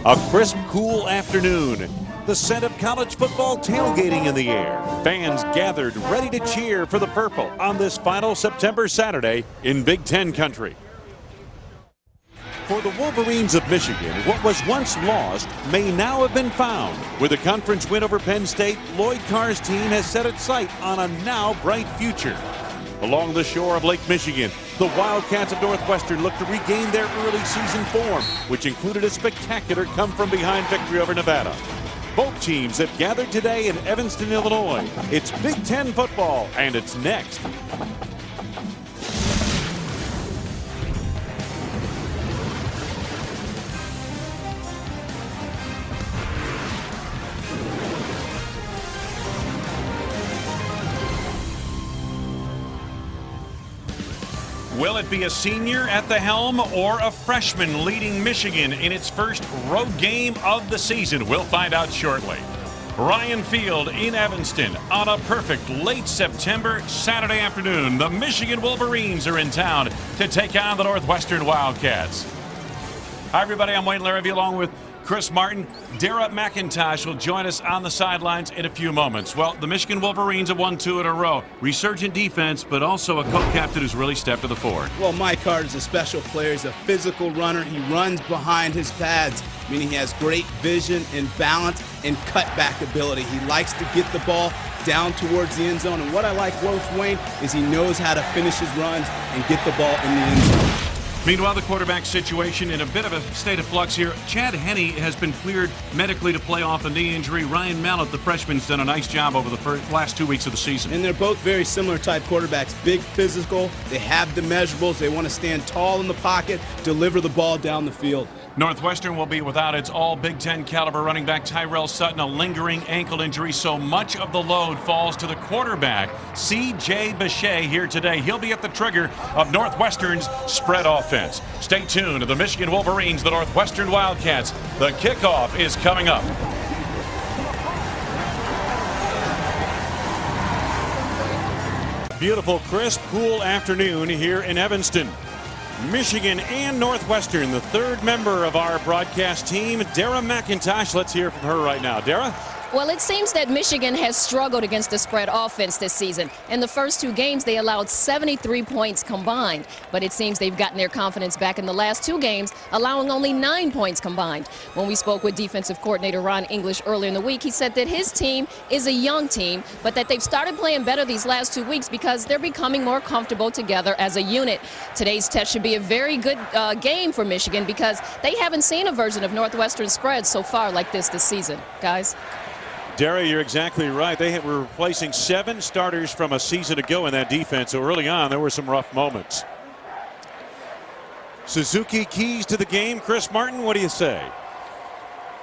A crisp, cool afternoon. The scent of college football tailgating in the air. Fans gathered ready to cheer for the Purple on this final September Saturday in Big Ten country. For the Wolverines of Michigan, what was once lost may now have been found. With a conference win over Penn State, Lloyd Carr's team has set its sight on a now bright future. Along the shore of Lake Michigan, the Wildcats of Northwestern look to regain their early season form, which included a spectacular come-from-behind victory over Nevada. Both teams have gathered today in Evanston, Illinois. It's Big Ten football, and it's next. Will it be a senior at the helm or a freshman leading Michigan in its first road game of the season? We'll find out shortly. Ryan Field in Evanston on a perfect late September Saturday afternoon. The Michigan Wolverines are in town to take on the Northwestern Wildcats. Hi, everybody. I'm Wayne Larrabee along with Chris Martin. Dara McIntosh will join us on the sidelines in a few moments. Well, the Michigan Wolverines have won 2 in a row. Resurgent defense, but also a co-captain who's really stepped to the fore. Well, Mike Hart is a special player. He's a physical runner. He runs behind his pads, meaning he has great vision and balance and cutback ability. He likes to get the ball down towards the end zone. And what I like most, Wayne, is he knows how to finish his runs and get the ball in the end zone. Meanwhile, the quarterback situation in a bit of a state of flux here. Chad Henne has been cleared medically to play off a knee injury. Ryan Mallett, the freshman's done a nice job over the last 2 weeks of the season. And they're both very similar type quarterbacks. Big, physical. They have the measurables. They want to stand tall in the pocket, deliver the ball down the field. Northwestern will be without its all Big Ten caliber running back Tyrell Sutton, a lingering ankle injury, so much of the load falls to the quarterback, C.J. Bechet, here today. He'll be at the trigger of Northwestern's spread offense. Stay tuned to the Michigan Wolverines, the Northwestern Wildcats. The kickoff is coming up. Beautiful, crisp, cool afternoon here in Evanston. Michigan and Northwestern, the third member of our broadcast team, Dara McIntosh. Let's hear from her right now. Dara? Well, it seems that Michigan has struggled against the spread offense this season. In the first 2 games, they allowed 73 points combined. But it seems they've gotten their confidence back in the last 2 games, allowing only 9 points combined. When we spoke with defensive coordinator Ron English earlier in the week, he said that his team is a young team, but that they've started playing better these last 2 weeks because they're becoming more comfortable together as a unit. Today's test should be a very good game for Michigan because they haven't seen a version of Northwestern spread so far like this season. Guys? Dara, you're exactly right. They were replacing 7 starters from a season ago in that defense. So early on, there were some rough moments. Suzuki keys to the game. Chris Martin, what do you say?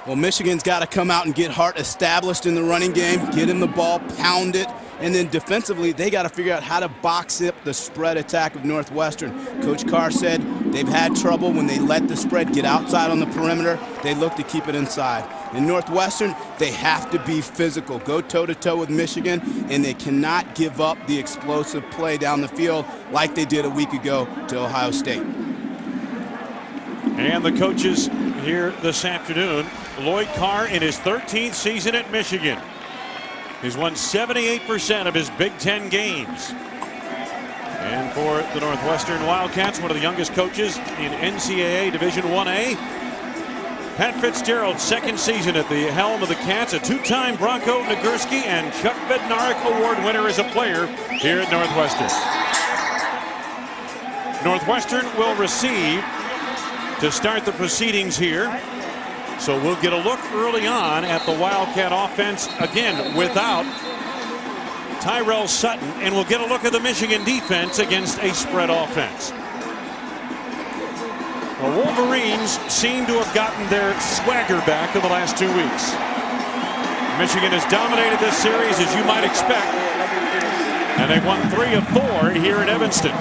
Well, Michigan's got to come out and get Hart established in the running game, get him the ball, pound it, and then defensively, they got to figure out how to box up the spread attack of Northwestern. Coach Carr said they've had trouble when they let the spread get outside on the perimeter. They look to keep it inside. In Northwestern, they have to be physical, go toe-to-toe with Michigan, and they cannot give up the explosive play down the field like they did a week ago to Ohio State. And the coaches here this afternoon, Lloyd Carr in his 13th season at Michigan. He's won 78% of his Big Ten games. And for the Northwestern Wildcats, one of the youngest coaches in NCAA Division 1A, Pat Fitzgerald, second season at the helm of the Cats, a 2-time Bronco Nagurski and Chuck Bednarik Award winner as a player here at Northwestern. Northwestern will receive to start the proceedings here. So we'll get a look early on at the Wildcat offense, again, without Tyrell Sutton, and we'll get a look at the Michigan defense against a spread offense. The Wolverines seem to have gotten their swagger back in the last 2 weeks. Michigan has dominated this series, as you might expect, and they've won 3 of 4 here in Evanston.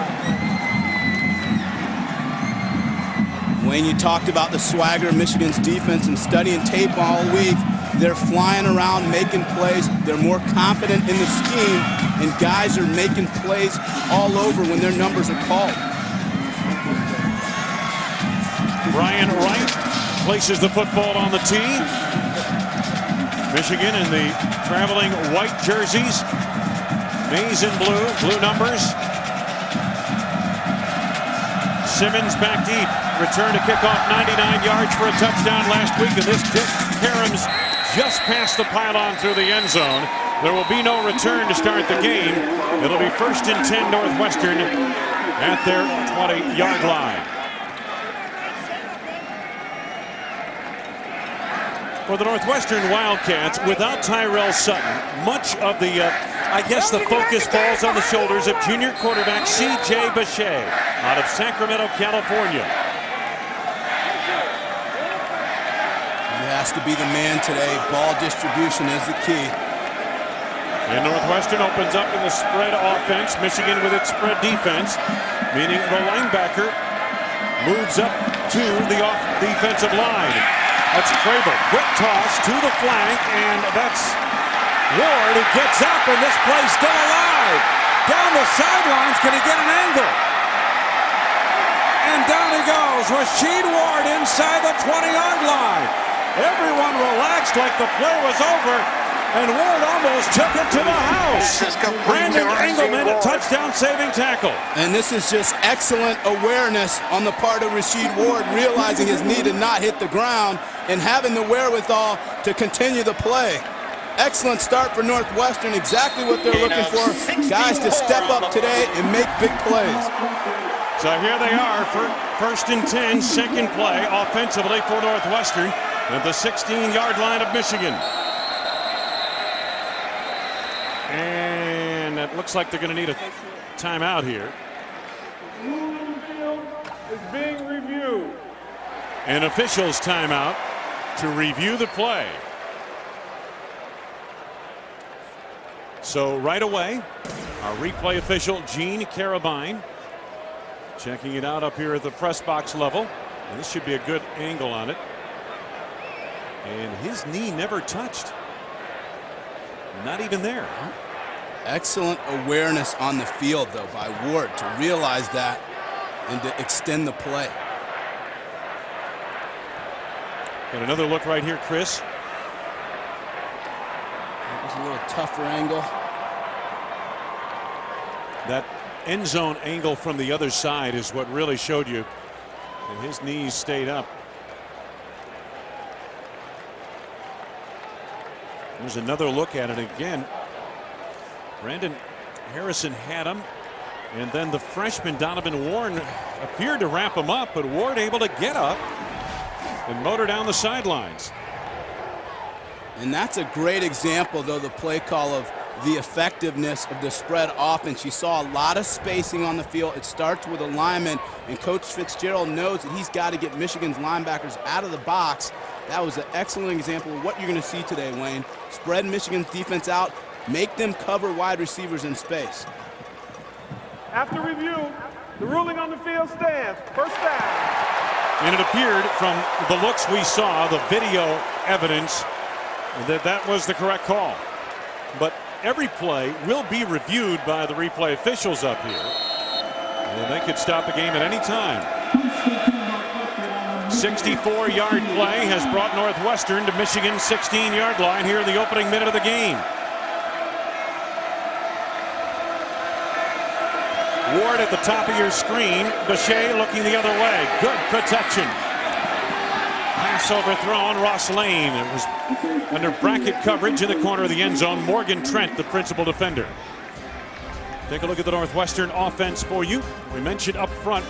Wayne, you talked about the swagger of Michigan's defense and studying tape all week. They're flying around, making plays. They're more confident in the scheme, and guys are making plays all over when their numbers are called. Brian Wright places the football on the tee. Michigan in the traveling white jerseys. Maize in blue numbers. Simmons back deep. Return to kickoff, 99 yards for a touchdown last week. And this kick caroms just past the pylon through the end zone. There will be no return to start the game. It'll be 1st and 10 Northwestern at their 20-yard line. For the Northwestern Wildcats, without Tyrell Sutton, much of the, I guess the focus falls on the shoulders of junior quarterback C.J. Bechet out of Sacramento, California. He has to be the man today. Ball distribution is the key. And Northwestern opens up in the spread offense. Michigan with its spread defense, meaning the linebacker moves up to the defensive line. That's Crable. Quick toss to the flank, and that's Ward who gets up, and this play's still alive. Down the sidelines, can he get an angle? And down he goes. Rasheed Ward inside the 20-yard line. Everyone relaxed like the play was over, and Ward almost took it to the house. Brandon Engelman, a touchdown-saving tackle. And this is just excellent awareness on the part of Rasheed Ward, realizing his knee did not hit the ground and having the wherewithal to continue the play. Excellent start for Northwestern, exactly what they're looking for. Guys to step up today and make big plays. So here they are for 1st and 10, second play offensively for Northwestern at the 16-yard line of Michigan. And it looks like they're going to need a timeout here. Is being reviewed. An official's timeout to review the play. So right away, our replay official Gene Carabine checking it out up here at the press box level. And this should be a good angle on it. And his knee never touched. Not even there. Excellent awareness on the field, though, by Ward to realize that and to extend the play. Got another look right here, Chris. That was a little tougher angle. That end zone angle from the other side is what really showed you. And his knees stayed up. There's another look at it again. Brandon Harrison had him, and then the freshman Donovan Warren appeared to wrap him up, but Ward able to get up and motor down the sidelines. And that's a great example, though, the play call of the effectiveness of the spread offense. You saw a lot of spacing on the field. It starts with a lineman, and Coach Fitzgerald knows that he's got to get Michigan's linebackers out of the box. That was an excellent example of what you're going to see today, Wayne. Spread Michigan's defense out, make them cover wide receivers in space. After review, the ruling on the field stands. First down. And it appeared from the looks we saw, the video evidence, that that was the correct call. But every play will be reviewed by the replay officials up here. And they could stop the game at any time. 64-yard play has brought Northwestern to Michigan's 16-yard line here in the opening minute of the game. Ward at the top of your screen. Bechet looking the other way. Good protection. Pass overthrown. Ross Lane. It was under bracket coverage in the corner of the end zone. Morgan Trent, the principal defender. Take a look at the Northwestern offense for you. We mentioned up front,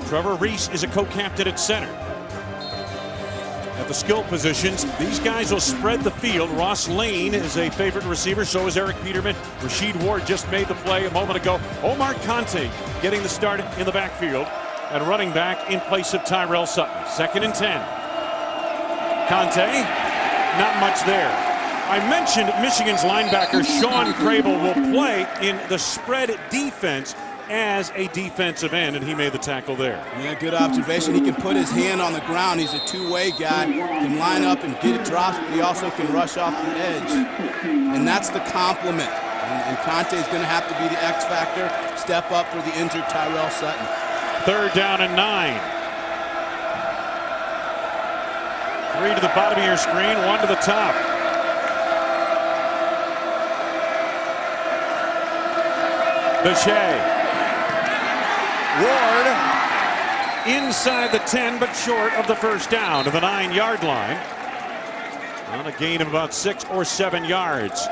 Trevor Reese is a co-captain at center. At the skill positions, these guys will spread the field. Ross Lane is a favorite receiver, so is Eric Peterman. Rasheed Ward just made the play a moment ago. Omar Conte getting the start in the backfield and running back in place of Tyrell Sutton. 2nd and 10. Conte, not much there. I mentioned Michigan's linebacker Sean Crable will play in the spread defense as a defensive end, and he made the tackle there. Yeah, good observation. He can put his hand on the ground. He's a two-way guy. He can line up and get it dropped, but he also can rush off the edge. And that's the complement. And Conte is going to have to be the X factor, step up for the injured Tyrell Sutton. 3rd down and 9. Three to the bottom of your screen, one to the top. Bechet. Ward inside the 10, but short of the first down to the 9-yard line. On a gain of about 6 or 7 yards.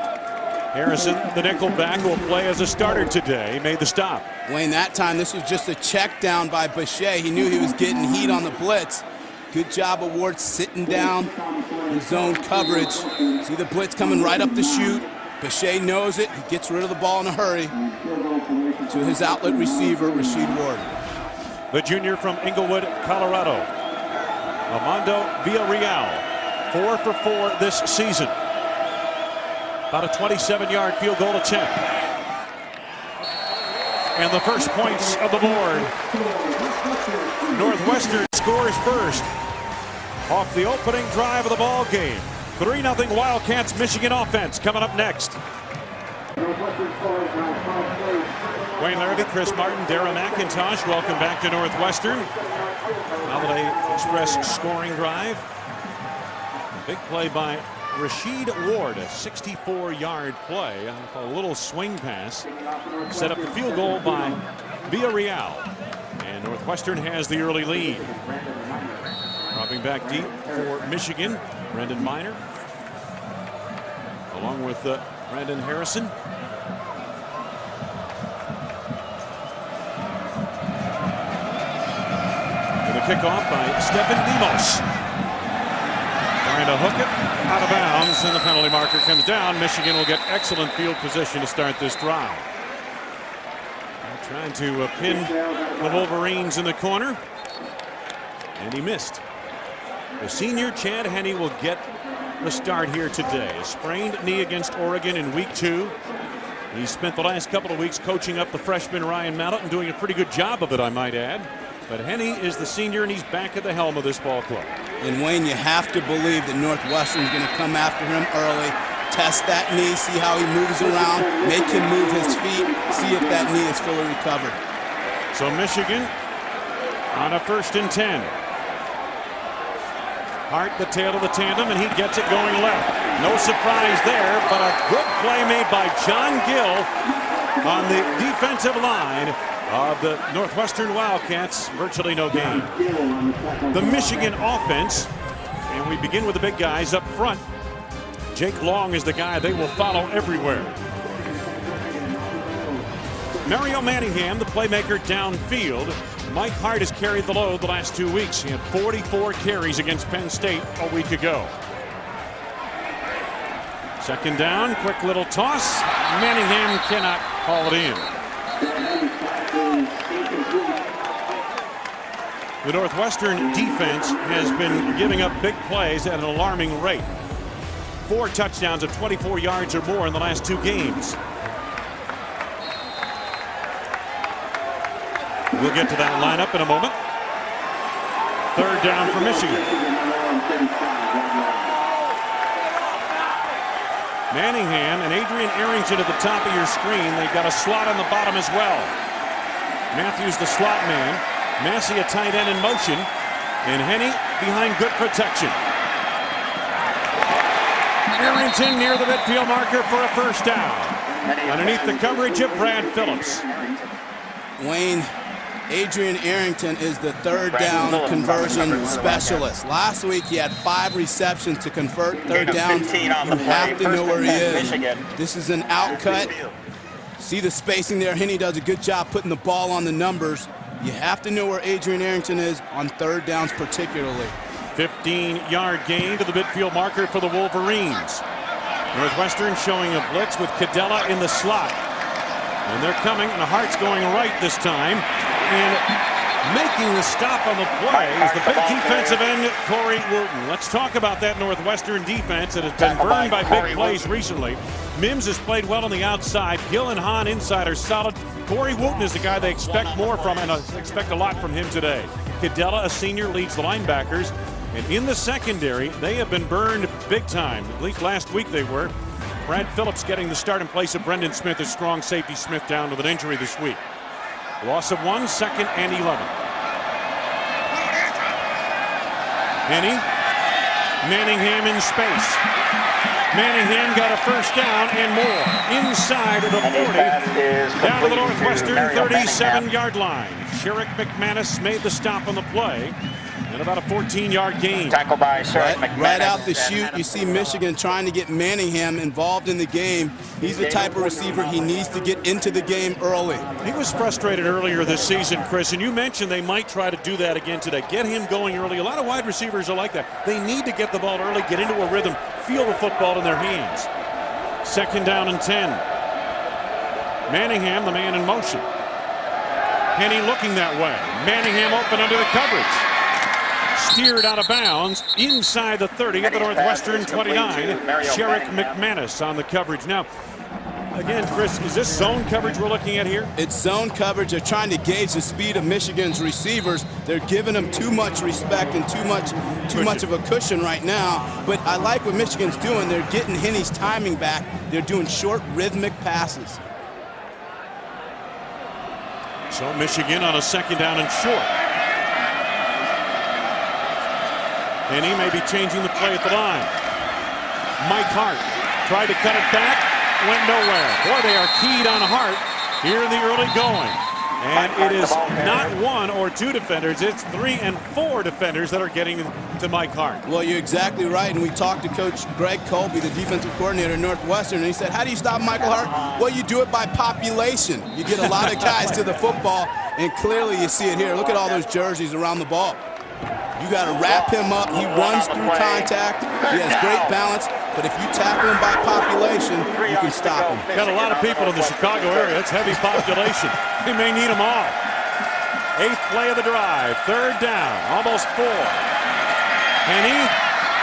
Harrison, the nickel back, will play as a starter today. Made the stop. Wayne, that time this was just a check down by Bechet. He knew he was getting heat on the blitz. Good job of Ward sitting down in zone coverage. See the blitz coming right up the chute. Bechet knows it. He gets rid of the ball in a hurry to his outlet receiver, Rasheed Ward. The junior from Inglewood, Colorado. Armando Villarreal, 4 for 4 this season. About a 27-yard field goal attempt. And the first points of the board. Northwestern scores first off the opening drive of the ball game. 3-0 Wildcats Michigan offense coming up next. Wayne Larrabee, Chris Martin, Dara McIntosh, welcome back to Northwestern. Holiday Express scoring drive. Big play by Rasheed Ward, a 64-yard play off a little swing pass. Set up the field goal by Villarreal. And Northwestern has the early lead. Dropping back deep for Michigan, Brendan Miner, along with Brandon Harrison. And a kickoff by Stephen Demos. Trying to hook it out of bounds, and the penalty marker comes down. Michigan will get excellent field position to start this drive. Trying to pin the Wolverines in the corner, and he missed. The senior Chad Henne will get the start here today. A sprained knee against Oregon in week 2. He spent the last couple of weeks coaching up the freshman Ryan Mallett and doing a pretty good job of it, I might add. But Henne is the senior, and he's back at the helm of this ball club. And Wayne, you have to believe that Northwestern is going to come after him early, test that knee, see how he moves around, make him move his feet, see if that knee is fully recovered. So Michigan on a 1st and 10. Hart, the tail of the tandem, and he gets it going left. No surprise there, but a good play made by John Gill on the defensive line of the Northwestern Wildcats. Virtually no gain. The Michigan offense, and we begin with the big guys up front. Jake Long is the guy they will follow everywhere. Mario Manningham, the playmaker downfield. Mike Hart has carried the load the last 2 weeks. He had 44 carries against Penn State a week ago. Second down, quick little toss. Manningham cannot haul it in. The Northwestern defense has been giving up big plays at an alarming rate. 4 touchdowns of 24 yards or more in the last 2 games. We'll get to that lineup in a moment. Third down for Michigan. Manningham and Adrian Arrington at the top of your screen. They've got a slot on the bottom as well. Matthews the slot man. Massey a tight end in motion. And Henne behind good protection. Arrington near the midfield marker for a first down. Underneath the coverage of Brad Phillips. Wayne, Adrian Arrington is the third down conversion specialist. Last week he had 5 receptions to convert third down. You have to know where he is. This is an out cut. See the spacing there. Henne does a good job putting the ball on the numbers. You have to know where Adrian Arrington is on third downs particularly. 15-yard gain to the midfield marker for the Wolverines. Northwestern showing a blitz with Cadella in the slot. And they're coming, and the Hart's going right this time. And making the stop on the play is the big defensive end, Corey Wooten. Let's talk about that Northwestern defense that has been burned by big plays recently. Mims has played well on the outside. Gill and Hahn inside are solid. Corey Wooten is the guy they expect more from, and expect a lot from him today. Cadella, a senior, leads the linebackers. And in the secondary, they have been burned big time. At least last week they were. Brad Phillips getting the start in place of Brendan Smith, as strong safety Smith down with an injury this week. Loss of 1, 2nd and 11. Henne Manningham in space. Manningham got a first down and more inside of the 40, down to the Northwestern 37-yard line. Sherrick McManus made the stop on the play, and about a 14-yard gain. Tackle by Sherrick McManus. Right out the chute, you see Michigan trying to get Manningham involved in the game. He's the type of receiver he needs to get into the game early. He was frustrated earlier this season, Chris, and you mentioned they might try to do that again today. Get him going early. A lot of wide receivers are like that. They need to get the ball early, get into a rhythm, feel the football in their hands. 2nd down and 10. Manningham, the man in motion. Henny looking that way. Manningham open under the coverage. Steered out of bounds inside the 30 at the Northwestern 29. Sherrick McManus on the coverage. Now, again, Chris, is this zone coverage we're looking at here? It's zone coverage. They're trying to gauge the speed of Michigan's receivers. They're giving them too much respect and too much of a cushion right now. But I like what Michigan's doing. They're getting Henny's timing back. They're doing short, rhythmic passes. So Michigan on a 2nd down and short. And he may be changing the play at the line. Mike Hart tried to cut it back, went nowhere. Boy, they are keyed on Hart here in the early going. And it is not 1 or 2 defenders, it's 3 and 4 defenders that are getting to Mike Hart. Well, you're exactly right. And we talked to Coach Greg Colby, the defensive coordinator at Northwestern, and he said, how do you stop Michael Hart? Well, you do it by population. You get a lot of guys to the football, and clearly you see it here. Look at all those jerseys around the ball. You got to wrap him up. He runs through contact. He has great balance. But if you tackle him by population, you can stop him. Got a lot of people in the Chicago area. It's heavy population. They may need them all. 8th play of the drive. 3rd down. Almost 4. Henny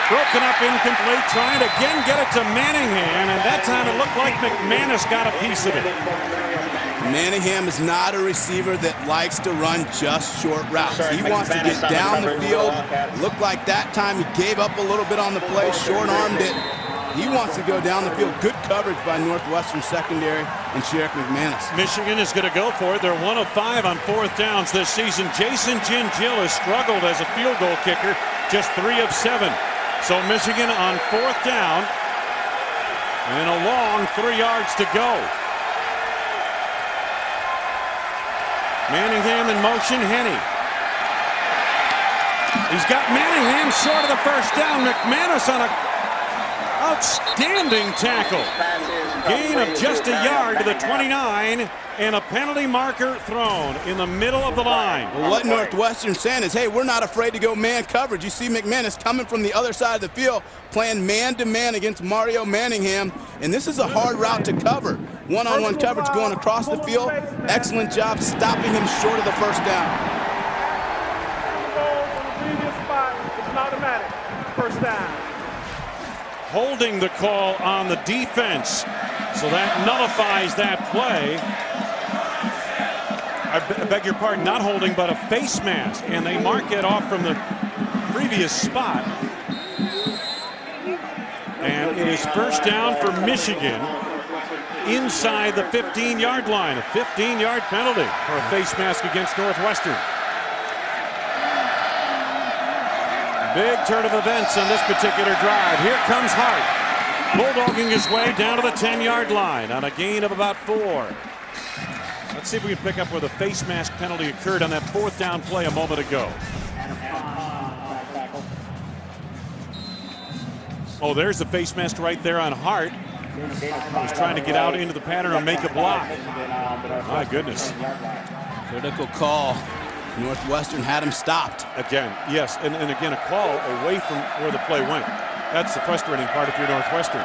broken up, incomplete. Trying to again get it to Manningham. And that time it looked like McManus got a piece of it. Manningham is not a receiver that likes to run just short routes. He wants to get down the field. Looked like that time he gave up a little bit on the play, short-armed it. He wants to go down the field. Good coverage by Northwestern secondary and Sherrick McManus. Michigan is going to go for it. They're 1 of 5 on 4th downs this season. Jason Gingill has struggled as a field goal kicker, just 3 of 7. So Michigan on 4th down and a long 3 yards to go. Manningham in motion. Henny. He's got Manningham short of the first down. McManus on a outstanding tackle. Gain of just a yard to the 29 and a penalty marker thrown in the middle of the line. Well, what Northwestern's saying is, hey, we're not afraid to go man coverage. You see McManus coming from the other side of the field, playing man-to-man against Mario Manningham, and this is a hard route to cover. One-on-one coverage going across the field. Excellent job stopping him short of the first down. It's an automatic first down. Holding the call on the defense, so that nullifies that play. I beg your pardon, not holding, but a face mask, and they mark it off from the previous spot. And it is first down for Michigan inside the 15-yard line. A 15-yard penalty for a face mask against Northwestern. Big turn of events on this particular drive. Here comes Hart, bulldogging his way down to the 10-yard line on a gain of about 4. Let's see if we can pick up where the face mask penalty occurred on that 4th down play a moment ago. Oh, there's the face mask right there on Hart. He was trying to get out into the pattern and make a block. My goodness. Critical call. Northwestern had him stopped. Again, yes, and again, a call away from where the play went. That's the frustrating part if you're Northwestern.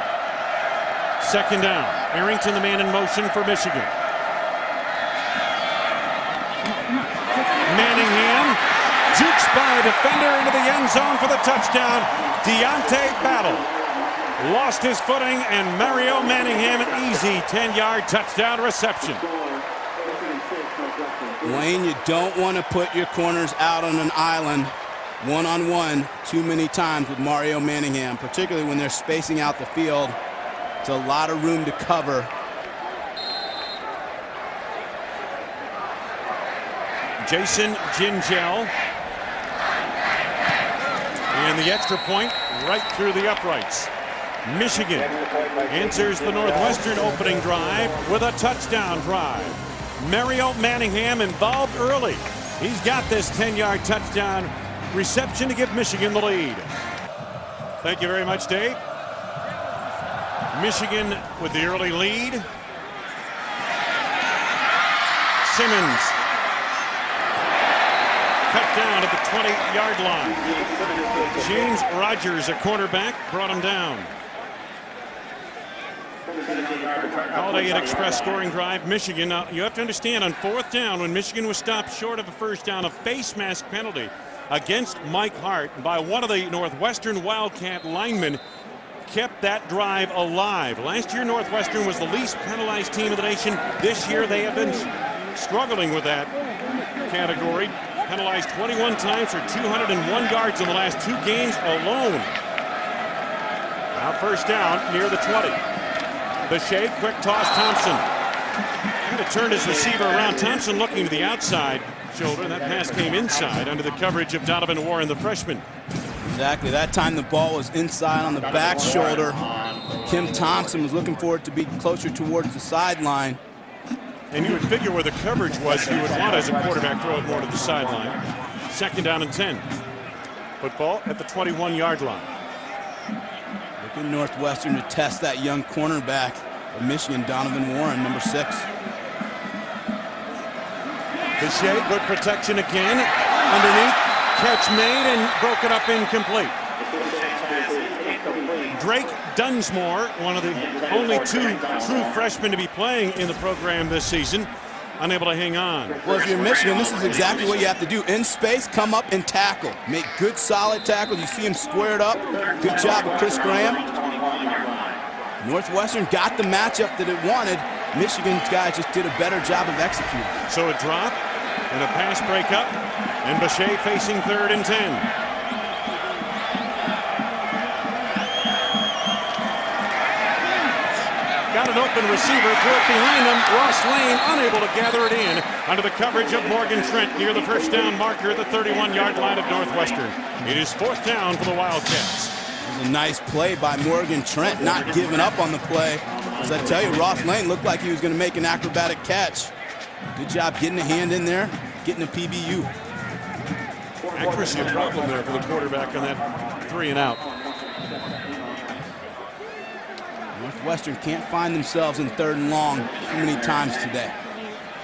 2nd down. Arrington, the man in motion for Michigan. Manningham jukes by a defender into the end zone for the touchdown. Deontay Battle lost his footing, and Mario Manningham an easy 10-yard touchdown reception. Wayne, you don't want to put your corners out on an island one-on-one too many times with Mario Manningham, particularly when they're spacing out the field. It's a lot of room to cover. Jason Gingill. And the extra point right through the uprights. Michigan answers the Northwestern opening drive with a touchdown drive. Mario Manningham involved early. He's got this 10-yard touchdown reception to give Michigan the lead. Thank you very much, Dave. Michigan with the early lead. Simmons cut down at the 20-yard line. James Rogers, a cornerback, brought him down. Holiday Inn Express scoring drive, Michigan. Now, you have to understand, on 4th down, when Michigan was stopped short of a first down, a face mask penalty against Mike Hart by one of the Northwestern Wildcat linemen kept that drive alive. Last year, Northwestern was the least penalized team in the nation. This year, they have been struggling with that category. Penalized 21 times for 201 yards in the last 2 games alone. Now first down near the 20. Bechet, quick toss, Thompson. Kind of turned his receiver around. Thompson looking to the outside shoulder, and that pass came inside under the coverage of Donovan Warren, the freshman. Exactly. That time the ball was inside on the back shoulder. Kim Thompson was looking for it to be closer towards the sideline. And you would figure where the coverage was, you would want as a quarterback throw it more to the sideline. 2nd down and 10. Football at the 21-yard line. Looking Northwestern to test that young cornerback of Michigan, Donovan Warren, number 6. Bechet, good protection again. Underneath, catch made and broken up incomplete. Drake Dunsmore, one of the only 2 true freshmen to be playing in the program this season, unable to hang on. Well, if you're Michigan, this is exactly what you have to do. In space, come up and tackle. Make good, solid tackles. You see him squared up. Good job of Chris Graham. Northwestern got the matchup that it wanted. Michigan's guys just did a better job of executing. So a drop and a pass breakup, and Bechet facing 3rd and 10. Got an open receiver, threw it behind him. Ross Lane unable to gather it in under the coverage of Morgan Trent near the first down marker at the 31-yard line of Northwestern. It is 4th down for the Wildcats. It was a nice play by Morgan Trent, not giving up on the play. As I tell you, Ross Lane looked like he was going to make an acrobatic catch. Good job getting a hand in there, getting a PBU. Accuracy a problem there for the quarterback on that 3 and out. Northwestern can't find themselves in 3rd and long too many times today.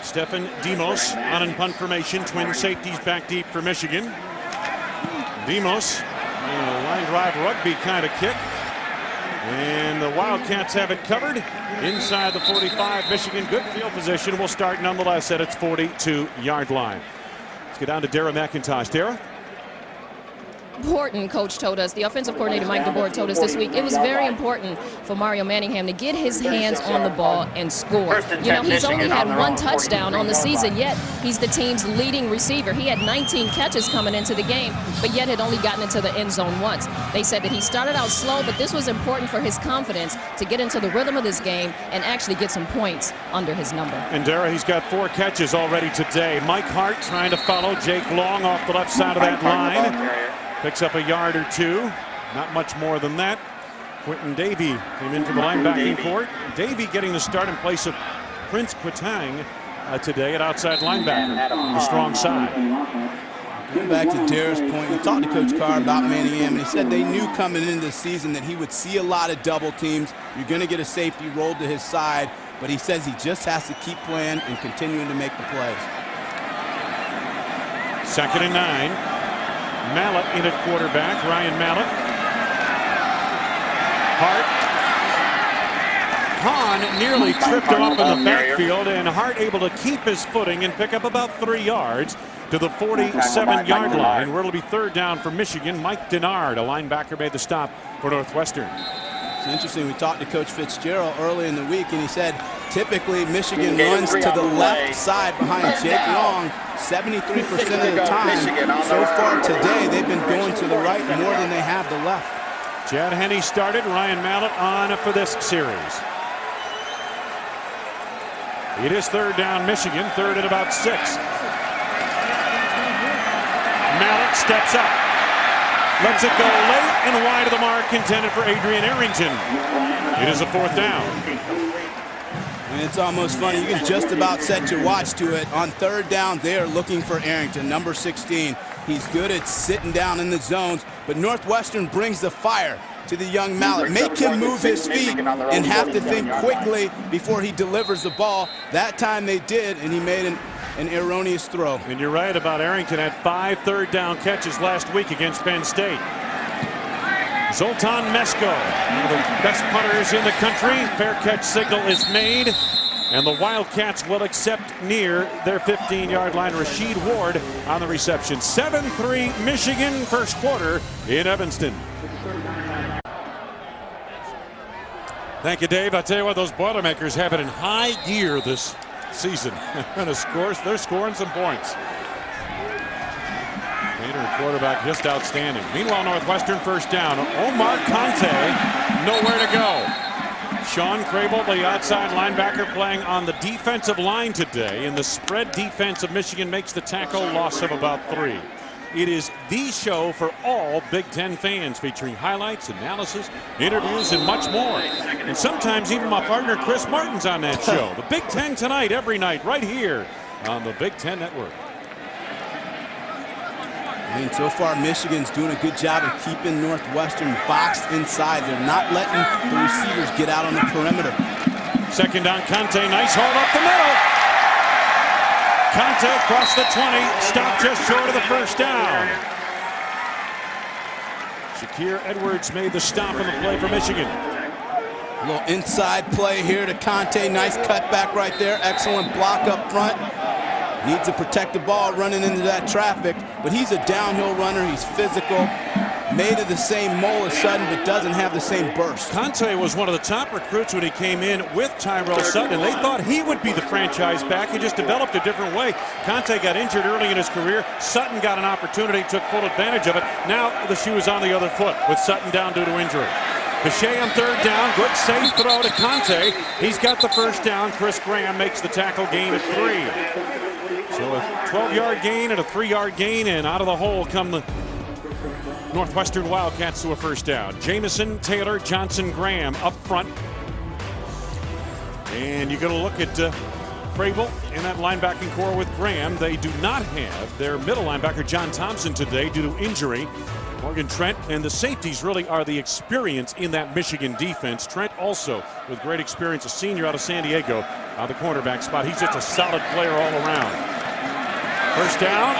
Stephen Demos on in punt formation. Twin safeties back deep for Michigan. Demos, a line drive rugby kind of kick. And the Wildcats have it covered inside the 45. Michigan, good field position. Will start nonetheless at its 42-yard line. Let's get down to Dara McIntosh. Dara? Important, Coach told us, the offensive coordinator Mike DeBoer told us this week, it was very important for Mario Manningham to get his hands on the ball and score. You know, he's only had 1 touchdown on the season, yet he's the team's leading receiver. He had 19 catches coming into the game, but yet had only gotten into the end zone once. They said that he started out slow, but this was important for his confidence to get into the rhythm of this game and actually get some points under his number. And Dara, he's got 4 catches already today. Mike Hart trying to follow Jake Long off the left side of that line. Picks up a yard or 2. Not much more than that. Quentin Davey came in from the linebacking court. Davey getting the start in place of Prince Quitang today at outside linebacker on the strong side. Going back to Dara's point, we talked to Coach Carr about Manningham, and he said they knew coming into the season that he would see a lot of double teams. You're going to get a safety rolled to his side, but he says he just has to keep playing and continuing to make the plays. 2nd and 9. Mallett in at quarterback. Ryan Mallett. Hart. Hahn nearly tripped him up in the backfield, and Hart able to keep his footing and pick up about 3 yards to the 47-yard line, where it'll be 3rd down for Michigan. Mike Denard, a linebacker, made the stop for Northwestern. It's interesting. We talked to Coach Fitzgerald early in the week, and he said typically Michigan runs to the left side behind Jake Long 73% of the time. So far today, they've been going to the right more than they have the left. Chad Henne started. Ryan Mallett on for this series. It is 3rd down Michigan, 3rd and about 6. Mallett steps up. Lets it go late and wide of the mark, intended for Adrian Arrington. It is a 4th down. And it's almost funny. You can just about set your watch to it. On 3rd down, they are looking for Arrington, number 16. He's good at sitting down in the zones, but Northwestern brings the fire to the young Mallet. Make him move his feet and have to think quickly before he delivers the ball. That time they did, and he made an erroneous throw. And you're right about Arrington. Had 5 3rd down catches last week against Penn State. Zoltan Mesko, one of the best punters in the country. Fair catch signal is made, and the Wildcats will accept near their 15-yard line. Rasheed Ward on the reception. 7-3 Michigan, first quarter in Evanston. Thank you, Dave. I tell you what, those Boilermakers have it in high gear this season. They're scoring some points. Gainer, quarterback, just outstanding. Meanwhile, Northwestern first down. Omar Conte, nowhere to go. Sean Crable, the outside linebacker, playing on the defensive line today. And the spread defense of Michigan makes the tackle, loss of about 3. It is the show for all Big Ten fans, featuring highlights, analysis, interviews, and much more. And sometimes even my partner Chris Martin's on that show. The Big Ten tonight, every night, right here on the Big Ten Network. And so far, Michigan's doing a good job of keeping Northwestern boxed inside. They're not letting the receivers get out on the perimeter. 2nd down, Conte, nice hold up the middle. Conte across the 20, stopped just short of the first down. Shakir Edwards made the stop on the play for Michigan. A little inside play here to Conte. Nice cutback right there. Excellent block up front. Needs to protect the ball running into that traffic, but he's a downhill runner. He's physical. Made of the same mold as Sutton, but doesn't have the same burst. Conte was one of the top recruits when he came in with Tyrell Sutton, and they thought he would be the franchise back. He just developed a different way. Conte got injured early in his career. Sutton got an opportunity, took full advantage of it. Now the shoe is on the other foot with Sutton down due to injury. Bichet on 3rd down. Good safe throw to Conte. He's got the first down. Chris Graham makes the tackle, gain of 3. So a 12-yard gain and a 3-yard gain, and out of the hole come the Northwestern Wildcats to a first down. Jamison, Taylor, Johnson, Graham up front. And you're going to look at Crable in that linebacking core with Graham. They do not have their middle linebacker, John Thompson, today due to injury. Morgan Trent and the safeties really are the experience in that Michigan defense. Trent also with great experience, a senior out of San Diego, on the cornerback spot. He's just a solid player all around. First down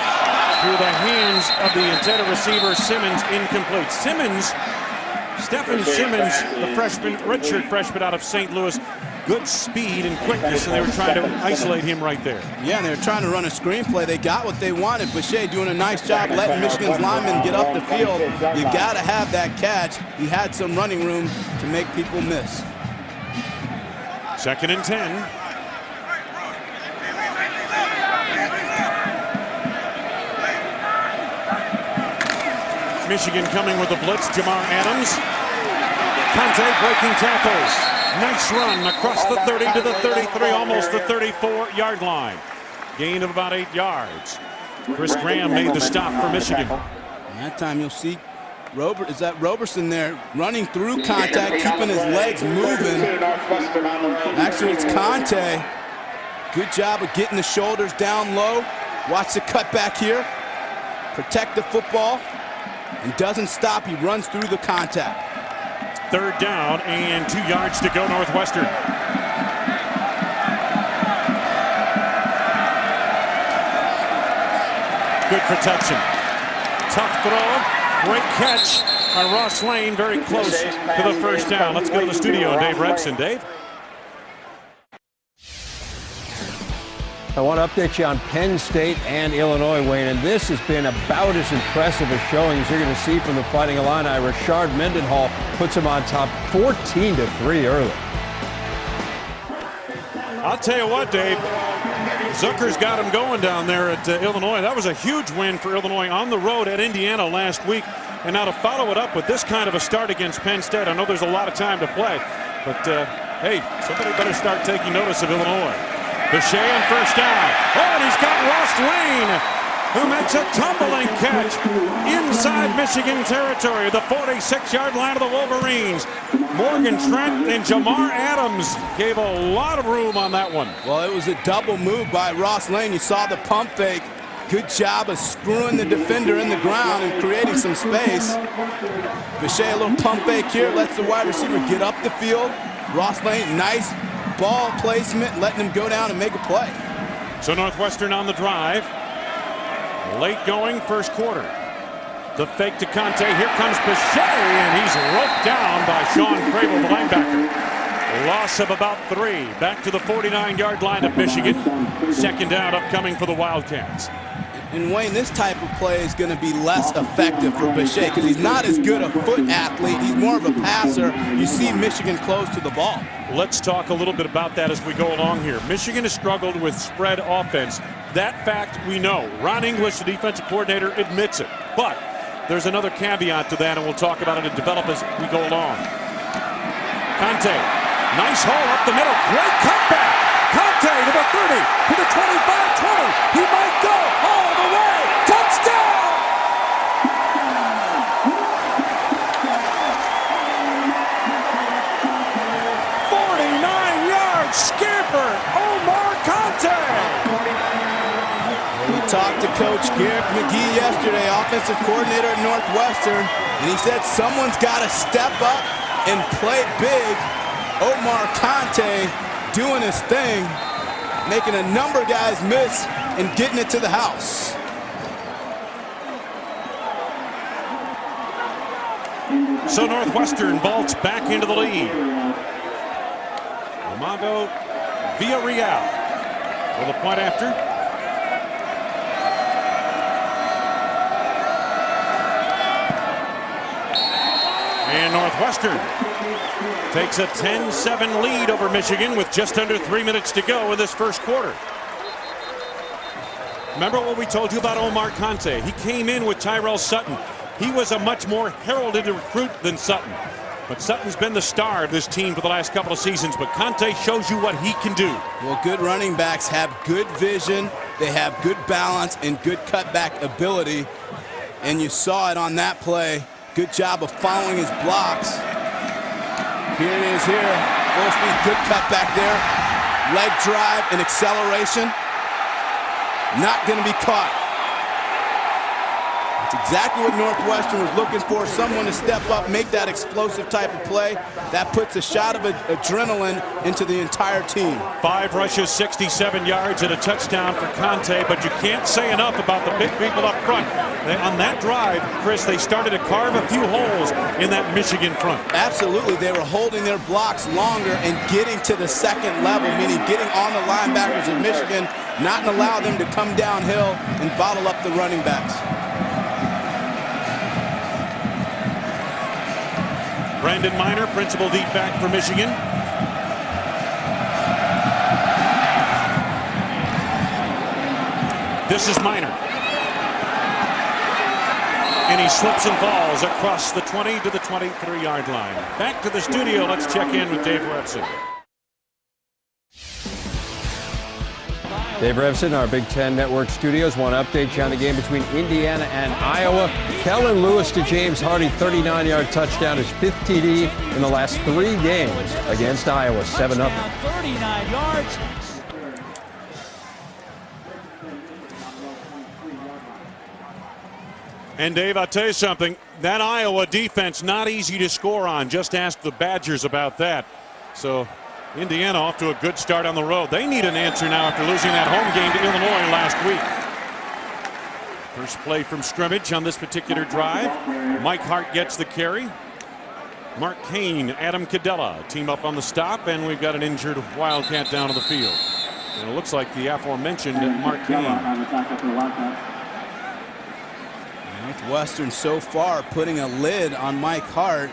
through the hands of the intended receiver, Simmons, incomplete. Stephen Simmons, the freshman, redshirt freshman out of St. Louis. Good speed and quickness, and they were trying to isolate him right there. Yeah, and they were trying to run a screenplay. They got what they wanted. Bichet doing a nice job letting Michigan's linemen get up the field. You got to have that catch. He had some running room to make people miss. 2nd and 10. Michigan coming with the blitz. Jamar Adams. Conte breaking tackles. Nice run across the 30 to the 33, almost the 34-yard line. Gain of about 8 yards. Chris Graham made the stop for Michigan. And that time you'll see Roberson there running through contact, keeping his legs moving. Actually, it's Conte. Good job of getting the shoulders down low. Watch the cutback here. Protect the football. And doesn't stop. He runs through the contact. 3rd down and 2 yards to go, Northwestern. Good protection. Tough throw. Great catch by Ross Lane. Very close to the first down. Let's go to the studio. Dave Repson. Dave? I want to update you on Penn State and Illinois, Wayne, and this has been about as impressive a showing as you're going to see from the Fighting Illini. Rashard Mendenhall puts them on top 14-3 early. I'll tell you what, Dave. Zucker's got him going down there at Illinois. That was a huge win for Illinois on the road at Indiana last week. And now to follow it up with this kind of a start against Penn State. I know there's a lot of time to play, but hey, somebody better start taking notice of Illinois. Bichet on first down. Oh, and he's got Ross Lane who makes a tumbling catch inside Michigan territory, the 46-yard line of the Wolverines. Morgan Trent and Jamar Adams gave a lot of room on that one. Well, it was a double move by Ross Lane. You saw the pump fake. Good job of screwing the defender in the ground and creating some space. Bechet, a little pump fake here, lets the wide receiver get up the field. Ross Lane, nice ball placement, letting him go down and make a play. So Northwestern on the drive. Late going first quarter. The fake to Conte. Here comes Bechet, and he's roped down by Sean Crable, the linebacker. Loss of about 3. Back to the 49-yard line of Michigan. Second down upcoming for the Wildcats. And Wayne, this type of play is going to be less effective for Bechet because he's not as good a foot athlete. He's more of a passer. You see Michigan close to the ball. Let's talk a little bit about that as we go along here. Michigan has struggled with spread offense. That fact we know. Ron English, the defensive coordinator, admits it. But there's another caveat to that, and we'll talk about it and develop as we go along. Conte, nice hole up the middle. Great cutback. Conte to the 30, to the 25, 20. He might go all the way. Touchdown! 49-yard scamper, Omar Conte. We talked to Coach Garrett McGee yesterday, offensive coordinator at Northwestern, and he said someone's got to step up and play big. Omar Conte doing his thing, making a number of guys miss and getting it to the house. So Northwestern vaults back into the lead. Amago Villarreal for the point after. And Northwestern takes a 10-7 lead over Michigan with just under 3 minutes to go in this first quarter. Remember what we told you about Omar Conte? He came in with Tyrell Sutton. He was a much more heralded recruit than Sutton. But Sutton's been the star of this team for the last couple of seasons. But Conte shows you what he can do. Well, good running backs have good vision. They have good balance and good cutback ability. And you saw it on that play. Good job of following his blocks. Here it is here. Full speed, good cutback there. Leg drive and acceleration. Not going to be caught. That's exactly what Northwestern was looking for. Someone to step up, make that explosive type of play. That puts a shot of adrenaline into the entire team. 5 rushes, 67 yards, and a touchdown for Conte. But you can't say enough about the big people up front. On that drive, Chris, they started to carve a few holes in that Michigan front. Absolutely. They were holding their blocks longer and getting to the second level, meaning getting on the linebackers of Michigan, not allow them to come downhill and bottle up the running backs. Brandon Miner, principal deep back for Michigan. This is Miner. And he slips and falls across the 20 to the 23-yard line. Back to the studio. Let's check in with Dave Revson. Dave Revson, our Big Ten Network studios. Want to update you on the game between Indiana and Iowa. Kellen Lewis to James Hardy, 39-yard touchdown, his 5th TD in the last 3 games against Iowa, 7-0. 39 yards. And Dave, I'll tell you something, that Iowa defense not easy to score on. Just ask the Badgers about that. So Indiana off to a good start on the road. They need an answer now after losing that home game to Illinois last week. First play from scrimmage on this particular drive. Mike Hart gets the carry. Mark Kane, Adam Cadella team up on the stop, and we've got an injured Wildcat down to the field. And it looks like the aforementioned Mark Kane. Northwestern so far putting a lid on Mike Hart.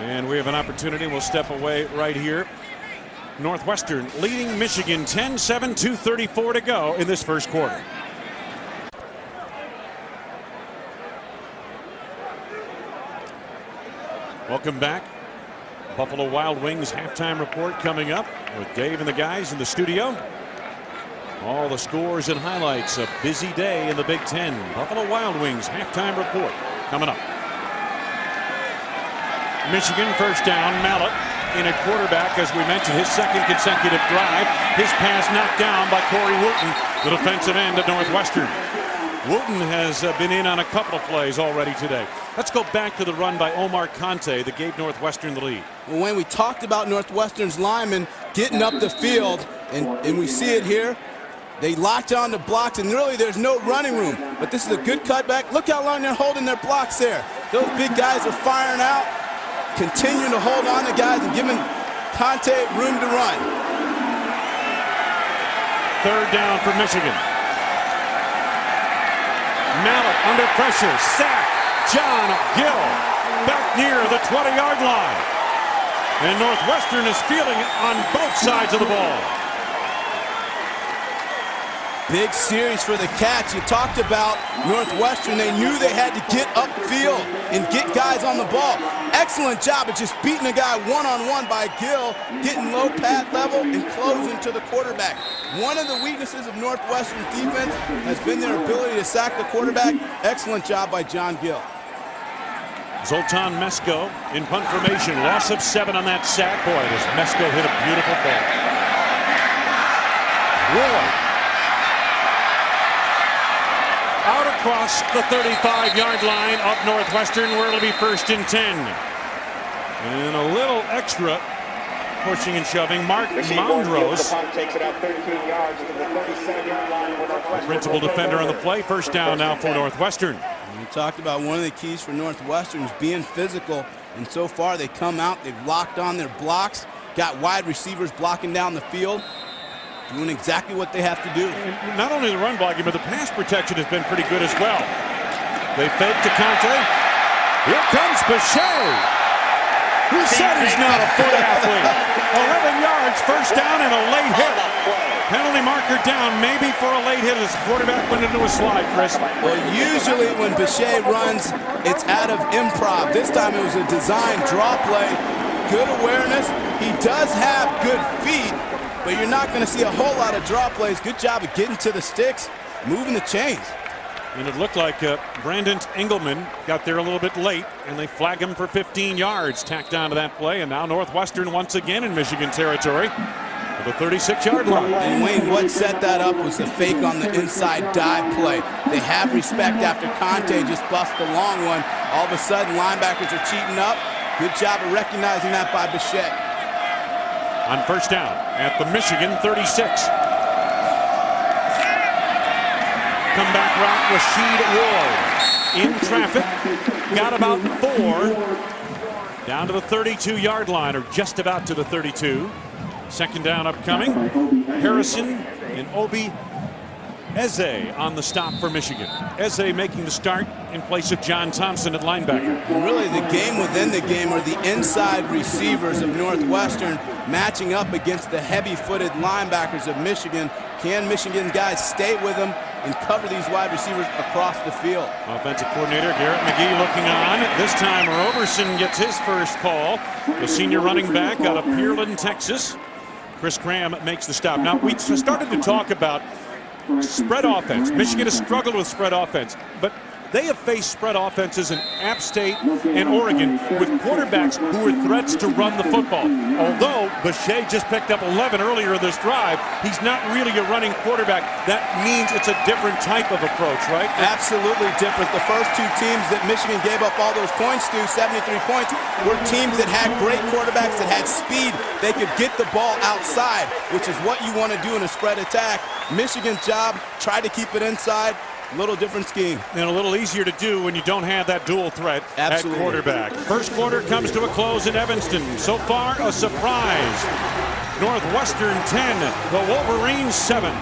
And we have an opportunity. We'll step away right here. Northwestern leading Michigan 10-7, 2:34 to go in this first quarter. Welcome back. Buffalo Wild Wings halftime report coming up with Dave and the guys in the studio. All the scores and highlights. A busy day in the Big Ten. Buffalo Wild Wings halftime report coming up. Michigan first down. Mallet in a quarterback, as we mentioned, his second consecutive drive. His pass knocked down by Corey Wooten, the defensive end at Northwestern. Wooten has been in on a couple of plays already today. Let's go back to the run by Omar Conte that gave Northwestern the lead. Well, when we talked about Northwestern's linemen getting up the field, and we see it here, they locked on the blocks, and really there's no running room. But this is a good cutback. Look how long they're holding their blocks there. Those big guys are firing out, continuing to hold on to guys and giving Conte room to run. Third down for Michigan. Mallet under pressure, sack. John Gill back near the 20-yard line. And Northwestern is feeling it on both sides of the ball. Big series for the Cats. You talked about Northwestern. They knew they had to get upfield and get guys on the ball. Excellent job of just beating a guy one-on-one by Gill, getting low pad level and closing to the quarterback. One of the weaknesses of Northwestern's defense has been their ability to sack the quarterback. Excellent job by John Gill. Zoltan Mesko in punt formation. Loss of 7 on that sack. Boy, does Mesko hit a beautiful ball. Roy out across the 35-yard line of Northwestern, where it'll be 1st and 10. And a little extra pushing and shoving. Mark Mondros, the principal defender on the play. First down now for Northwestern. We talked about one of the keys for Northwestern is being physical, and so far they come out, they've locked on their blocks, got wide receivers blocking down the field, doing exactly what they have to do. And not only the run blocking, but the pass protection has been pretty good as well. They fake to Conte. Here comes Bechet. Who said he's not a foot athlete? 11 yards, first down, and a late hit. Penalty marker down, maybe for a late hit as the quarterback went into a slide, Chris. Well, usually when Bechet runs, it's out of improv. This time it was a design draw play. Good awareness. He does have good feet, but you're not going to see a whole lot of draw plays. Good job of getting to the sticks, moving the chains. And it looked like Brandon Engelman got there a little bit late, and they flag him for 15 yards tacked onto that play. And now Northwestern once again in Michigan territory at the 36-yard line. And Wayne, what set that up was the fake on the inside dive play. They have respect after Conte just bust the long one. All of a sudden, linebackers are cheating up. Good job of recognizing that by Bechet. On first down at the Michigan 36. Comeback route, Rashid Ward in traffic, got about 4, down to the 32-yard line, or just about to the 32. Second down upcoming. Harrison and Obi Eze on the stop for Michigan. Eze making the start in place of John Thompson at linebacker. And really the game within the game are the inside receivers of Northwestern matching up against the heavy-footed linebackers of Michigan. Can Michigan guys stay with them and cover these wide receivers across the field? Offensive coordinator Garrett McGee looking on. This time Roberson gets his first call. The senior running back out of Pearland, Texas. Chris Graham makes the stop. Now, we started to talk about spread offense. Michigan has struggled with spread offense, but they have faced spread offenses in App State and Oregon with quarterbacks who are threats to run the football. Although Bechet just picked up 11 earlier in this drive, he's not really a running quarterback. That means it's a different type of approach, right? Absolutely different. The first two teams that Michigan gave up all those points to, 73 points, were teams that had great quarterbacks, that had speed. They could get the ball outside, which is what you want to do in a spread attack. Michigan's job, try to keep it inside. A little different scheme. And a little easier to do when you don't have that dual threat at quarterback. First quarter comes to a close in Evanston. So far, a surprise. Northwestern 10, the Wolverines 7.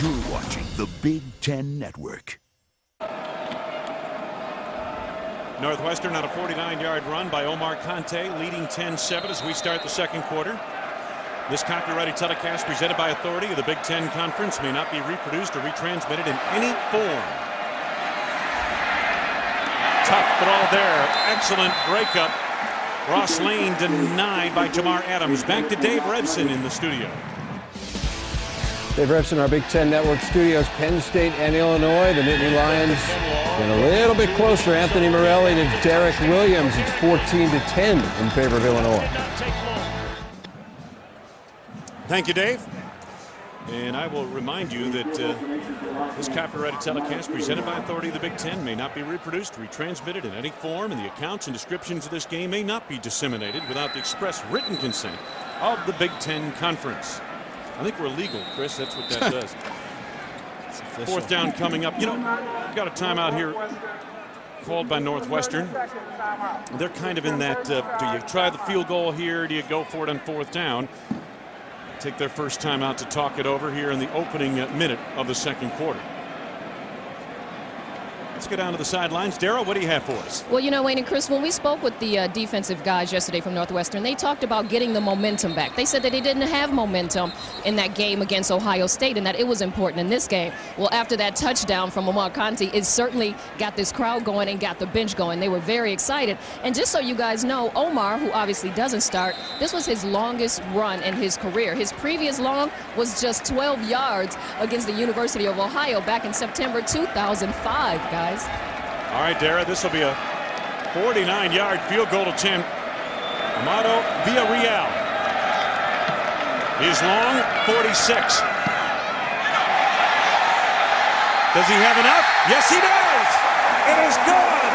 You're watching the Big Ten Network. Northwestern on a 49-yard run by Omar Conte, leading 10-7 as we start the second quarter. This copyrighted telecast presented by authority of the Big Ten Conference may not be reproduced or retransmitted in any form. Tough throw there. Excellent breakup Ross Lane denied by Jamar Adams. Back to Dave Revson in the studio. Dave Revson, our Big Ten Network studios, Penn State and Illinois. The Nittany Lions get a little bit closer. Anthony Morelli to Derek Williams. It's 14-10 in favor of Illinois. Thank you, Dave. And I will remind you that this copyrighted telecast presented by authority of the Big Ten may not be reproduced, retransmitted in any form, and the accounts and descriptions of this game may not be disseminated without the express written consent of the Big Ten Conference. I think we're legal, Chris. That's what that does. Fourth down coming up. You know, we've got a timeout here called by Northwestern. They're kind of in that, do you try the field goal here? Do you go for it on fourth down? Take their first time out to talk it over here in the opening minute of the second quarter. Let's go down to the sidelines. Darrell, what do you have for us? Well, you know, Wayne and Chris, when we spoke with the defensive guys yesterday from Northwestern, they talked about getting the momentum back. They said that they didn't have momentum in that game against Ohio State and that it was important in this game. Well, after that touchdown from Omar Conti, it certainly got this crowd going and got the bench going. They were very excited. And just so you guys know, Omar, who obviously doesn't start, this was his longest run in his career. His previous long was just 12 yards against the University of Ohio back in September 2005, guys. All right, Dara, this will be a 49-yard field goal attempt. Amado Villarreal. He's long, 46. Does he have enough? Yes, he does. It is good.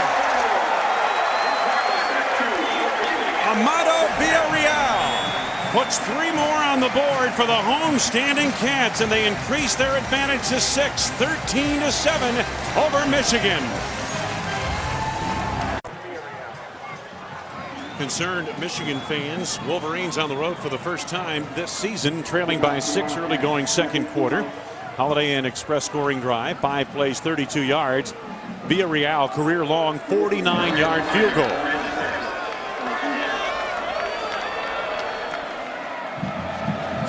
Amado Villarreal puts 3 more on the board for the home-standing Cats, and they increase their advantage to 6, 13-7 over Michigan. Concerned Michigan fans, Wolverines on the road for the first time this season, trailing by 6 early going second quarter. Holiday Inn Express scoring drive, 5 plays, 32 yards. Villarreal career long 49-yard field goal.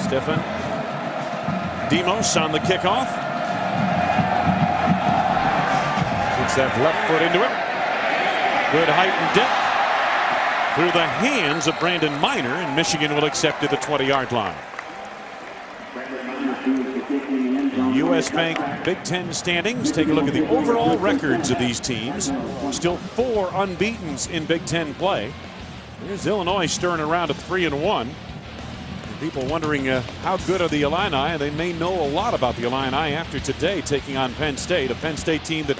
Stefan Demos on the kickoff. Puts that left foot into it. Good height and depth. Through the hands of Brandon Miner, and Michigan will accept at the 20-yard line. U.S. Bank Big Ten standings. Take a look at the overall records of these teams. Still 4 unbeatens in Big Ten play. Here's Illinois stirring around at 3-1. People wondering how good are the Illini. They may know a lot about the Illini after today taking on Penn State, a Penn State team that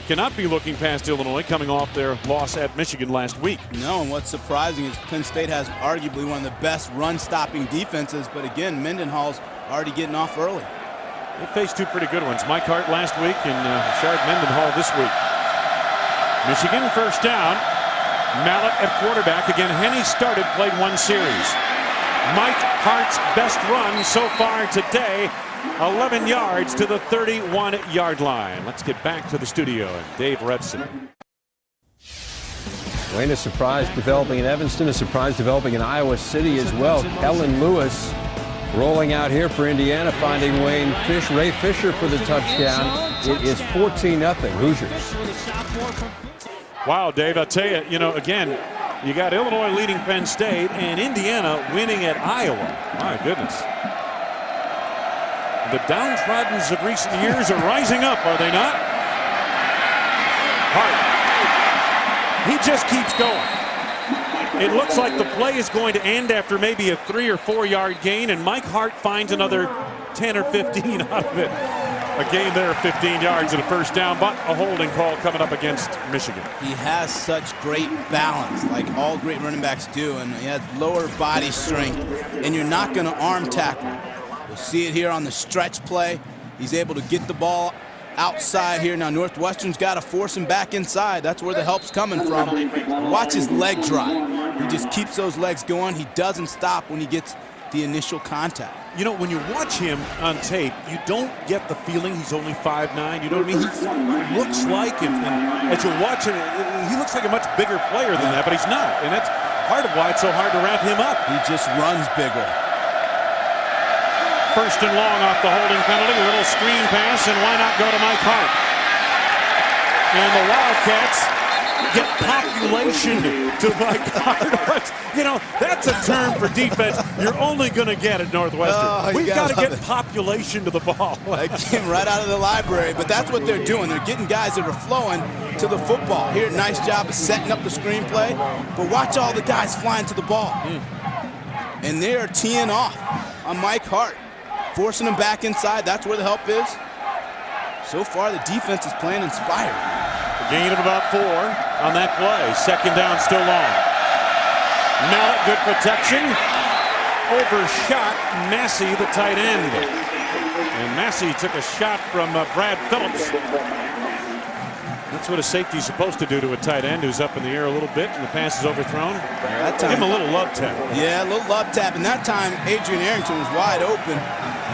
cannot be looking past Illinois coming off their loss at Michigan last week. No, and what's surprising is Penn State has arguably one of the best run-stopping defenses, but again, Mendenhall's already getting off early. They faced 2 pretty good ones. Mike Hart last week and Shard Mendenhall this week. Michigan first down. Mallett at quarterback. Again, Henne started, played 1 series. Mike Hart's best run so far today, 11 yards to the 31-yard line. Let's get back to the studio and Dave Revson. Wayne, a surprise developing in Evanston, a surprise developing in Iowa City as well. Kellen Lewis rolling out here for Indiana, finding Ray Fisher for the touchdown. It is 14-0 Hoosiers. Wow, Dave, I'll tell you, again, you got Illinois leading Penn State and Indiana winning at Iowa. My goodness. The downtroddens of recent years are rising up, are they not? Hart. He just keeps going. It looks like the play is going to end after maybe a 3 or 4 yard gain, and Mike Hart finds another 10 or 15 out of it. A gain there of 15 yards and a first down, but a holding call coming up against Michigan. He has such great balance, like all great running backs do, and he has lower body strength, and you're not going to arm tackle. You'll see it here on the stretch play. He's able to get the ball outside here. Now Northwestern's got to force him back inside. That's where the help's coming from. Watch his leg drop. He just keeps those legs going. He doesn't stop when he gets the initial contact. When you watch him on tape, you don't get the feeling he's only 5'9". You know what I mean? He looks like, and as you watch him, he looks like a much bigger player than that, but he's not. And that's part of why it's so hard to wrap him up. He just runs bigger. First and long off the holding penalty. A little screen pass, and why not go to Mike Hart? And the Wildcats get population to my card. You know, that's a term for defense you're only going to get at Northwestern. Oh, We've got to get it. population to the ball. That came right out of the library, but that's what they're doing. They're getting guys that are flowing to the football. Here, nice job of setting up the screenplay, but watch all the guys flying to the ball. And they are teeing off on Mike Hart, forcing him back inside. That's where the help is. So far, the defense is playing inspired. A gain of about 4 on that play. Second down, still long. Mallet, good protection. Overshot Massey, the tight end. And Massey took a shot from Brad Phillips. That's what a safety's supposed to do to a tight end who's up in the air a little bit and the pass is overthrown. That time, give him a little love tap. Yeah, a little love tap. And that time, Adrian Arrington was wide open.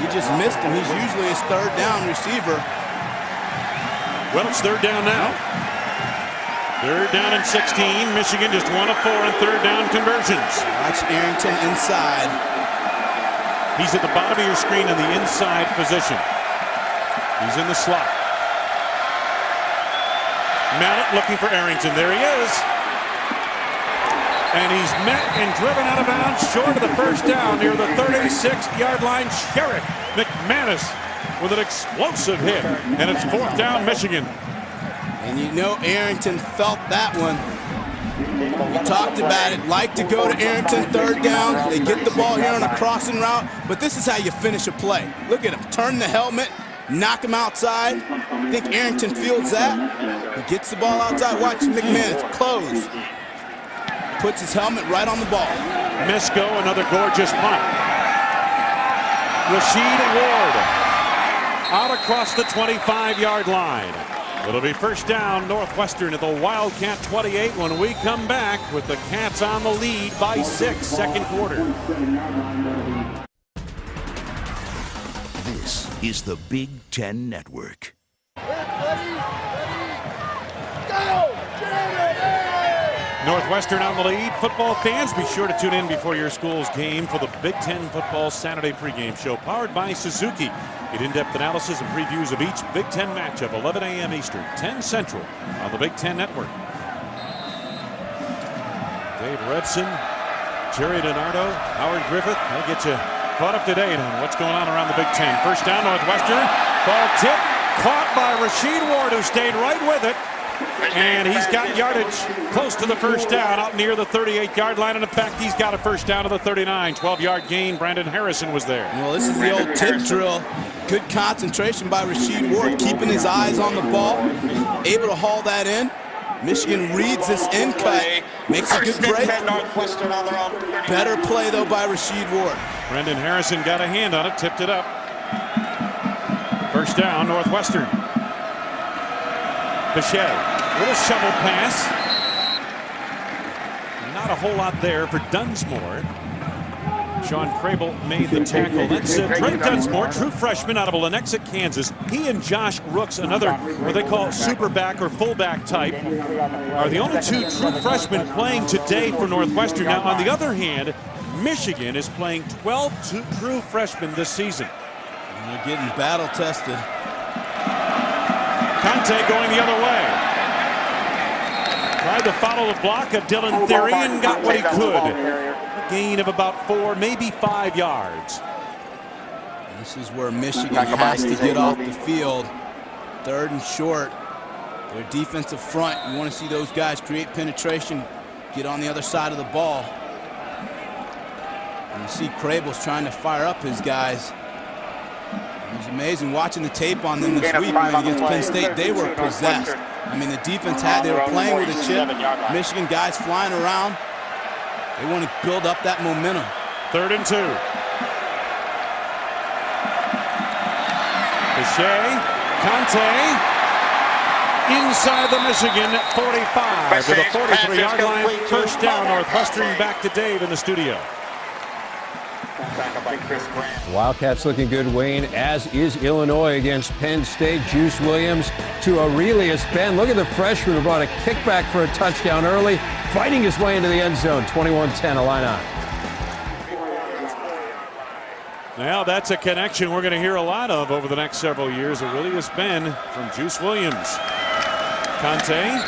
He just missed him. He's usually his third down receiver. Well, it's third down now. Third down and 16. Michigan just 1 of 4 on third down conversions. Watch Arrington inside. He's at the bottom of your screen in the inside position. He's in the slot. Mallet looking for Arrington. There he is. And he's met and driven out of bounds short of the first down near the 36-yard line. Sheriff McManus with an explosive hit. And it's fourth down, Michigan. And you know Arrington felt that one. We talked about it. Like to go to Arrington third down. They get the ball here on a crossing route. But this is how you finish a play. Look at him. Turn the helmet. Knock him outside. I think Arrington feels that. He gets the ball outside. Watch McManus close. Puts his helmet right on the ball. Misko, another gorgeous punt. Rasheed Ward out across the 25-yard line. It'll be first down, Northwestern at the Wildcat 28 when we come back with the Cats on the lead by 6, second quarter. This is the Big Ten Network. Northwestern on the lead. Football fans, be sure to tune in before your school's game for the Big Ten Football Saturday pregame show powered by Suzuki. Get in-depth analysis and previews of each Big Ten matchup, 11 a.m. Eastern, 10 Central on the Big Ten Network. Dave Redson, Jerry Donardo, Howard Griffith, they'll get you caught up to date on what's going on around the Big Ten. First down, Northwestern. Ball tip, caught by Rasheed Ward, who stayed right with it. And he's got yardage close to the first down, out near the 38-yard line. And in fact, he's got a first down to the 39. 12-yard gain. Brandon Harrison was there. Well, this is the old tip drill. Good concentration by Rasheed Ward, keeping his eyes on the ball, able to haul that in. Michigan reads this in cut, makes a good break. Better play, though, by Rasheed Ward. Brandon Harrison got a hand on it, tipped it up. First down, Northwestern. Bechet, little shovel pass. Not a whole lot there for Dunsmore. Sean Crable made the tackle. That's Drake Dunsmore, true freshman out of Lenexa, Kansas. He and Josh Rooks, another what they call superback or fullback type, are the only two true freshmen playing today for Northwestern. Now, on the other hand, Michigan is playing 12 true freshmen this season. And they're getting battle tested. Conte going the other way. Tried to follow the block of Dylan Theory and got what he could. A gain of about 4, maybe 5 yards. This is where Michigan has to get off the field. Third and short. Their defensive front, you want to see those guys create penetration, get on the other side of the ball. And you see Crable's trying to fire up his guys. It was amazing watching the tape on them this week against Penn State. They were possessed. I mean, the defense they were playing with a chip. Michigan guys flying around. They want to build up that momentum. 3rd and 2. Bechet, Conte, inside the Michigan 45 to the 43-yard line. First down, Northwestern. Back to Dave in the studio. Wildcats looking good, Wayne, as is Illinois against Penn State. Juice Williams to Aurelius Ben. Look at the freshman who brought a kickback for a touchdown early, fighting his way into the end zone. 21-10 Illini. Now that's a connection we're going to hear a lot of over the next several years. Aurelius Ben from Juice Williams. Conte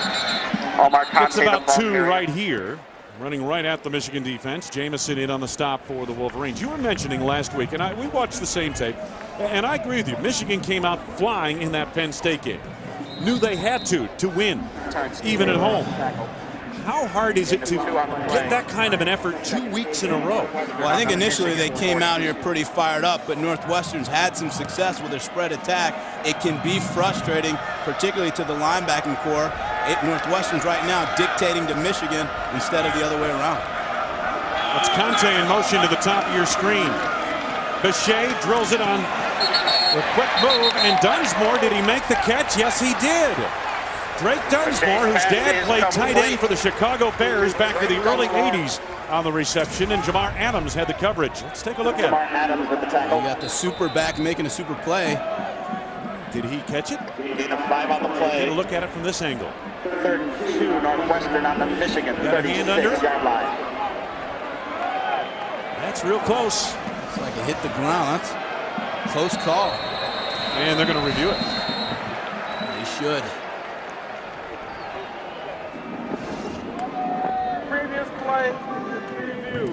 It's about 2 right here. Running right at the Michigan defense. Jamison in on the stop for the Wolverines. You were mentioning last week, and we watched the same tape, and I agree with you. Michigan came out flying in that Penn State game. Knew they had to win, even at home. How hard is it to get that kind of an effort 2 weeks in a row? Well, I think initially they came out here pretty fired up, but Northwestern's had some success with their spread attack. It can be frustrating, particularly to the linebacking core. Northwestern's right now dictating to Michigan instead of the other way around. It's Conte in motion to the top of your screen. Bechet drills it on a quick move, and Dunsmore, did he make the catch? Yes, he did. Drake Dunsmore, whose dad played tight end for the Chicago Bears back in the early 80s on the reception, and Jamar Adams had the coverage. Let's take a look at it. You got the super back making a super play. Did he catch it? Gain of 5 on the play. Take a look at it from this angle. 3rd and 2, Northwestern on the Michigan Got a hand under it? 36-yard line. That's real close. It's like it hit the ground. That's a close call. And they're going to review it. They should. Previous play review.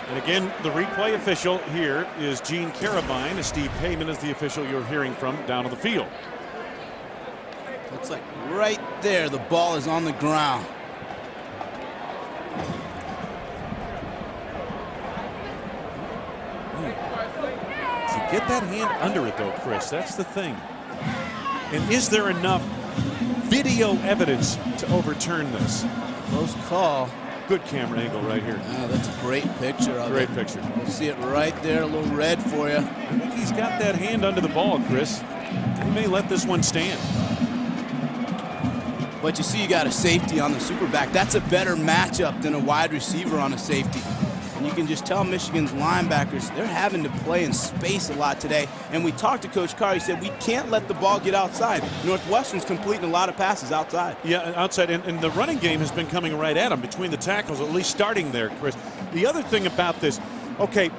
And again, the replay official here is Gene Carabine. Steve Payman is the official you're hearing from down on the field. Looks like right there the ball is on the ground. To get that hand under it, though, Chris, that's the thing. And is there enough video evidence to overturn this? Close call. Good camera angle right here. Oh, that's a great picture of Great it. picture. You'll see it right there, a little red for you. I think he's got that hand under the ball, Chris. He may let this one stand. But you see you got a safety on the super back. That's a better matchup than a wide receiver on a safety. And you can just tell Michigan's linebackers, they're having to play in space a lot today. And we talked to Coach Carr. He said, we can't let the ball get outside. Northwestern's completing a lot of passes outside. Yeah, outside. And the running game has been coming right at him between the tackles, at least starting there, Chris. The other thing about this, okay,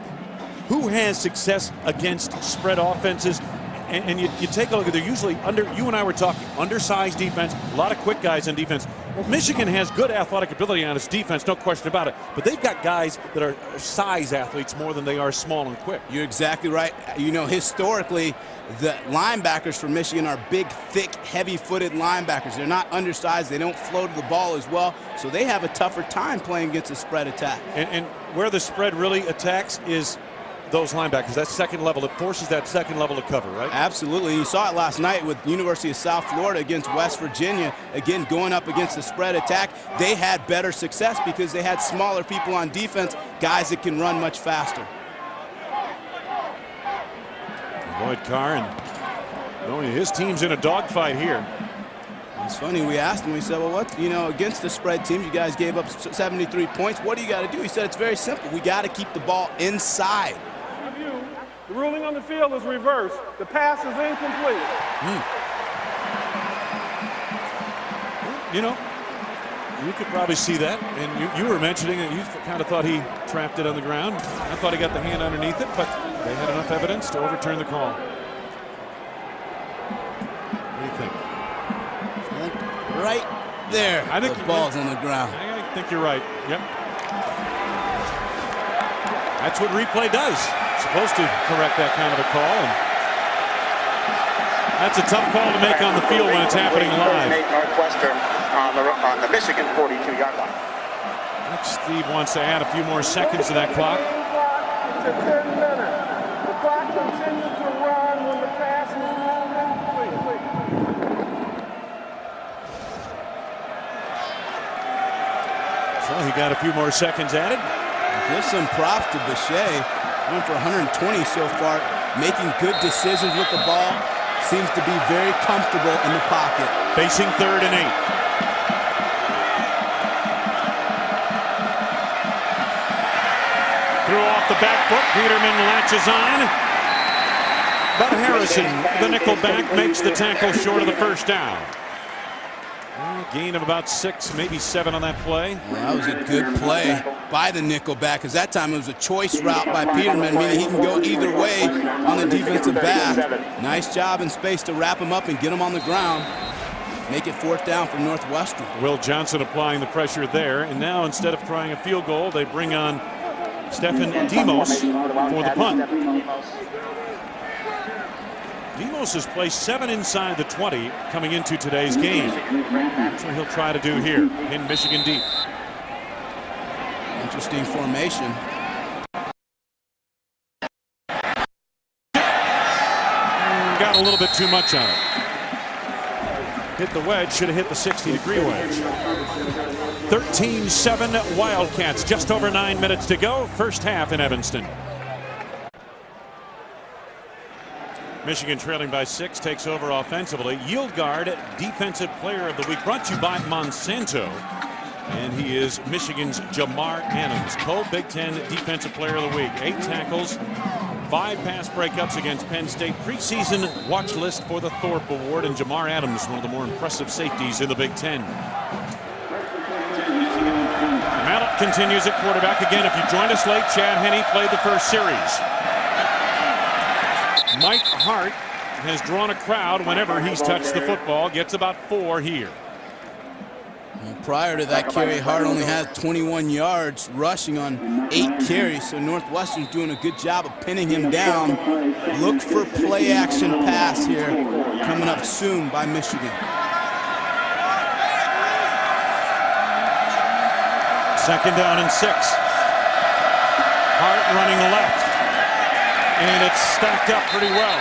who has success against spread offenses? And you take a look at, they're usually you and I were talking, undersized defense, a lot of quick guys on defense. Well, Michigan has good athletic ability on its defense, no question about it. But they've got guys that are size athletes more than they are small and quick. You're exactly right. You know, historically, the linebackers for Michigan are big, thick, heavy-footed linebackers. They're not undersized. They don't flow to the ball as well. So they have a tougher time playing against a spread attack. And where the spread really attacks is those linebackers, that second level. It forces that second level to cover, right? Absolutely. You saw it last night with University of South Florida against West Virginia. Again, going up against the spread attack, they had better success because they had smaller people on defense, guys that can run much faster. Lloyd Carr, and knowing his team's in a dogfight here. It's funny, we asked him, we said, well, what, you know, against the spread teams, you guys gave up 73 points. What do you got to do? He said, it's very simple. We got to keep the ball inside. The ruling on the field is reversed. The pass is incomplete. You know, you could probably see that, and you were mentioning that you kind of thought he trapped it on the ground. I thought he got the hand underneath it, but they had enough evidence to overturn the call. What do you think? Right there, I think the ball's on the ground. I think you're right. Yep. That's what replay does. It's supposed to correct that kind of a call, and that's a tough call to make on the field when it's happening live. Northwestern on the Michigan 42-yard line. Steve wants to add a few more seconds to that clock. To 10 minutes. The clock continues to run when the pass is ruled incomplete. So he got a few more seconds added. Give some props to Bechet. Going for 120 so far. Making good decisions with the ball. Seems to be very comfortable in the pocket. Facing 3rd and 8. Threw off the back foot. Peterman latches on. But Harrison, the nickel back, makes the tackle short of the first down. Gain of about 6, maybe 7 on that play. Well, that was a good play by the nickelback, because that time it was a choice route by Peterman, meaning he can go either way on the defensive back. Nice job in space to wrap him up and get him on the ground. make it 4th down for Northwestern. Will Johnson applying the pressure there, and now instead of trying a field goal, they bring on Stephen Demos for the punt. Demos has placed 7 inside the 20 coming into today's game. That's what he'll try to do here in Michigan deep. Interesting formation. Got a little bit too much on it. Hit the wedge, should have hit the 60-degree wedge. 13-7 Wildcats, just over 9 minutes to go. First half in Evanston. Michigan trailing by 6, takes over offensively. Yield guard, defensive player of the week, brought to you by Monsanto. And he is Michigan's Jamar Adams, co-Big Ten defensive player of the week. 8 tackles, 5 pass breakups against Penn State. Preseason watch list for the Thorpe Award, and Jamar Adams, one of the more impressive safeties in the Big Ten. Mallet continues at quarterback. Again, if you joined us late, Chad Henne played the first series. Mike Hart has drawn a crowd whenever he's touched the football, gets about 4 here. And prior to that carry, Hart only had 21 yards rushing on 8 carries, so Northwestern's doing a good job of pinning him down. Look for play action pass here coming up soon by Michigan. Second down and 6. Hart running left. And it's stacked up pretty well.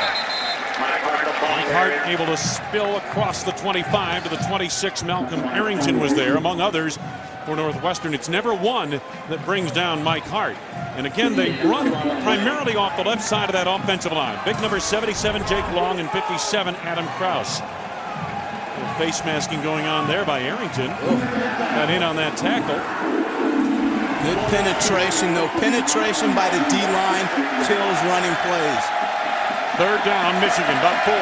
Hart able to spill across the 25 to the 26. Malcolm Arrington was there, among others, for Northwestern. It's never one that brings down Mike Hart. And again, they run primarily off the left side of that offensive line. Big number 77, Jake Long, and 57, Adam Krause. A little face masking going on there by Arrington. Got in on that tackle. Good penetration, though. Penetration by the D-line kills running plays. Third down, Michigan, about 4.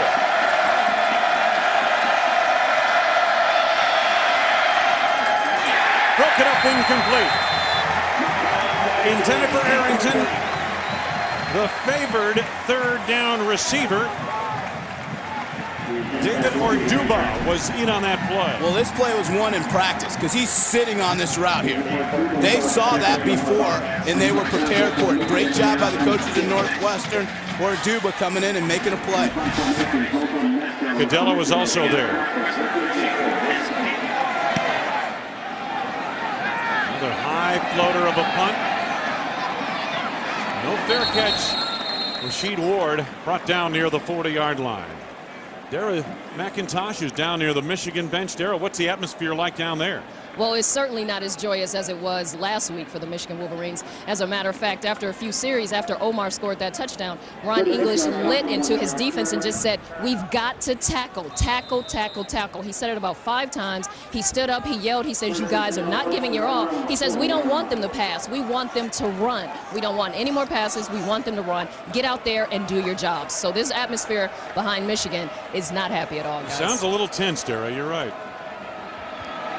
Broke it up, incomplete. Intended for Arrington. The favored third down receiver, David Orduba, was in on that play. Well, this play was won in practice because he's sitting on this route here. They saw that before, and they were prepared for it. Great job by the coaches in Northwestern. Orduba coming in and making a play. Cadella was also there. Another high floater of a punt. No fair catch. Rasheed Ward brought down near the 40-yard line. Dara McIntosh is down near the Michigan bench. Dara, what's the atmosphere like down there? Well, it's certainly not as joyous as it was last week for the Michigan Wolverines. As a matter of fact, after a few series, after Omar scored that touchdown, Ron English lit into his defense and just said, we've got to tackle, tackle, tackle, tackle. He said it about 5 times. He stood up, he yelled, he says, you guys are not giving your all. He says, we don't want them to pass. We want them to run. We don't want any more passes. We want them to run. Get out there and do your jobs. So this atmosphere behind Michigan is not happy at all, guys. Sounds a little tense, Dara. You're right.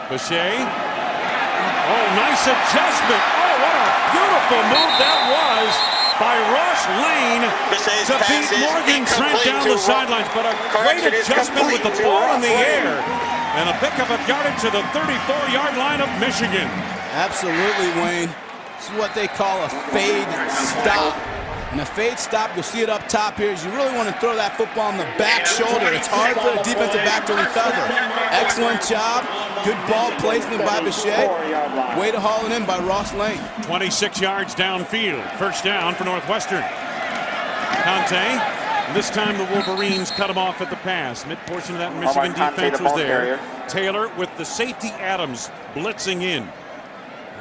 Boucher. Oh, nice adjustment. Oh, what a beautiful move that was by Ross Lane to beat Morgan Trent down the sidelines. But a great adjustment with the ball in the air and a pick of a yardage to the 34-yard line of Michigan. Absolutely, Wayne. This is what they call a fade stop. And a fade stop, you'll see it up top here, is you really want to throw that football on the back shoulder. It's hard for the defensive back to recover. Excellent job. Good ball placement by Boucher. Way to haul it in by Ross Lane. 26 yards downfield. First down for Northwestern. Conte. This time the Wolverines cut him off at the pass. Mid-portion of that Michigan defense was there. Taylor with the safety Adams blitzing in.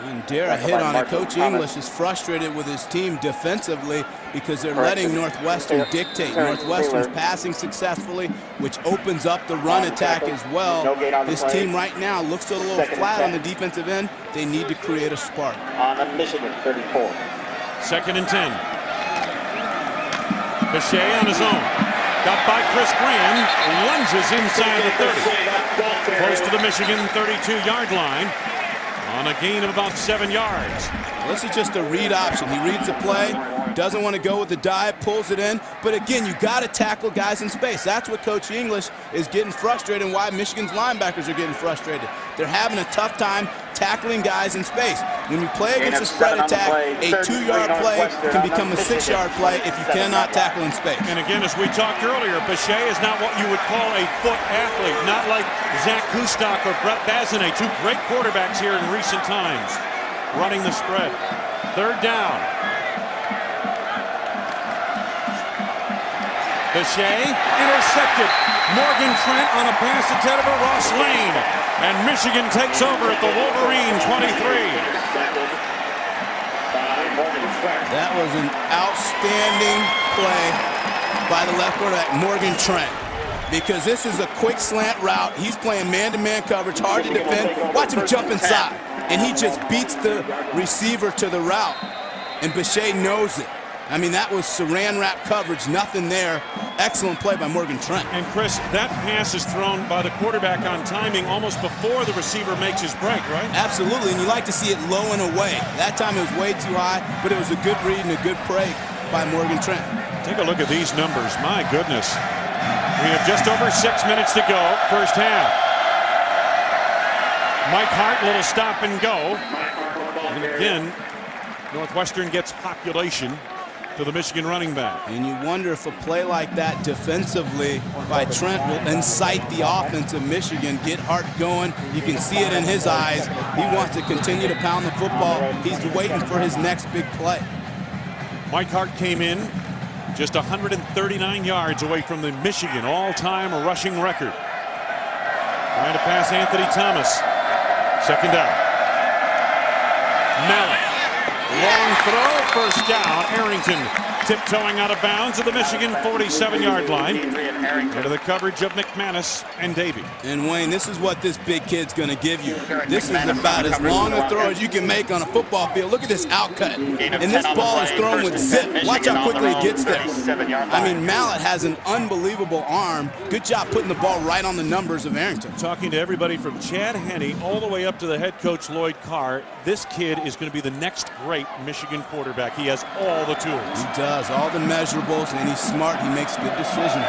And Dara hit on it. Coach English is frustrated with his team defensively because they're letting Northwestern dictate. Northwestern's passing successfully, which opens up the run attack as well. This team right now looks a little flat on the defensive end. They need to create a spark. On the Michigan 34. Second and 10. Boucher on his own. Got by Chris Graham. Lunges inside the 30. Close to the Michigan 32-yard line. on a gain of about 7 yards. This is just a read option. He reads the play, doesn't want to go with the dive, pulls it in. But again, you got to tackle guys in space. That's what Coach English is getting frustrated and why Michigan's linebackers are getting frustrated. They're having a tough time tackling guys in space. When you play against a spread attack, a 2-yard play can become a 6-yard play if you cannot tackle in space. And again, as we talked earlier, Bechet is not what you would call a foot athlete, not like Zach Kustok or Brett Bazinet, two great quarterbacks here in recent times, running the spread. 3rd down. Bechet intercepted. Morgan Trent on a pass intended for Ross Lane. And Michigan takes over at the Wolverine 23. That was an outstanding play by the left quarterback, Morgan Trent. Because this is a quick slant route. He's playing man-to-man coverage, hard to defend. Watch him jump inside. And he just beats the receiver to the route. And Bechet knows it. I mean, that was saran wrap coverage, nothing there. Excellent play by Morgan Trent. And Chris, that pass is thrown by the quarterback on timing almost before the receiver makes his break, right? Absolutely, and you like to see it low and away. That time it was way too high, but it was a good read and a good break by Morgan Trent. Take a look at these numbers. My goodness. We have just over 6 minutes to go, first half. Mike Hart, little stop and go. And again, Northwestern gets population to the Michigan running back. And you wonder if a play like that defensively by Trent will incite the offense of Michigan, get Hart going. You can see it in his eyes. He wants to continue to pound the football. He's waiting for his next big play. Mike Hart came in just 139 yards away from the Michigan all-time rushing record. Trying to pass Anthony Thomas. 2nd down. Mallett. Long throw, 1st down. Arrington tiptoeing out of bounds at the Michigan 47-yard line. Into the coverage of McManus and Davey. And Wayne, this is what this big kid's going to give you. This is about as long a throw as you can make on a football field. Look at this outcut. And this ball is thrown with zip. Watch how quickly it gets there. I mean, Mallett has an unbelievable arm. Good job putting the ball right on the numbers of Arrington. Talking to everybody from Chad Henne all the way up to the head coach Lloyd Carr, this kid is going to be the next great Michigan quarterback. He has all the tools. He does, all the measurables, and he's smart. He makes good decisions.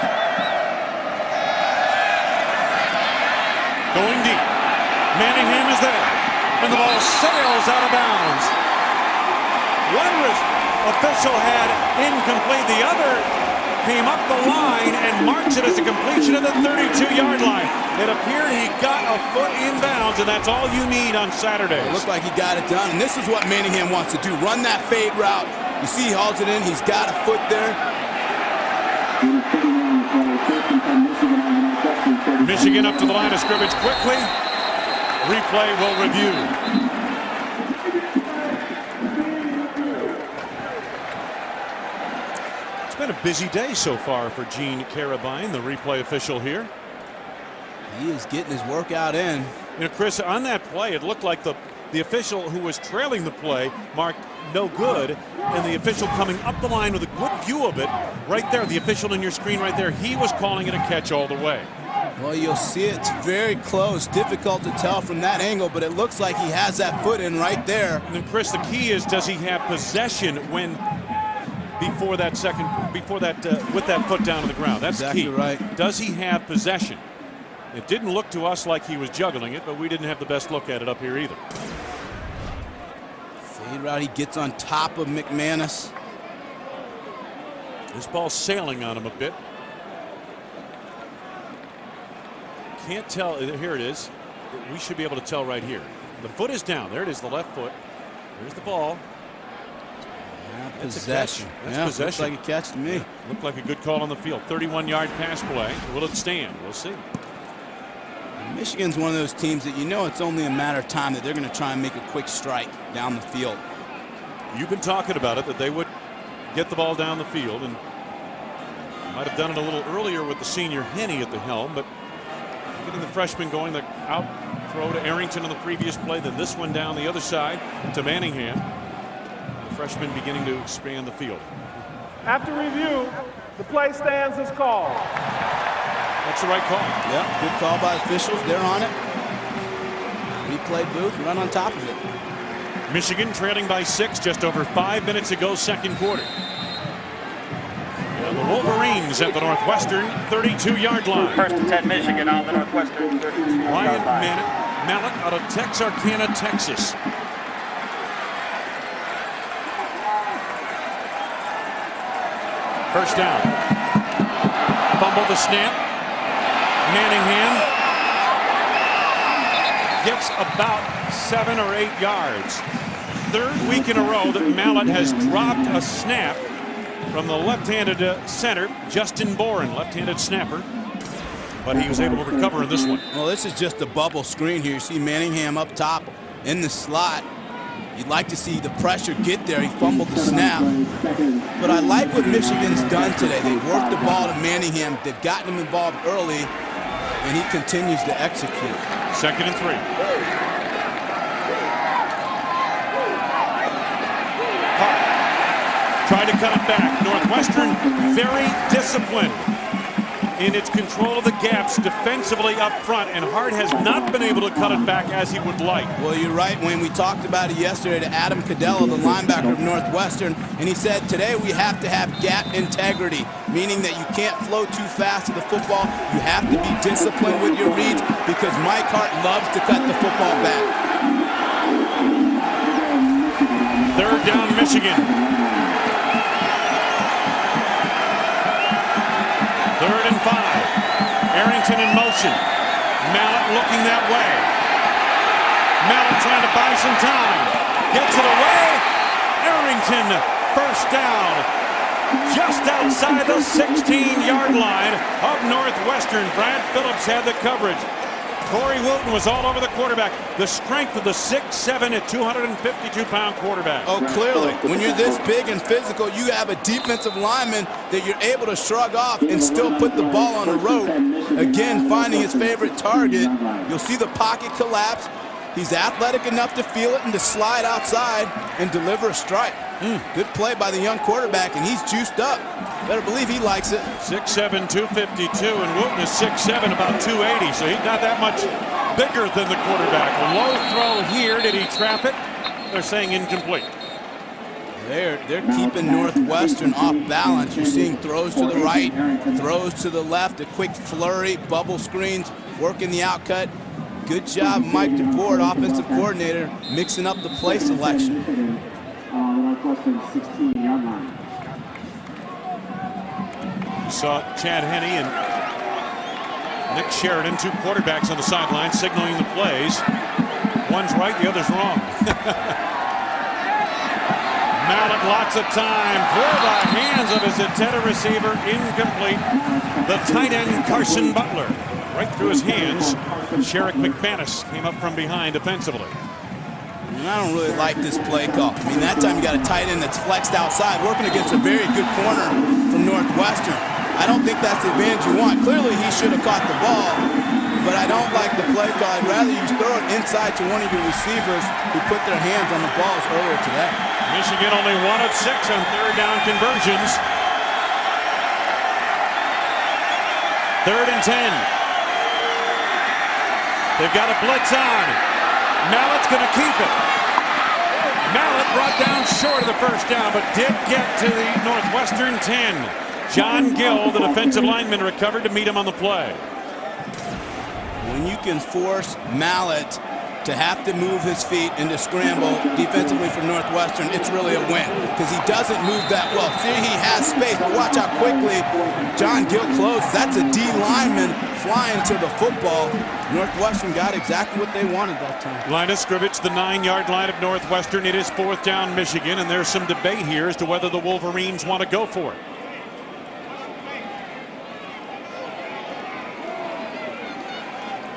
Going deep. Manningham is there. And the ball sails out of bounds. One official had incomplete. The other came up the line and marks it as a completion of the 32-yard line. It appeared he got a foot in bounds, and that's all you need on Saturdays. It looked like he got it done, and this is what Manningham wants to do. Run that fade route. You see he hauls it in. He's got a foot there. Michigan up to the line of scrimmage quickly. Replay will review. It's been a busy day so far for Gene Carabine, the replay official here. He is getting his workout in. You know, Chris, on that play, it looked like the official who was trailing the play marked no good, and the official coming up the line with a good view of it right there, the official in your screen right there, he was calling it a catch all the way. Well, you'll see it's very close, difficult to tell from that angle, but it looks like he has that foot in right there. And then, Chris, the key is, does he have possession when with that foot down on the ground? That's exactly key. Right. Does he have possession? It didn't look to us like he was juggling it, but we didn't have the best look at it up here either. Fade route, he gets on top of McManus. This ball's sailing on him a bit. Can't tell. Here it is. We should be able to tell right here. The foot is down. There it is, the left foot. There's the ball. Yeah, That's possession. That's yeah, possession. Looks like a catch to me. Yeah, looked like a good call on the field. 31-yard pass play. Will it stand? We'll see. Michigan's one of those teams that you know it's only a matter of time that they're going to try and make a quick strike down the field. You've been talking about it, that they would get the ball down the field, and might have done it a little earlier with the senior Henne at the helm, but getting the freshman going, the out throw to Arrington on the previous play, then this one down the other side to Manningham. The freshman beginning to expand the field. After review, the play stands as called. That's the right call. Yeah, good call by officials. They're on it. Replay booth, run on top of it. Michigan trailing by 6 just over 5 minutes ago, second quarter. And the Wolverines at the Northwestern 32-yard line. First and 10 Michigan on the Northwestern 32-yard Ryan line. Mallett out of Texarkana, Texas. First down. Fumble the snap. Manningham gets about 7 or 8 yards. Third week in a row that Mallett has dropped a snap from the left-handed center, Justin Boren, left-handed snapper. But he was able to recover in this one. Well, this is just a bubble screen here. You see Manningham up top in the slot. You'd like to see the pressure get there. He fumbled the snap. But I like what Michigan's done today. They've worked the ball to Manningham. They've gotten him involved early, and he continues to execute. Second and 3. Hart tried to cut it back. Northwestern very disciplined in its control of the gaps defensively up front, and Hart has not been able to cut it back as he would like. Well, you're right, Wayne. We talked about it yesterday to Adam Cadella, the linebacker of Northwestern, and he said today we have to have gap integrity, meaning that you can't flow too fast to the football. You have to be disciplined with your reads because Mike Hart loves to cut the football back. Third down, Michigan. Third and 5. Arrington in motion. Mallett looking that way. Mallett trying to buy some time. Gets it away. Arrington, first down. Just outside the 16-yard line of Northwestern. Brad Phillips had the coverage. Corey Wooten was all over the quarterback. The strength of the 6'7" at 252-pound quarterback. Oh, clearly. When you're this big and physical, you have a defensive lineman that you're able to shrug off and still put the ball on a rope. Again, finding his favorite target. You'll see the pocket collapse. He's athletic enough to feel it and to slide outside and deliver a strike. Good play by the young quarterback, and he's juiced up. Better believe he likes it. 6'7", 252, and Wooten is 6'7", about 280, so he's not that much bigger than the quarterback. A low throw here. Did he trap it? They're saying incomplete. They're keeping Northwestern off balance. You're seeing throws to the right, throws to the left, a quick flurry, bubble screens, working the outcut. Good job, Mike DeFord, offensive coordinator, mixing up the play selection. Northwestern 16-yard line. You saw Chad Henne and Nick Sheridan, two quarterbacks on the sideline, signaling the plays. One's right, the other's wrong. Mallett, lots of time through the hands of his intended receiver, incomplete. The tight end, Carson Butler, right through his hands. Sherrick McManus came up from behind defensively. And I don't really like this play call. I mean, that time you got a tight end that's flexed outside, working against a very good corner from Northwestern. I don't think that's the advantage you want. Clearly, he should have caught the ball, but I don't like the play call. I'd rather you throw it inside to one of your receivers who put their hands on the balls earlier today. Michigan only 1 of 6 on third down conversions. Third and 10. They've got a blitz on. Mallett's going to keep it. Mallett brought down short of the first down, but did get to the Northwestern 10. John Gill, the defensive lineman, recovered to meet him on the play. When you can force Mallett to have to move his feet and to scramble defensively for Northwestern, it's really a win because he doesn't move that well. See, he has space, but watch how quickly John Gill closes. That's a D lineman flying to the football. Northwestern got exactly what they wanted that time. Line of scrimmage, the 9-yard line of Northwestern. It is fourth down Michigan, and there's some debate here as to whether the Wolverines want to go for it.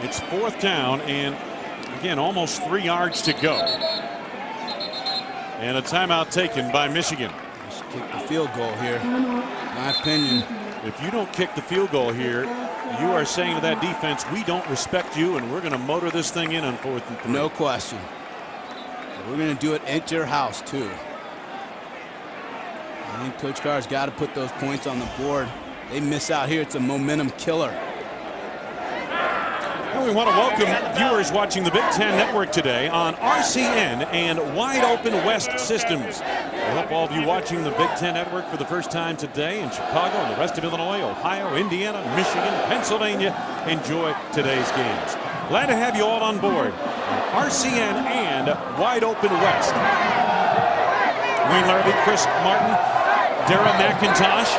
It's fourth down, and again, almost 3 yards to go. And a timeout taken by Michigan. Just kick the field goal here, my opinion. If you don't kick the field goal here, you are saying to that defense, we don't respect you, and we're going to motor this thing in on 4th and 3. No question. We're going to do it at your house, too. I think Coach Carr's got to put those points on the board. They miss out here. It's a momentum killer. we want to welcome viewers watching the Big Ten Network today on RCN and Wide Open West Systems. I hope all of you watching the Big Ten Network for the first time today in Chicago and the rest of Illinois, Ohio, Indiana, Michigan, Pennsylvania enjoy today's games. Glad to have you all on board on RCN and Wide Open West. Wayne Larrabee, Chris Martin, Dara McIntosh.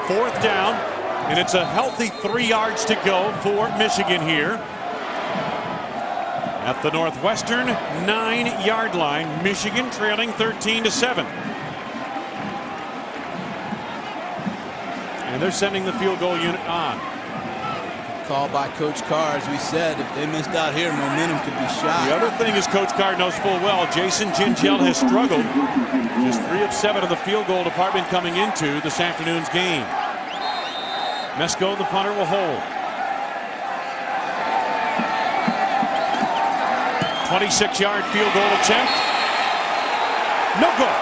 4th down, and it's a healthy 3 yards to go for Michigan here. At the Northwestern 9-yard line, Michigan trailing 13-7. And they're sending the field goal unit on. Call by Coach Carr. As we said, if they missed out here, momentum could be shot. The other thing is Coach Carr knows full well Jason Gingell has struggled. Just 3 of 7 in the field goal department coming into this afternoon's game. Mesko, the punter, will hold. 26-yard field goal attempt. No good.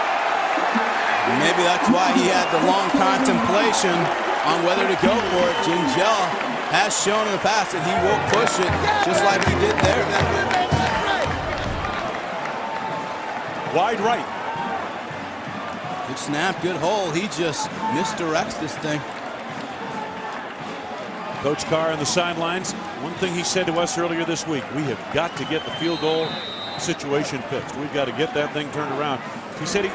Maybe that's why he had the long contemplation on whether to go for it. Gingell has shown in the past that he will push it just like he did there. Wide right. Good snap, good hole. He just misdirects this thing. Coach Carr on the sidelines. One thing he said to us earlier this week, we have got to get the field goal situation fixed. We've got to get that thing turned around. He said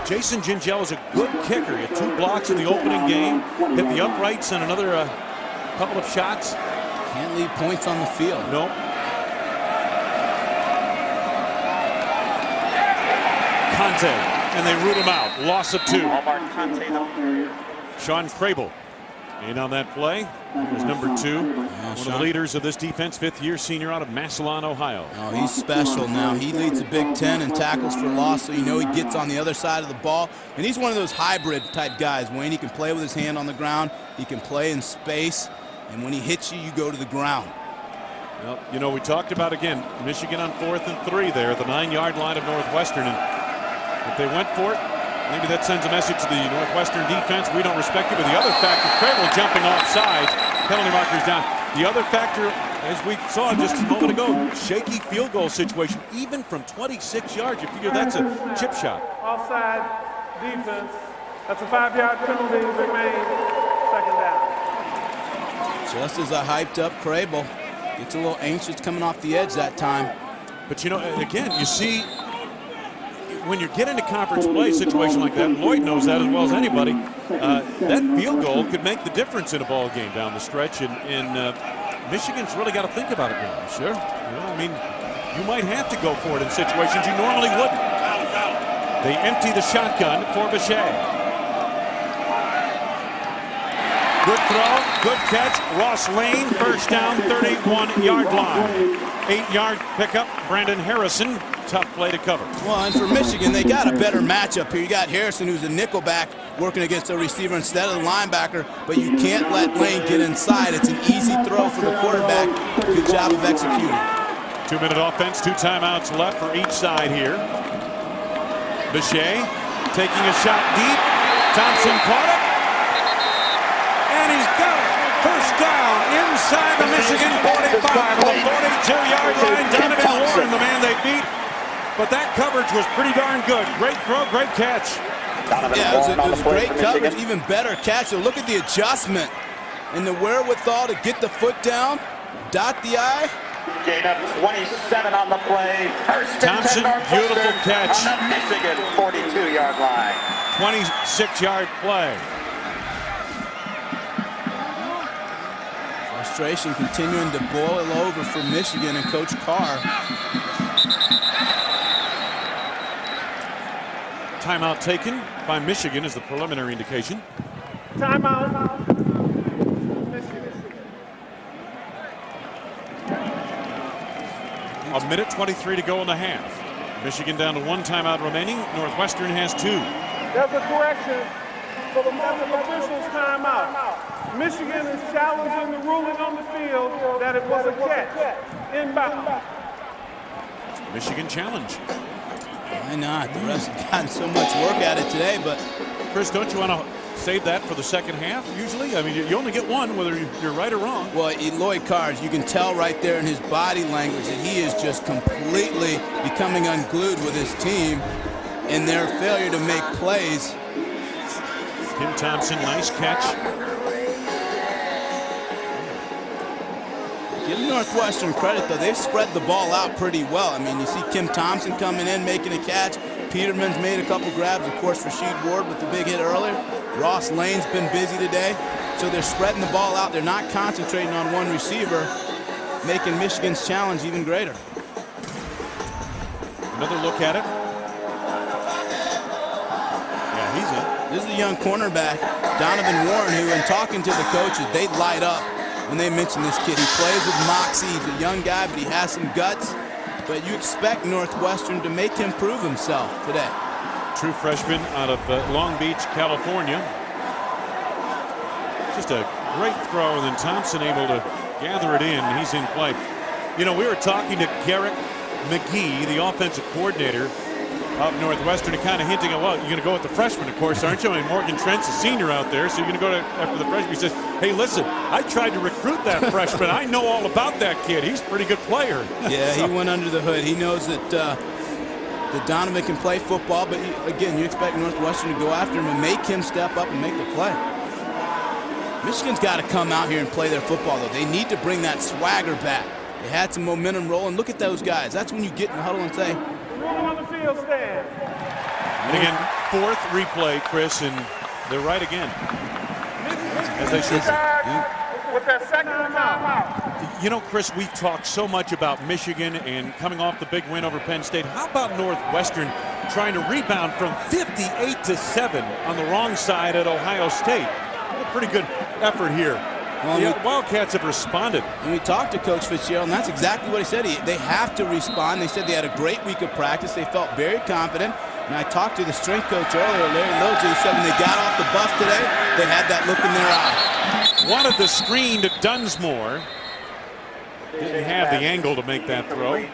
Jason Gingell is a good kicker. He had 2 blocks in the opening game, hit the uprights and another couple of shots. Can't leave points on the field. No. Conte, and they root him out. Loss of 2. Sean Crable in on that play. He was number 2. One of the leaders of this defense, 5th-year senior out of Massillon, Ohio. Oh, he's special now. He leads the Big Ten in tackles for loss, so you know he gets on the other side of the ball. And he's one of those hybrid type guys, Wayne. He can play with his hand on the ground. He can play in space. And when he hits you, you go to the ground. Well, you know, we talked about, again, Michigan on 4th and 3 there at the 9-yard line of Northwestern. And if they went for it, maybe that sends a message to the Northwestern defense. We don't respect you. But the other factor, Crable jumping off sides, penalty markers down. The other factor, as we saw just a moment ago, shaky field goal situation. Even from 26 yards, you figure that's a chip shot. Offside defense. That's a 5-yard penalty. Remain 2nd down. Just as I hyped up Crable, gets a little anxious coming off the edge that time. But, you know, again, you see, when you get into conference play, a situation like that, Lloyd knows that as well as anybody, that field goal could make the difference in a ball game down the stretch. And Michigan's really got to think about it now. Sure. You know, I mean, you might have to go for it in situations you normally wouldn't. They empty the shotgun for Bichet. Good throw, good catch. Ross Lane, 1st down, 31-yard line. 8-yard pickup, Brandon Harrison. Tough play to cover. Well, and for Michigan, they got a better matchup here. You got Harrison, who's a nickelback, working against a receiver instead of the linebacker, but you can't let Lane get inside. It's an easy throw for the quarterback. Good job of executing. 2-minute offense, 2 timeouts left for each side here. Bichet taking a shot deep. Thompson caught it. And he's got it. 1st down inside the Michigan 45 to the 42-yard line. Donovan Warren, the man they beat. But that coverage was pretty darn good. Great throw, great catch. Yeah, it was great coverage, even better catch. So look at the adjustment and the wherewithal to get the foot down, dot the I. Gain of 27 on the play. Thompson, beautiful catch. On the Michigan 42-yard line. 26-yard play. Frustration continuing to boil over for Michigan and Coach Carr. Timeout taken by Michigan is the preliminary indication. Timeout. A minute 23 to go in the half. Michigan down to 1 timeout remaining. Northwestern has 2. There's a correction for the officials' timeout. Michigan is challenging the ruling on the field that it was a catch. Inbound. Michigan challenge. Why not? The refs have gotten so much work at it today, but Chris, don't you want to save that for the second half usually? I mean, you only get one, whether you're right or wrong. Well, Lloyd Carrs, you can tell right there in his body language that he is just completely becoming unglued with his team and their failure to make plays. Kim Thompson, nice catch. Give Northwestern credit, though. They've spread the ball out pretty well. I mean, you see Kim Thompson coming in, making a catch. Peterman's made a couple grabs. Of course, Rasheed Ward with the big hit earlier. Ross Lane's been busy today. So they're spreading the ball out. They're not concentrating on one receiver, making Michigan's challenge even greater. Another look at it. Yeah, he's in. This is a young cornerback, Donovan Warren, who, in talking to the coaches, they light up when they mention this kid. He plays with moxie. He's a young guy, but he has some guts. But you expect Northwestern to make him prove himself today. True freshman out of Long Beach, California. Just a great throw, and then Thompson able to gather it in. He's in play. You know, we were talking to Garrett McGee, the offensive coordinator of Northwestern, and kind of hinting at, well, you're going to go with the freshman, of course, aren't you? I mean, Morgan Trent's a senior out there, so you're going to go after the freshman. He says, hey, listen, I tried to recruit that freshman. I know all about that kid. He's a pretty good player. Yeah, so he went under the hood. He knows that that Donovan can play football, but again, you expect Northwestern to go after him and make him step up and make the play. Michigan's got to come out here and play their football, though. They need to bring that swagger back. They had some momentum rolling. Look at those guys. That's when you get in the huddle and say, on the field stand. And again, fourth replay, Chris, and they're right again. As they should. With that second timeout. You know, Chris, we've talked so much about Michigan and coming off the big win over Penn State. How about Northwestern trying to rebound from 58-7 on the wrong side at Ohio State? A pretty good effort here. Well, the Wildcats have responded. And we talked to Coach Fitzgerald, and that's exactly what he said. They have to respond. They said they had a great week of practice. They felt very confident. And I talked to the strength coach earlier, Larry Lilja. He said when they got off the bus today, they had that look in their eye. Wanted the screen to Dunsmore. Didn't have the angle to make that throw.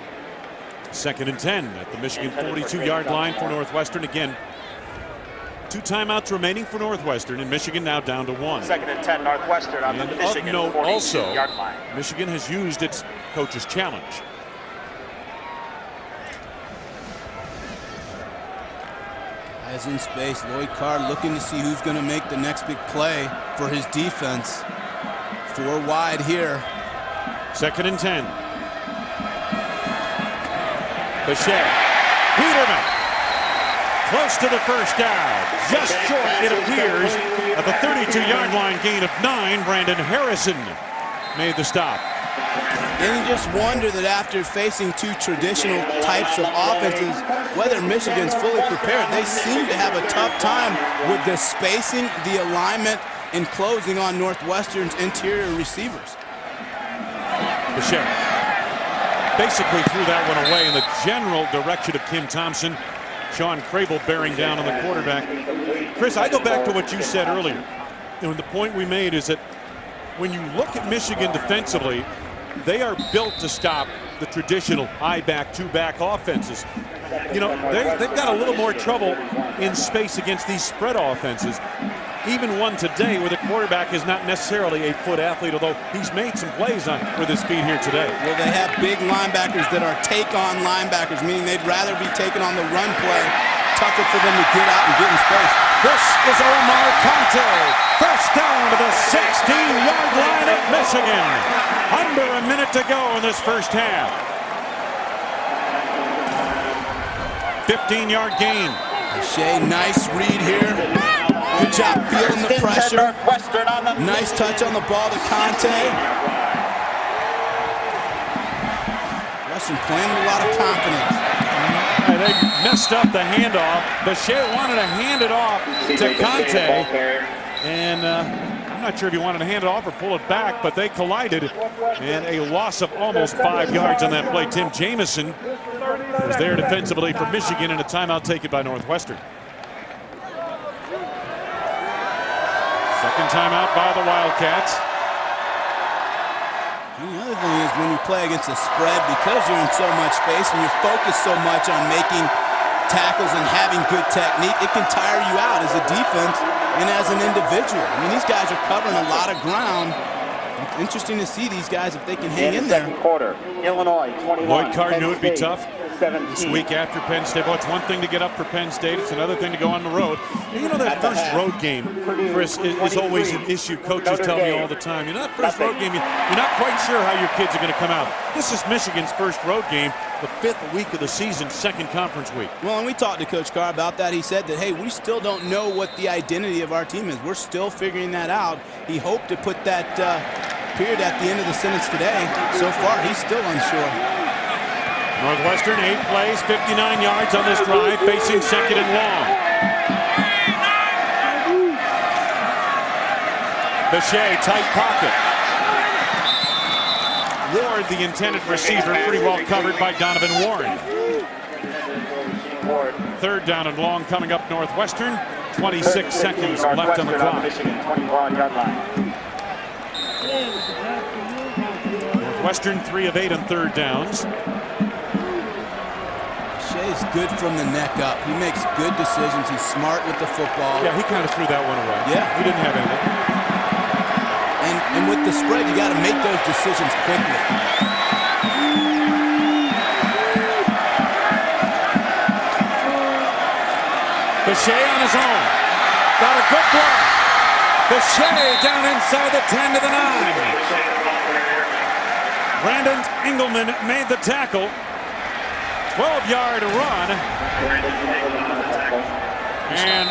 2nd and 10 at the Michigan 42-yard line for Northwestern. Again, 2 timeouts remaining for Northwestern, and Michigan now down to 1. 2nd and 10 Northwestern on the Michigan 42-yard line. Michigan has used its coach's challenge. As in space, Lloyd Carr looking to see who's going to make the next big play for his defense. 4 wide here. 2nd and 10. Bechet. Peterman. Close to the first down. Just short, it appears, at the 32-yard line, gain of 9. Brandon Harrison made the stop. And you just wonder that after facing 2 traditional types of offenses, whether Michigan's fully prepared. They seem to have a tough time with the spacing, the alignment, and closing on Northwestern's interior receivers. Bechet basically threw that one away in the general direction of Kim Thompson. Sean Crable bearing down on the quarterback. Chris, I go back to what you said earlier. You know, the point we made is that when you look at Michigan defensively, they are built to stop the traditional I-back, 2-back offenses. You know, they've got a little more trouble in space against these spread offenses. Even one today where the quarterback is not necessarily a foot athlete, although he's made some plays with his feet here today. Well, they have big linebackers that are take-on linebackers, meaning they'd rather be taken on the run play. Tougher for them to get out and get in space. This is Omar Conte. First down to the 16-yard line of Michigan. Under a minute to go in this first half. 15-yard gain. Shea, nice read here. Good job feeling the pressure. Nice touch on the ball to Conte. Western playing with a lot of confidence. And they messed up the handoff. Bechet wanted to hand it off to Conte. And I'm not sure if he wanted to hand it off or pull it back, but they collided. And a loss of almost 5 yards on that play. Tim Jamison was there defensively for Michigan, and a timeout taken by Northwestern. Second timeout by the Wildcats. And the other thing is when you play against a spread, because you're in so much space and you're focused so much on making tackles and having good technique, it can tire you out as a defense and as an individual. I mean, these guys are covering a lot of ground. It's interesting to see these guys if they can hang in there. Quarter, Illinois 21. Lloyd Carr knew it'd be tough 17. this week after Penn State. Well, it's one thing to get up for Penn State. It's another thing to go on the road. You know, that first road game, Chris, is always an issue. Coaches tell me all the time. You know, that first road game, you're not quite sure how your kids are going to come out. This is Michigan's first road game, the 5th week of the season, second conference week. Well, and we talked to Coach Carr about that. He said that, hey, we still don't know what the identity of our team is. We're still figuring that out. He hoped to put that period at the end of the sentence today. So far, he's still unsure. Northwestern, 8 plays, 59 yards on this drive, facing second and long. Bechet, tight pocket. Ward, the intended receiver, pretty well covered by Donovan Warren. 3rd down and long coming up Northwestern. 26 seconds left on the clock. Northwestern 3 of 8 on 3rd downs. Shay's good from the neck up. He makes good decisions. He's smart with the football. Yeah, he kind of threw that one away. Yeah. He didn't have anything. And with the spread, you got to make those decisions quickly. Bechet on his own. Got a good block. Bechet down inside the 10 to the 9. Brandon Engelman made the tackle. 12-yard run. And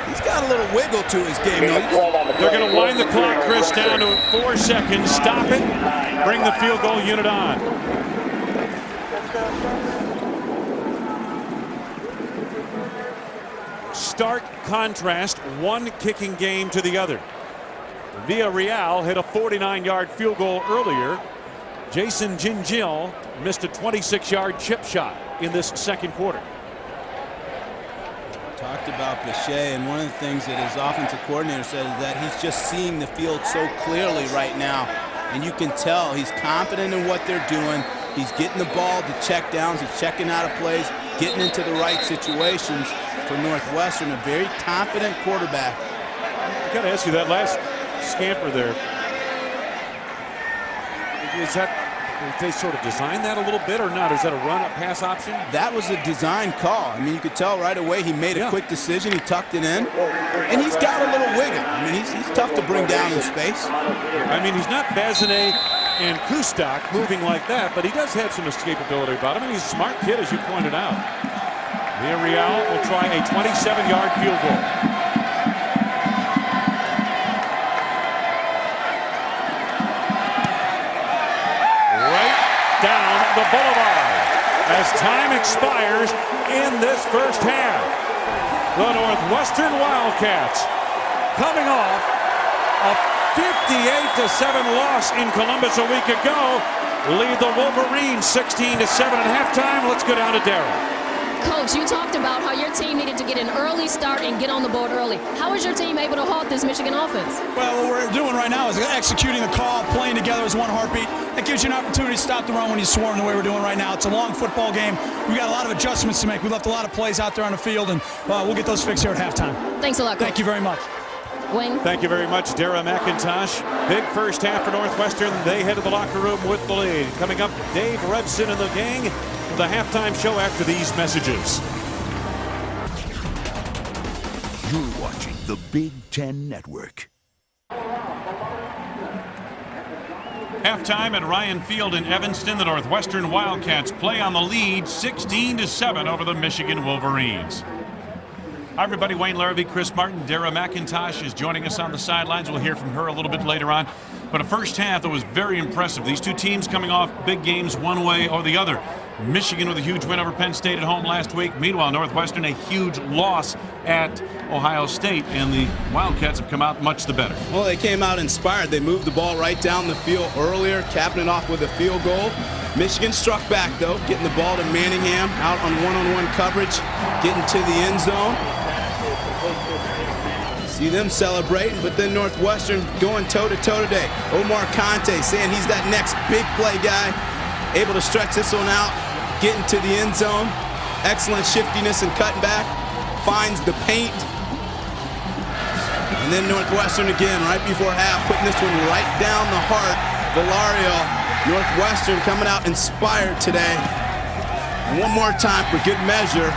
he's got a little wiggle to his game, though. They're going to wind the clock, Chris, down to 4 seconds. Stop it. Bring the field goal unit on. Stark contrast, one kicking game to the other. Villarreal hit a 49-yard field goal earlier. Jason Gingil missed a 26-yard chip shot in this second quarter. Talked about Bechet, and one of the things that his offensive coordinator said is that he's just seeing the field so clearly right now. And you can tell he's confident in what they're doing. He's getting the ball to check downs. He's checking out of plays, getting into the right situations for Northwestern. A very confident quarterback. I got to ask you, that last scamper there, is that, did they sort of design that a little bit or not? Is that a run-up-pass option? That was a design call. I mean, you could tell right away he made a quick decision. He tucked it in, and he's got a little wiggle. I mean, he's tough to bring down in space. I mean, he's not Bazinet and Kustak moving like that, but he does have some escapability about him, and he's a smart kid, as you pointed out. Villarreal will try a 27-yard field goal. Down the boulevard as time expires in this first half. The Northwestern Wildcats, coming off a 58-7 loss in Columbus a week ago, lead the Wolverines 16-7 at halftime. Let's go down to Darryl. Coach, you talked about how your team needed to get an early start and get on the board early. How is your team able to halt this Michigan offense? Well, what we're doing right now is executing the call, playing together as one heartbeat. That gives you an opportunity to stop the run when you swarm the way we're doing right now. It's a long football game. We've got a lot of adjustments to make. We left a lot of plays out there on the field, and we'll get those fixed here at halftime. Thanks a lot, Coach. Thank you very much. Wayne. Thank you very much, Dara McIntosh. Big first half for Northwestern. They head to the locker room with the lead. Coming up, Dave Revson and the gang for the halftime show after these messages. You're watching the Big Ten Network. Halftime at Ryan Field in Evanston. The Northwestern Wildcats play on the lead 16-7 over the Michigan Wolverines. Hi, everybody. Wayne Larrabee, Chris Martin, Dara McIntosh is joining us on the sidelines. We'll hear from her a little bit later on. But a first half that was very impressive. These two teams coming off big games one way or the other. Michigan with a huge win over Penn State at home last week. Meanwhile, Northwestern a huge loss at Ohio State, and the Wildcats have come out much the better. Well, they came out inspired. They moved the ball right down the field earlier, capping it off with a field goal. Michigan struck back, though, getting the ball to Manningham out on one-on-one coverage, getting to the end zone. See them celebrating, but then Northwestern going toe-to-toe today. Omar Conte saying he's that next big play guy, able to stretch this one out, getting to the end zone. Excellent shiftiness and cutting back. Finds the paint, And then Northwestern again, right before half, putting this one right down the heart. Valario, Northwestern coming out inspired today. And one more time for good measure.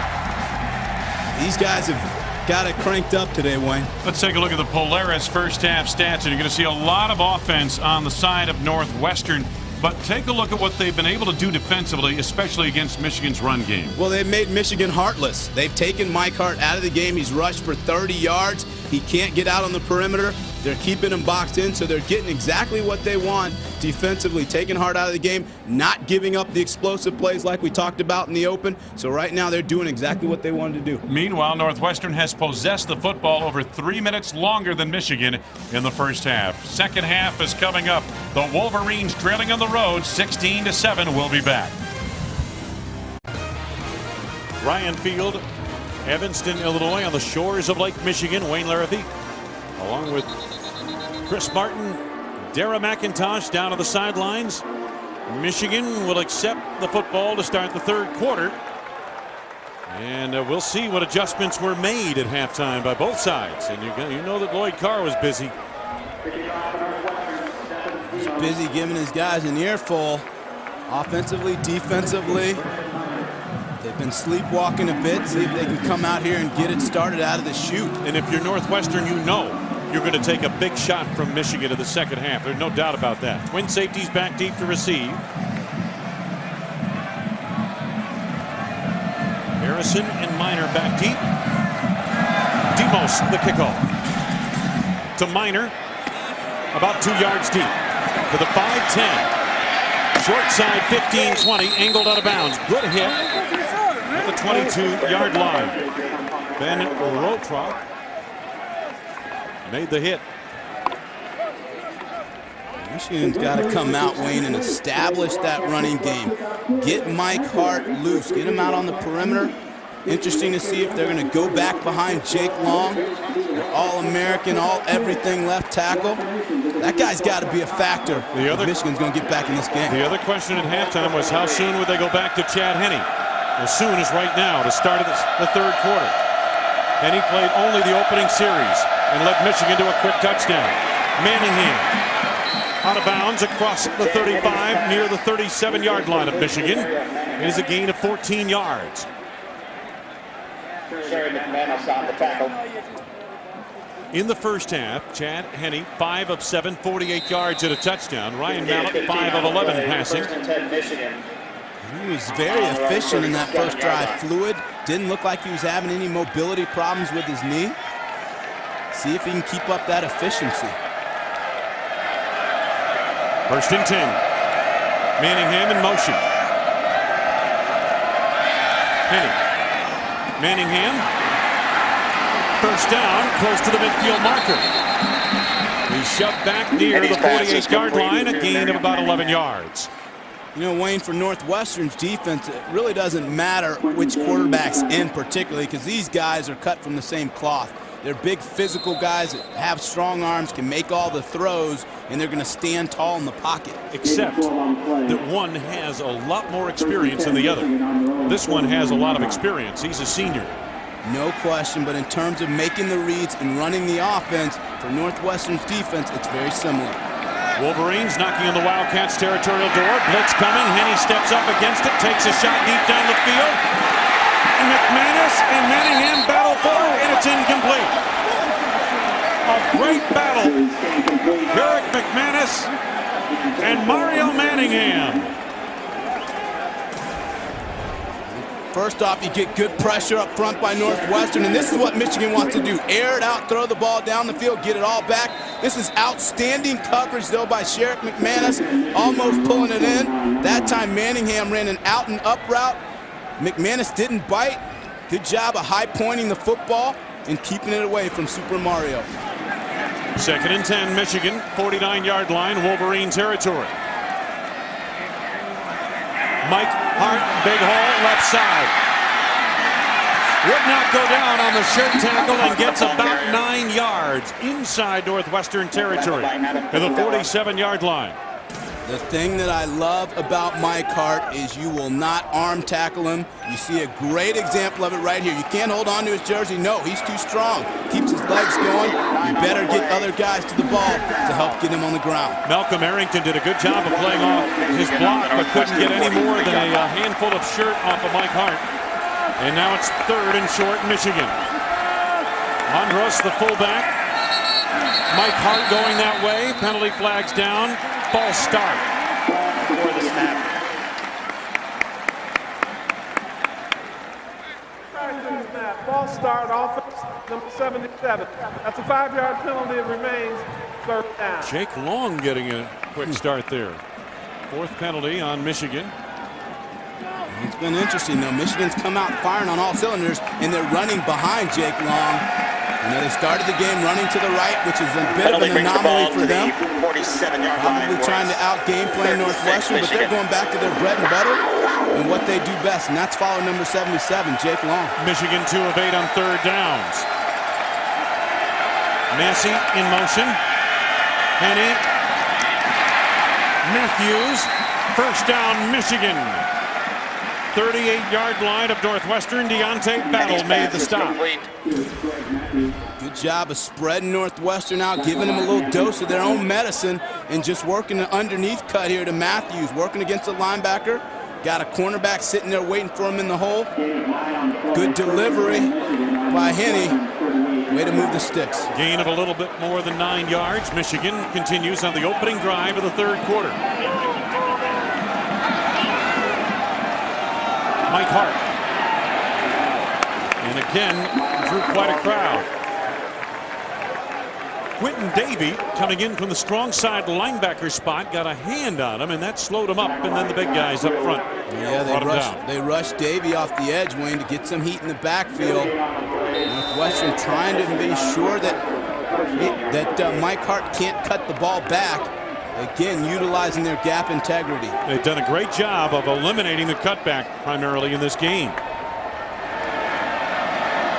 These guys have got it cranked up today, Wayne. Let's take a look at the Polaris first half stats, and you're going to see a lot of offense on the side of Northwestern. But take a look at what they've been able to do defensively, especially against Michigan's run game. Well, they've made Michigan heartless. They've taken Mike Hart out of the game. He's rushed for 30 yards. He can't get out on the perimeter. They're keeping him boxed in, so they're getting exactly what they want defensively, taking Hart out of the game, not giving up the explosive plays like we talked about in the open. So right now they're doing exactly what they wanted to do. Meanwhile, Northwestern has possessed the football over 3 minutes longer than Michigan in the first half. Second half is coming up. The Wolverines trailing on the road 16-7. We'll be back. Ryan Field, Evanston, Illinois, on the shores of Lake Michigan. Wayne Larrabee, along with Chris Martin, Dara McIntosh down on the sidelines. Michigan will accept the football to start the third quarter. And we'll see what adjustments were made at halftime by both sides. And you know that Lloyd Carr was busy. He's busy giving his guys an earful, offensively, defensively. They've been sleepwalking a bit, see if they can come out here and get it started out of the chute. And if you're Northwestern, you know you're going to take a big shot from Michigan in the second half. There's no doubt about that. Twin safeties back deep to receive. Harrison and Minor back deep. Demos the kickoff. To Minor, about 2 yards deep. To the 5-10. Short side 15-20, angled out of bounds. Good hit at the 22-yard line. Ben Rotrop made the hit. Michigan's got to come out, Wayne, and establish that running game. Get Mike Hart loose. Get him out on the perimeter. Interesting to see if they're going to go back behind Jake Long. They're all-American, all-everything left tackle. That guy's got to be a factor if Michigan's going to get back in this game. The other question at halftime was how soon would they go back to Chad Henne? As soon as right now, the start of the third quarter. Henne played only the opening series and led Michigan to a quick touchdown. Manningham out of bounds across the 35 near the 37-yard line of Michigan. It is a gain of 14 yards. On the tackle. In the first half, Chad Henne, 5 of 7, 48 yards and a touchdown. Ryan Mallett, 5 of 11 passing. He was very efficient in that first drive. Fluid, didn't look like he was having any mobility problems with his knee. See if he can keep up that efficiency. First and 10. Manningham in motion. Henne. Manningham. First down, close to the midfield marker. He's shoved back near the 48-yard line, a gain of about 11 yards. You know, Wayne, for Northwestern's defense, it really doesn't matter which quarterback's in particularly, because these guys are cut from the same cloth. They're big physical guys that have strong arms, can make all the throws, and they're going to stand tall in the pocket. Except that one has a lot more experience than the other. This one has a lot of experience. He's a senior. No question, but in terms of making the reads and running the offense, for Northwestern's defense, it's very similar. Wolverines knocking on the Wildcats' territorial door. Blitz coming. Henne steps up against it, takes a shot deep down the field. McManus and Manningham battle forward, and it's incomplete. A great battle. Eric McManus and Mario Manningham. First off, you get good pressure up front by Northwestern, and this is what Michigan wants to do. Air it out, throw the ball down the field, get it all back. This is outstanding coverage, though, by Sherrick McManus, almost pulling it in. That time, Manningham ran an out and up route. McManus didn't bite. Good job of high-pointing the football and keeping it away from Super Mario. Second and 10, Michigan, 49-yard line, Wolverine territory. Mike Hart, big hole, left side. Would not go down on the shirt tackle and gets about 9 yards inside Northwestern territory to the 47-yard line. The thing that I love about Mike Hart is you will not arm tackle him. You see a great example of it right here. You can't hold on to his jersey. No, he's too strong. Keeps his legs going. You better get other guys to the ball to help get him on the ground. Malcolm Arrington did a good job of playing off his block, but couldn't get any more than a handful of shirt off of Mike Hart. And now it's 3rd and short, Michigan. Monroe, the fullback. Mike Hart going that way. Penalty flags down. False start. For the snap. False start, offense number 77. That's a 5-yard penalty. It remains 3rd down. Jake Long getting a quick start there. 4th penalty on Michigan. It's been interesting, though. Michigan's come out firing on all cylinders, and they're running behind Jake Long. You know, they started the game running to the right, which is a bit of an anomaly for them. 47-yard Probably trying to out-game plan Northwestern, but they're going back to their bread and butter and what they do best, and that's follow number 77, Jake Long. Michigan 2 of 8 on 3rd downs. Massey in motion. Henny. Matthews. 1st down, Michigan. 38-yard line of Northwestern. Deontay Battle made the stop. Good job of spreading Northwestern out, giving them a little dose of their own medicine, and just working the underneath cut here to Matthews, working against the linebacker. Got a cornerback sitting there waiting for him in the hole. Good delivery by Henny. Way to move the sticks. Gain of a little bit more than 9 yards. Michigan continues on the opening drive of the 3rd quarter. Mike Hart. And again, drew quite a crowd. Quentin Davey coming in from the strong side linebacker spot, got a hand on him, and that slowed him up, and then the big guys up front. Yeah, they rushed Davey off the edge, Wayne, to get some heat in the backfield. Northwestern trying to be sure that Mike Hart can't cut the ball back. Again, utilizing their gap integrity. They've done a great job of eliminating the cutback primarily in this game.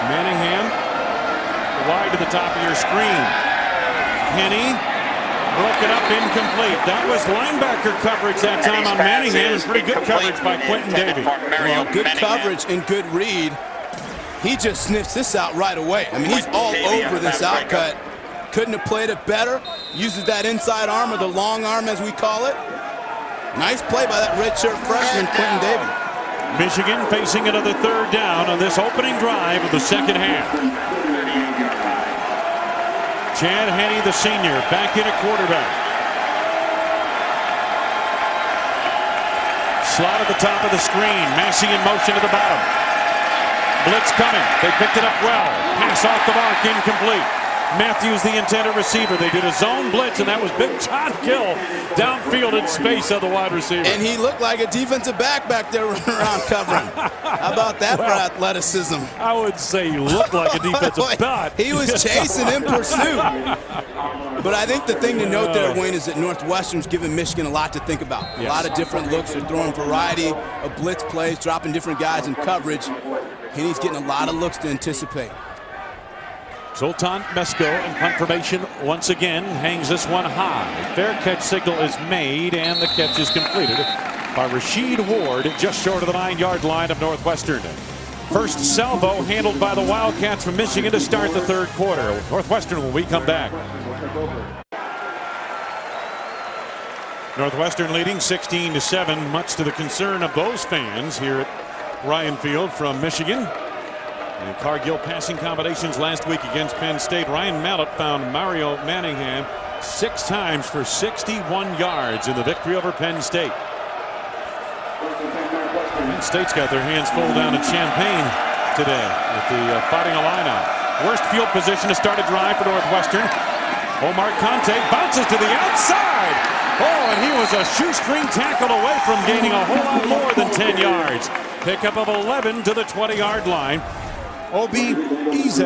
Manningham wide to the top of your screen. Henny broken up, incomplete. That was linebacker coverage that time on Manningham. And pretty good coverage by Quentin Davey. Well, good coverage and good read. He just sniffs this out right away. I mean, he's all over this outcut. Couldn't have played it better. Uses that inside arm, or the long arm as we call it. Nice play by that redshirt freshman, Quentin Davey. Michigan facing another 3rd down on this opening drive of the 2nd half. Chad Henne, the senior, back in at quarterback. Slot at the top of the screen. Massey in motion to the bottom. Blitz coming. They picked it up well. Pass off the mark, incomplete. Matthews, the intended receiver. They did a zone blitz, and that was Big John Gill downfield in space of the wide receiver. And he looked like a defensive back there running around covering. How about that for athleticism? I would say he looked like a defensive back. He was chasing in pursuit. But I think the thing to note there, Wayne, is that Northwestern's giving Michigan a lot to think about. A lot of different looks. They're throwing variety of blitz plays, dropping different guys in coverage. Henny's getting a lot of looks to anticipate. Zoltan Mesko in punt formation once again hangs this one high. Fair catch signal is made, and the catch is completed by Rasheed Ward just short of the 9-yard line of Northwestern. First salvo handled by the Wildcats from Michigan to start the 3rd quarter. Northwestern when we come back. Northwestern leading 16-7, much to the concern of those fans here at Ryan Field from Michigan. And Cargill passing combinations last week against Penn State. Ryan Mallett found Mario Manningham 6 times for 61 yards in the victory over Penn State. Penn State's got their hands full down in Champaign today with the Fighting Illini. Worst field position to start a drive for Northwestern. Omar Conte bounces to the outside. Oh, and he was a shoestring tackle away from gaining a whole lot more than 10 yards. Pickup of 11 to the 20-yard line. Obi Eze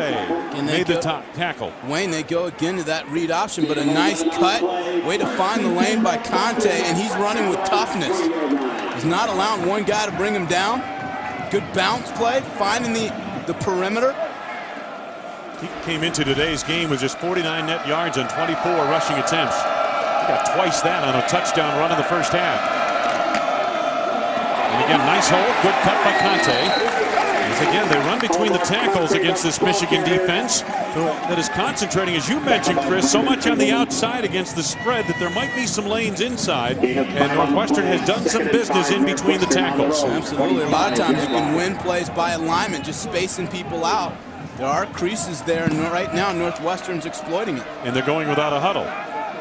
made the top tackle. Wayne, they go again to that read option, but a nice cut. Way to find the lane by Conte, and he's running with toughness. He's not allowing one guy to bring him down. Good bounce play, finding the perimeter. He came into today's game with just 49 net yards on 24 rushing attempts. Got twice that on a touchdown run in the first half. And again, nice hole, good cut by Conte. As again, they run between the tackles against this Michigan defense that is concentrating, as you mentioned, Chris, so much on the outside against the spread that there might be some lanes inside. And Northwestern has done some business in between the tackles. Absolutely. A lot of times you can win plays by alignment, just spacing people out. There are creases there, and right now Northwestern's exploiting it. And they're going without a huddle.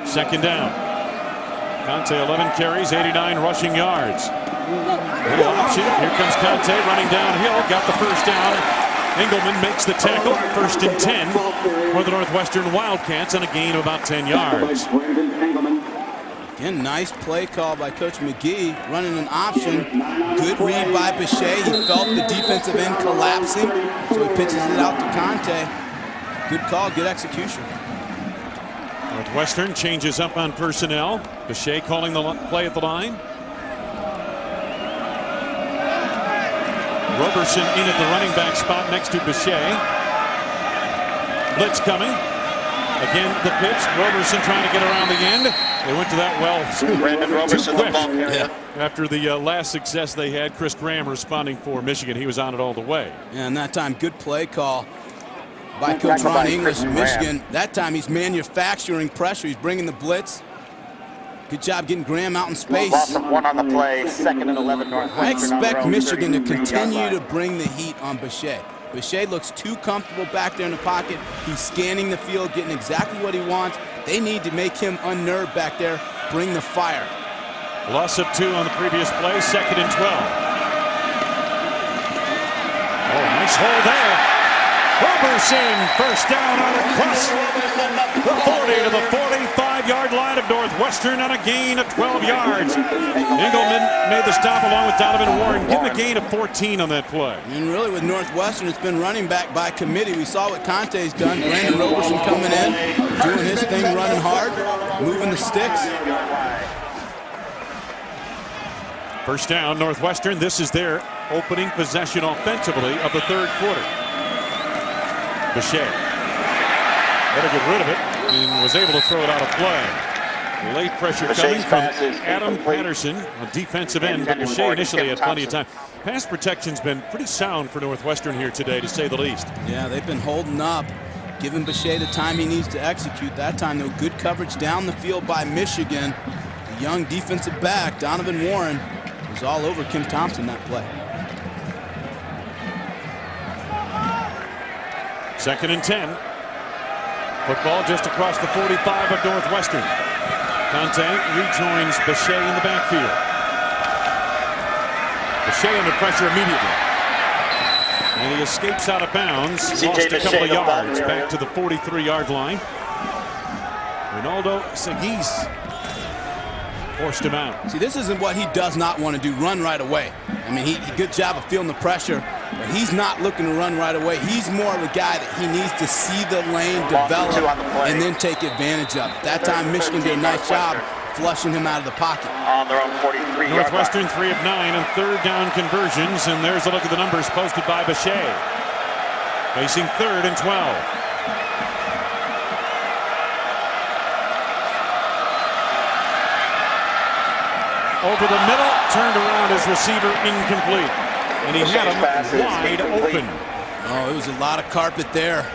Second down. Conte 11 carries, 89 rushing yards. Little option. Here comes Conte running downhill. Got the first down. Engelman makes the tackle. First and 10 for the Northwestern Wildcats on a gain of about 10 yards. Again, nice play call by Coach McGee, running an option. Good read by Bechet. He felt the defensive end collapsing, so he pitches it out to Conte. Good call, good execution. Northwestern changes up on personnel. Bechet calling the play at the line. Roberson in at the running back spot next to Bechet. Blitz coming. Again, the pitch. Roberson trying to get around the end. They went to that well Brandon Roberson, the ball carrier. After the last success they had, Chris Graham responding for Michigan. He was on it all the way. Yeah, and that time, good play call by Coach Ron English in Michigan. That time he's manufacturing pressure. He's bringing the blitz. Good job getting Graham out in space. Loss of 1 on the play. 2nd and 11 Northwestern. I expect Michigan to continue to bring the heat on Bechet. Bechet looks too comfortable back there in the pocket. He's scanning the field, getting exactly what he wants. They need to make him unnerved back there. Bring the fire. Loss of 2 on the previous play. 2nd and 12. Oh, nice hole there. Roberson, first down on a cross. The 40 to the 45-yard line of Northwestern on a gain of 12 yards. Engelman made the stop along with Donovan Warren. Give him a gain of 14 on that play. And really with Northwestern, it's been running back by committee. We saw what Conte's done. Brandon Roberson coming in, doing his thing, running hard, moving the sticks. First down, Northwestern. This is their opening possession offensively of the third quarter. Bechet had to get rid of it and was able to throw it out of play. Late pressure coming from Adam Patterson on defensive end, but Bechet initially had plenty of time. Pass protection's been pretty sound for Northwestern here today, to say the least. Yeah, they've been holding up, giving Bechet the time he needs to execute. That time, though, good coverage down the field by Michigan. The young defensive back, Donovan Warren, was all over Kim Thompson that play. 2nd and 10. Football just across the 45 of Northwestern. Conte rejoins Bechet in the backfield. Bechet under pressure immediately. And he escapes out of bounds. Lost a couple of yards back to the 43-yard line. Ronaldo Seguis forced him out. See, this isn't what he does not want to do, run right away. I mean, he good job of feeling the pressure, but he's not looking to run right away. He's more of a guy that he needs to see the lane develop and then take advantage of it. That time, Michigan did a nice job flushing him out of the pocket. On their own 43. Northwestern 3 of 9 on third down conversions, and there's a look at the numbers posted by Bechet. Facing 3rd and 12. Over the middle, turned around his receiver, incomplete. And he had him wide open. Oh, it was a lot of carpet there.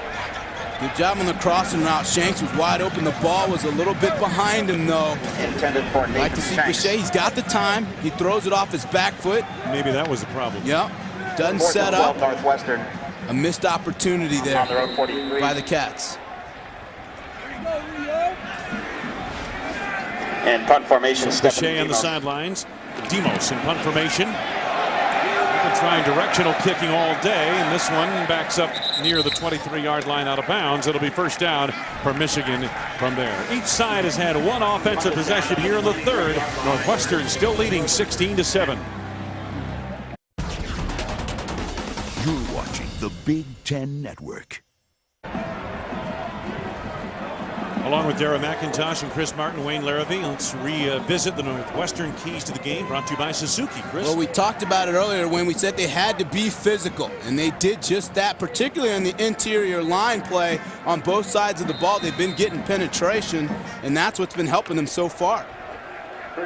Good job on the crossing route. Shanks was wide open. The ball was a little bit behind him, though. Intended for Nathan like to see Bechet. He's got the time. He throws it off his back foot. Maybe that was the problem. Yep. Doesn't set up. Northwestern. A missed opportunity there by the Cats. And punt formation. Bechet on the sidelines. Demos in punt formation. They've been trying directional kicking all day, and this one backs up near the 23-yard line out of bounds. It'll be first down for Michigan from there. Each side has had one offensive possession here in the third. Northwestern still leading 16-7. You're watching the Big Ten Network. Along with Dara McIntosh and Chris Martin, Wayne Larrabee, let's revisit the Northwestern keys to the game, brought to you by Suzuki. Chris? Well, we talked about it earlier when we said they had to be physical, and they did just that, particularly in the interior line play on both sides of the ball. They've been getting penetration, and that's what's been helping them so far. For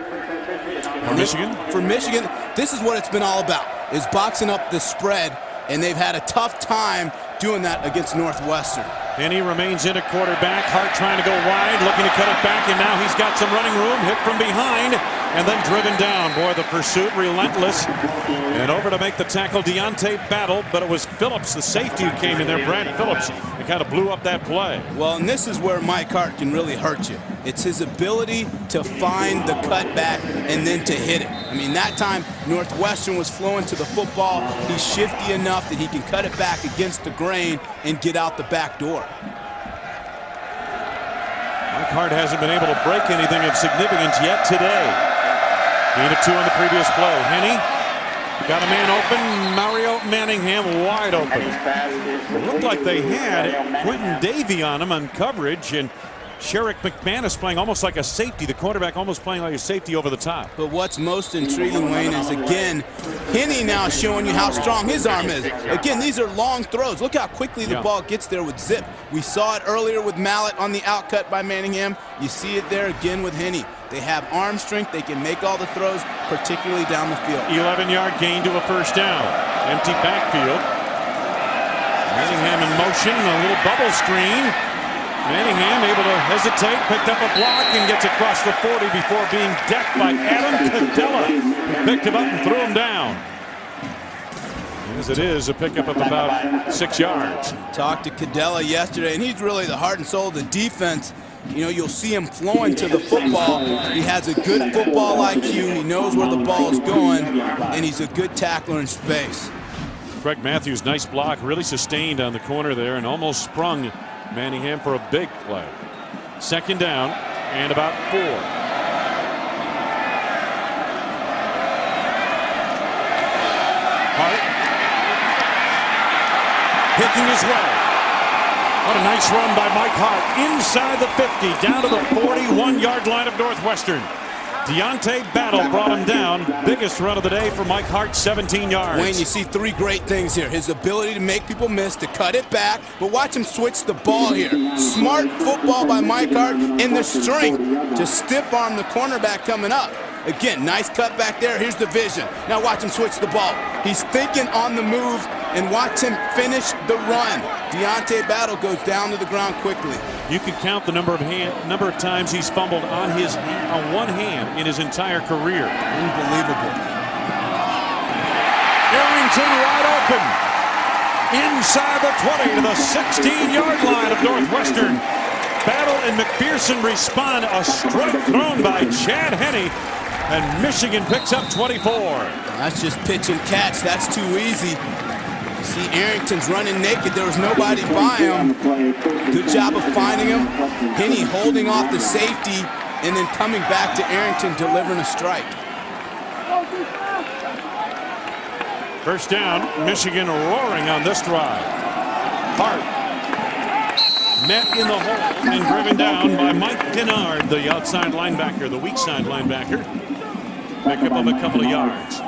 Michigan? For Michigan, this is what it's been all about, is boxing up the spread, and they've had a tough time doing that against Northwestern. And he remains in at quarterback. Hart trying to go wide, looking to cut it back, and now he's got some running room. Hit from behind, and then driven down. Boy, the pursuit relentless. And over to make the tackle, Deontay Battle, but it was Phillips, the safety, who came in there, Brad Phillips, and kind of blew up that play. Well, and this is where Mike Hart can really hurt you. It's his ability to find the cutback and then to hit it. I mean, that time Northwestern was flowing to the football. He's shifty enough that he can cut it back against the grain and get out the back door. Mike Hart hasn't been able to break anything of significance yet today. Gain of 2 on the previous play. Henne got a man open. Mario Manningham wide open. It looked like they had Quentin Davey on him on coverage, and Sherrick McManus playing almost like a safety. The quarterback almost playing like a safety over the top. But what's most intriguing, Wayne, is again, Henne now showing you how strong his arm is. Again, these are long throws. Look how quickly the ball gets there with zip. We saw it earlier with Mallet on the outcut by Manningham. You see it there again with Henne. They have arm strength. They can make all the throws, particularly down the field. 11-yard gain to a first down. Empty backfield. Manningham in motion, a little bubble screen. Manningham able to hesitate, picked up a block, and gets across the 40 before being decked by Adam Cadella, who picked him up and threw him down. As it is, a pickup of about 6 yards. Talked to Cadella yesterday, and he's really the heart and soul of the defense. You know, you'll see him flowing to the football. He has a good football IQ. He knows where the ball is going, and he's a good tackler in space. Craig Matthews, nice block, really sustained on the corner there, and almost sprung Manningham for a big play. Second down and about 4. Hart picking his way. What a nice run by Mike Hart inside the 50 down to the 41-yard line of Northwestern. Deontay Battle brought him down. Biggest run of the day for Mike Hart, 17 yards. Wayne, you see 3 great things here. His ability to make people miss, to cut it back, but watch him switch the ball here. Smart football by Mike Hart, and the strength to stiff arm the cornerback coming up. Again, nice cut back there. Here's the vision. Now watch him switch the ball. He's thinking on the move, and watch him finish the run. Deontay Battle goes down to the ground quickly. You can count the number of times he's fumbled on one hand in his entire career. Unbelievable. Arrington wide open. Inside the 20 to the 16-yard line of Northwestern. Battle and McPherson respond. A strike thrown by Chad Henne. And Michigan picks up 24. That's just pitch and catch. That's too easy. See, Arrington's running naked. There was nobody by him. Good job of finding him. Henne holding off the safety and then coming back to Arrington, delivering a strike. First down, Michigan roaring on this drive. Hart met in the hole and driven down by Mike Denard, the outside linebacker, the weak side linebacker. Pick up a couple of yards.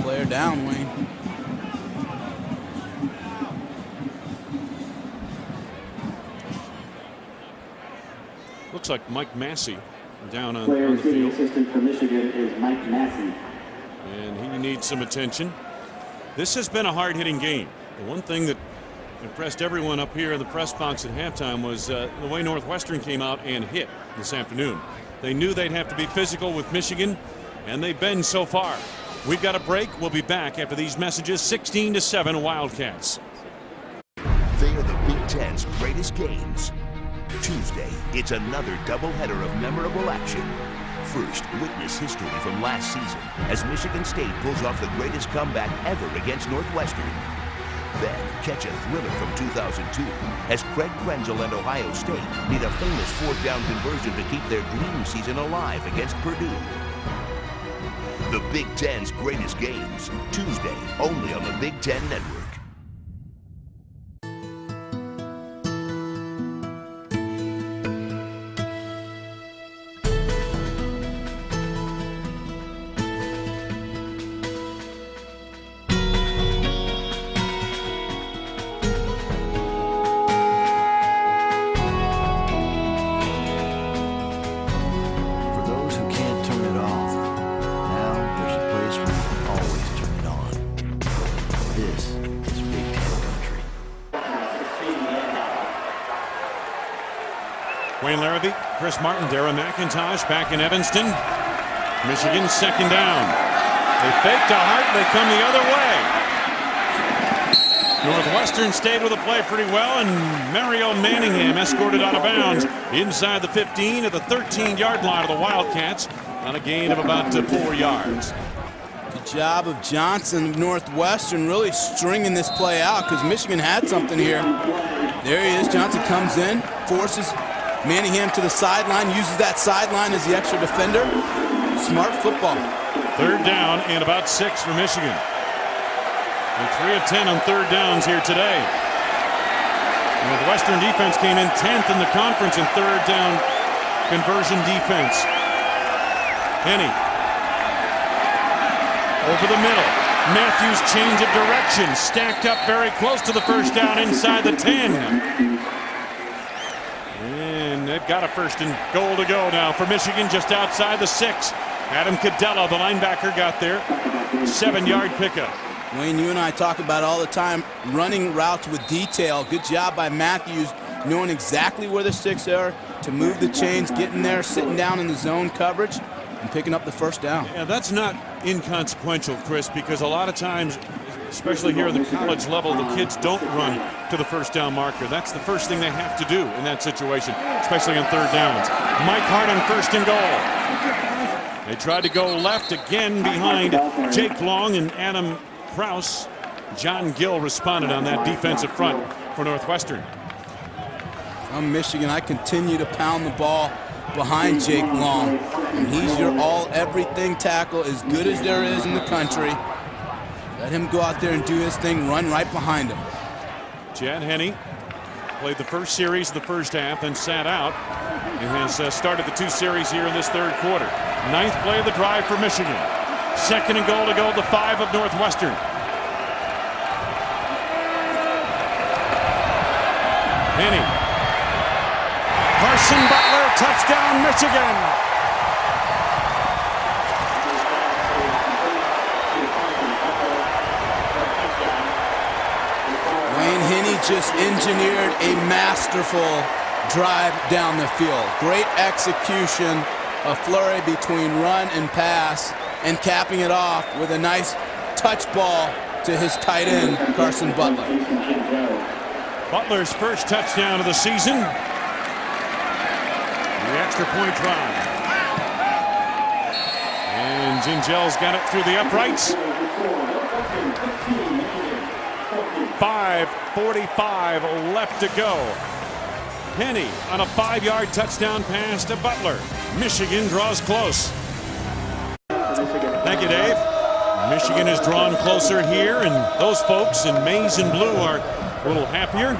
Player down, Wayne. Looks like Mike Massey down on Player the field. assistant for Michigan is Mike Massey. And he needs some attention. This has been a hard-hitting game. The one thing that impressed everyone up here in the press box at halftime was the way Northwestern came out and hit this afternoon. They knew they'd have to be physical with Michigan, and they've been so far. We've got a break. We'll be back after these messages. 16-7 Wildcats. They are the Big Ten's greatest games. Tuesday, it's another doubleheader of memorable action. First, witness history from last season as Michigan State pulls off the greatest comeback ever against Northwestern. Then, catch a thriller from 2002 as Craig Krenzel and Ohio State need a famous 4th down conversion to keep their dream season alive against Purdue. The Big Ten's greatest games, Tuesday, only on the Big Ten Network. those who can't turn it off. Now there's a place where you can always turn it on. This is Big Ten country. Wayne Larrabee, Chris Martin, Dara McIntosh back in Evanston. Michigan second down. They faked a Hart, they come the other way. Northwestern stayed with the play pretty well, and Mario Manningham escorted out of bounds inside the 15 at the 13-yard line of the Wildcats on a gain of about 4 yards. Good job of Johnson of Northwestern really stringing this play out because Michigan had something here. There he is. Johnson comes in, forces Manningham to the sideline, uses that sideline as the extra defender. Smart football. Third down and about 6 for Michigan. And 3 of 10 on third downs here today. Northwestern defense came in 10th in the conference in third down conversion defense. Henny over the middle. Matthews change of direction, stacked up very close to the first down inside the 10. And they've got a first and goal to go now for Michigan just outside the 6. Adam Cadella, the linebacker, got there. 7-yard pickup. Wayne, you and I talk about all the time, running routes with detail. Good job by Matthews, knowing exactly where the 6 are to move the chains, getting there, sitting down in the zone coverage, and picking up the first down. Yeah, that's not inconsequential, Chris, because a lot of times, especially here at the college level, the kids don't run to the first down marker. That's the first thing they have to do in that situation, especially on third downs. Mike Hart on first and goal. They tried to go left again behind Jake Long and Adam Krause. John Gill responded on that defensive front for Northwestern. From Michigan, I continue to pound the ball behind Jake Long. And he's your all-everything tackle, as good as there is in the country. Let him go out there and do his thing, run right behind him. Chad Henne played the first series of the first half and sat out and has started the 2 series here in this third quarter. 9th play of the drive for Michigan. Second and goal to go, the 5 of Northwestern. Henne. Carson Butler, touchdown Michigan. Wayne Henne just engineered a masterful drive down the field. Great execution, a flurry between run and pass, and capping it off with a nice touch ball to his tight end, Carson Butler. Butler's first touchdown of the season. The extra point try. And Gingel's got it through the uprights. 5:45 left to go. Henne on a 5-yard touchdown pass to Butler. Michigan draws close. Thank you, Dave. Michigan has drawn closer here, and those folks in maize and blue are a little happier.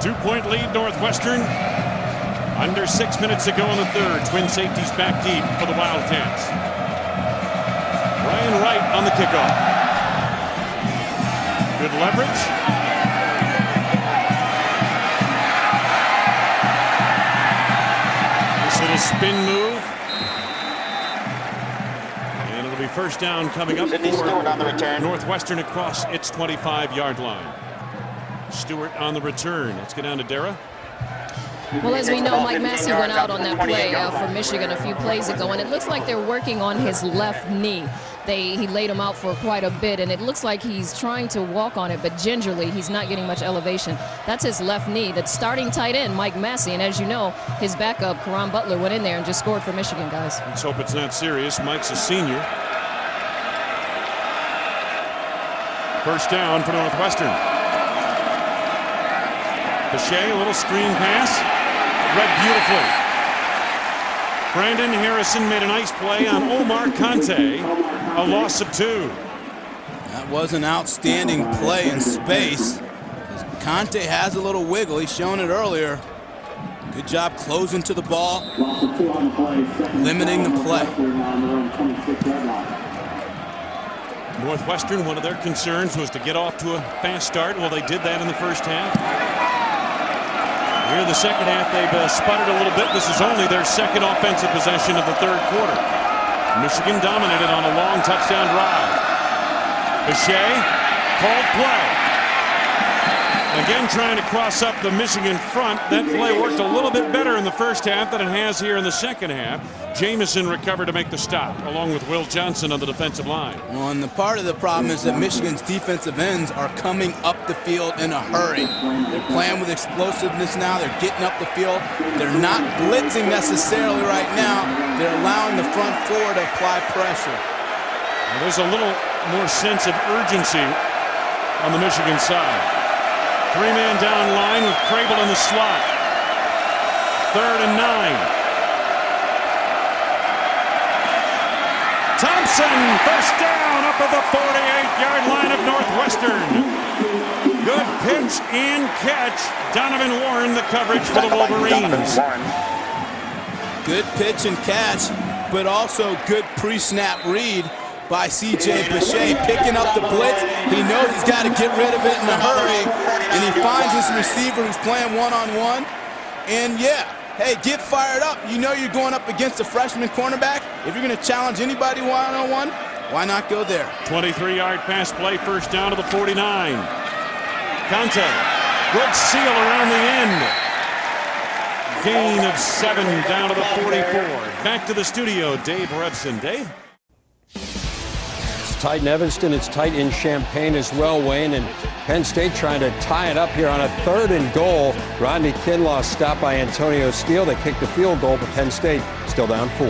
2-point lead, Northwestern. Under 6 minutes to go in the third. Twin safeties back deep for the Wildcats. Ryan Wright on the kickoff. Good leverage. Nice little spin move. And it'll be first down coming up for Northwestern across its 25-yard line. Stewart on the return. Let's get down to Dara. Well, as we know, Mike Massey went out on that play for Michigan a few plays ago, and it looks like they're working on his left knee. He laid him out for quite a bit, and it looks like he's trying to walk on it, but gingerly, he's not getting much elevation. That's his left knee. That's starting tight end, Mike Massey, and as you know, his backup, Karan Butler, went in there and just scored for Michigan, guys. Let's hope it's not serious. Mike's a senior. First down for Northwestern. Pache, a little screen pass. Read beautifully. Brandon Harrison made a nice play on Omar Conte. A loss of 2. That was an outstanding play in space. Conte has a little wiggle. He's shown it earlier. Good job closing to the ball, limiting the play. Northwestern, one of their concerns was to get off to a fast start. Well, they did that in the first half. Here in the second half, they've sputtered a little bit. This is only their second offensive possession of the third quarter. Michigan dominated on a long touchdown drive. Bechet called play. Again, trying to cross up the Michigan front. That play worked a little bit better in the first half than it has here in the second half. Jamison recovered to make the stop, along with Will Johnson on the defensive line. Well, and the part of the problem is that Michigan's defensive ends are coming up the field in a hurry. They're playing with explosiveness now. They're getting up the field. They're not blitzing necessarily right now. They're allowing the front four to apply pressure. Well, there's a little more sense of urgency on the Michigan side. Three-man down line with Crable in the slot. 3rd and 9. Thompson, first down up at the 48-yard line of Northwestern. Good pitch and catch. Donovan Warren, the coverage for the Wolverines. Good pitch and catch, but also good pre-snap read by C.J. Bechet, picking up the blitz. He knows he's got to get rid of it in a hurry, and he finds his receiver who's playing one-on-one. And yeah, hey, get fired up. You know you're going up against a freshman cornerback. If you're going to challenge anybody one-on-one, why not go there? 23-yard pass play, first down to the 49. Conte, good seal around the end. Gain of 7 down to the 44. Back to the studio, Dave Rebson. Dave? It's tight in Evanston. It's tight in Champaign as well, Wayne. And Penn State trying to tie it up here on a 3rd and goal. Rodney Kinlaw stopped by Antonio Steele. They kicked the field goal, but Penn State still down 4.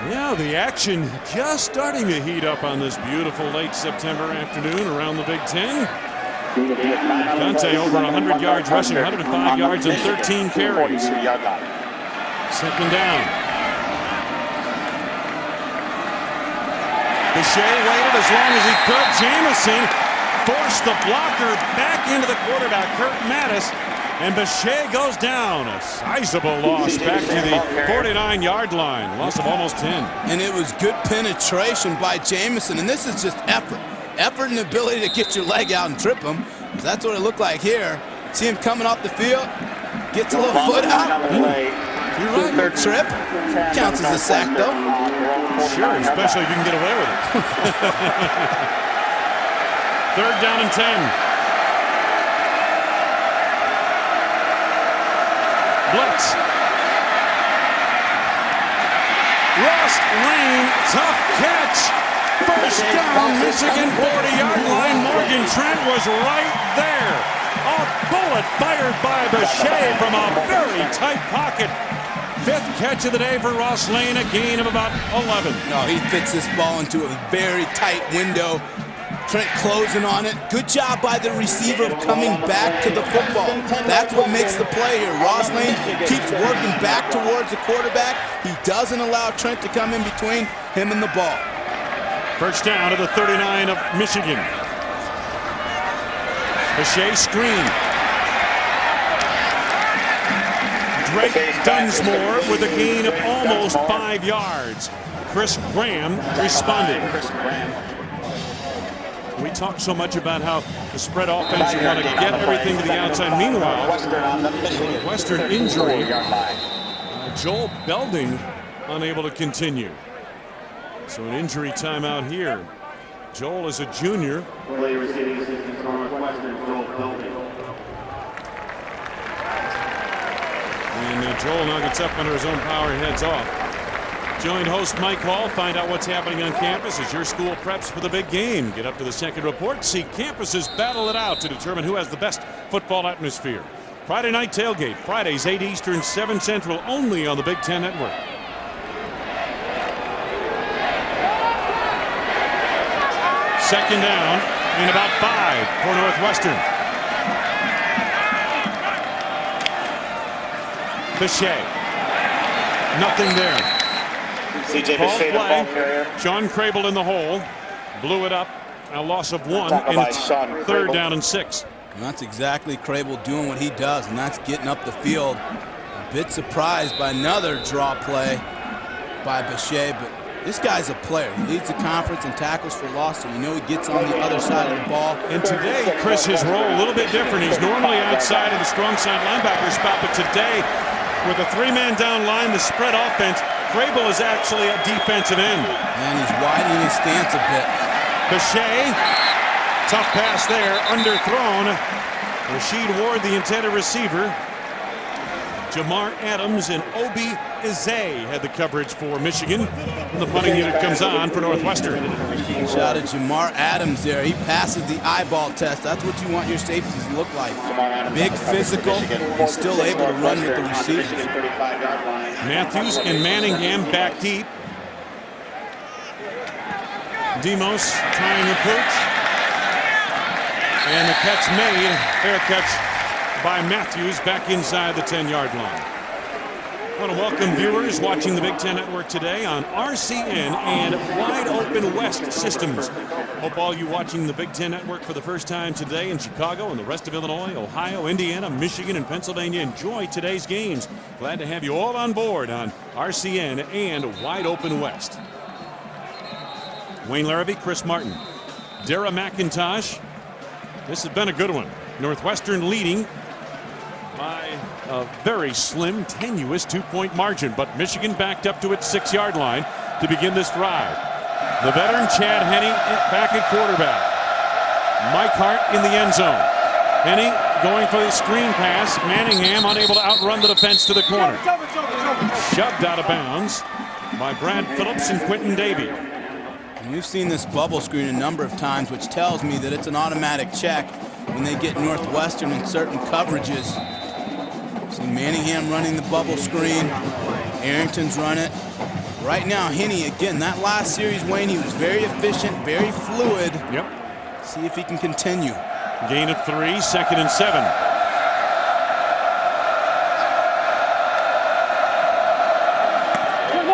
Yeah, the action just starting to heat up on this beautiful late September afternoon around the Big Ten. Conte over 100 yards rushing, 105 yards and 13 carries. 2nd down. Bechet waited as long as he could. Jamison forced the blocker back into the quarterback, Kurt Mattis, and Bechet goes down. A sizable loss back to the 49-yard line. Loss of almost 10. And it was good penetration by Jamison, and this is just effort. Effort and ability to get your leg out and trip him. That's what it looked like here. See him coming off the field, gets a little foot out. You're right, trip. Counts as a sack, though. Sure, especially if you can get away with it. 3rd down and 10. Blitz. Ross Lane, tough catch. First down, Michigan 40-yard line. Morgan Trent was right there. A bullet fired by Bechet from a very tight pocket. 5th catch of the day for Ross Lane, a gain of about 11. No, he fits this ball into a very tight window. Trent closing on it. Good job by the receiver coming back to the football. That's what makes the play here. Ross Lane keeps working back towards the quarterback. He doesn't allow Trent to come in between him and the ball. First down to the 39 of Michigan. Bechet screen. Drake Dunsmore with a gain of almost 5 yards. Chris Graham responded. We talk so much about how the spread offense, you want to get everything to the outside. Meanwhile, Northwestern injury. Joel Belding unable to continue. So an injury timeout here. Joel is a junior. And Joel now gets up under his own power and heads off. Join host Mike Hall. Find out what's happening on campus as your school preps for the big game. Get up to the second report. See campuses battle it out to determine who has the best football atmosphere. Friday night tailgate. Fridays 8 Eastern, 7 Central. Only on the Big Ten Network. Second down and about 5 for Northwestern. Bechet. Nothing there. C.J. Ball Bechet, the ball play. carrier. John Crable in the hole. Blew it up. A loss of 1. And it's 3rd down and 6. And that's exactly Crable doing what he does, and that's getting up the field. A bit surprised by another draw play by Bechet, but This guy's a player. He leads the conference in tackles for loss, so you know he gets on the other side of the ball. And today, Chris, his role a little bit different. He's normally outside of the strong side linebacker spot, but today, with a three-man down line, the spread offense, Grable is actually a defensive end. And he's widening his stance a bit. Bechet, tough pass there, underthrown. Rashid Ward, the intended receiver. Jamar Adams and Obi Izay had the coverage for Michigan. And the punting unit comes on for Northwestern. Shot at Jamar Adams there. He passes the eyeball test. That's what you want your safeties to look like. Big, physical, and still able to run with the receivers. Matthews and Manningham back deep. Demos trying to pooch. And the catch made. Fair catch by Matthews back inside the 10-yard line. I want to welcome viewers watching the Big Ten Network today on RCN and Wide Open West Systems. Hope all you watching the Big Ten Network for the first time today in Chicago and the rest of Illinois, Ohio, Indiana, Michigan, and Pennsylvania enjoy today's games. Glad to have you all on board on RCN and Wide Open West. Wayne Larrabee, Chris Martin, Dara McIntosh. This has been a good one. Northwestern leading by a very slim, tenuous 2-point margin, but Michigan backed up to its 6-yard line to begin this drive. The veteran Chad Henne back at quarterback. Mike Hart in the end zone. Henne going for the screen pass. Manningham unable to outrun the defense to the corner. Shoved out of bounds by Brad Phillips and Quentin Davey. And we've seen this bubble screen a number of times, which tells me that it's an automatic check when they get Northwestern in certain coverages. See Manningham running the bubble screen. Arrington's run it. Right now, Henne, again, that last series, Wayne, he was very efficient, very fluid. Yep. See if he can continue. Gain of 3, 2nd and 7.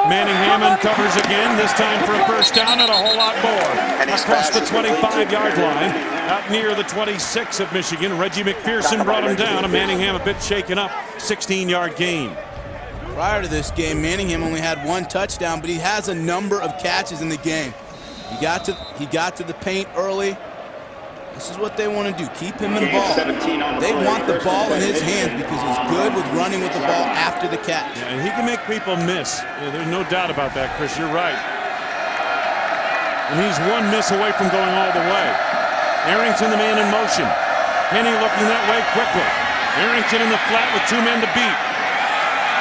Manningham uncovers again, this time for a first down and a whole lot more. Across the 25-yard line, out near the 26 of Michigan. Reggie McPherson brought him down, and Manningham a bit shaken up. 16-yard gain. Prior to this game, Manningham only had 1 touchdown, but he has a number of catches in the game. He got to the paint early. This is what they want to do, keep him in the ball. They want the ball in his hands because he's good with running with the ball after the catch. Yeah, and he can make people miss. Yeah, there's no doubt about that, Chris. You're right. And he's 1 miss away from going all the way. Arrington, the man in motion. Henne looking that way quickly. Arrington in the flat with 2 men to beat.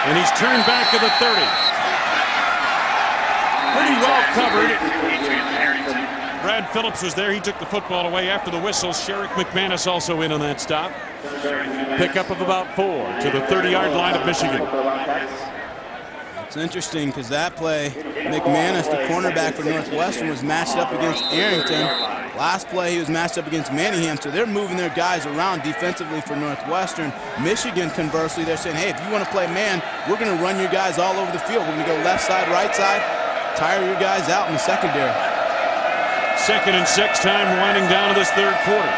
And he's turned back to the 30. Pretty well covered. Brad Phillips was there. He took the football away after the whistle. Sherrick McManus also in on that stop. Pickup of about 4 to the 30-yard line of Michigan. It's interesting because that play, McManus, the cornerback for Northwestern, was matched up against Arrington. Last play, he was matched up against Manningham, so they're moving their guys around defensively for Northwestern. Michigan, conversely, they're saying, hey, if you want to play man, we're going to run your guys all over the field. We're going to go left side, right side, tire your guys out in the secondary. 2nd and 6, time winding down to this 3rd quarter.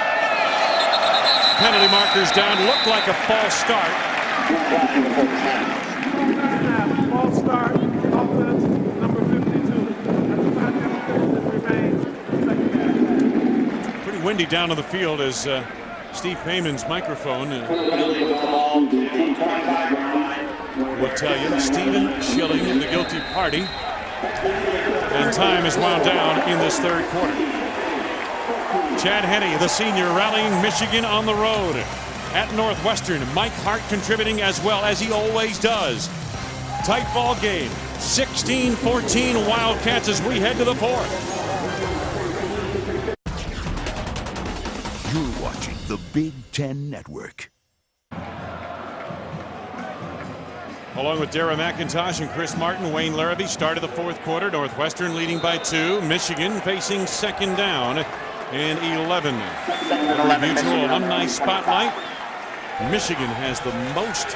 Penalty markers down, looked like a false start. False start, offense, number 52. Pretty windy down on the field as Steve Payman's microphone will tell you. Stephen Schilling, the guilty party. And time is wound down in this 3rd quarter. Chad Henne, the senior, rallying Michigan on the road at Northwestern. Mike Hart contributing as well as he always does. Tight ball game. 16-14 Wildcats as we head to the 4th. You're watching the Big Ten Network. Along with Dara McIntosh and Chris Martin, Wayne Larrabee started the 4th quarter. Northwestern leading by 2. Michigan facing 2nd down and 11. Mutual Alumni Spotlight. Michigan has the most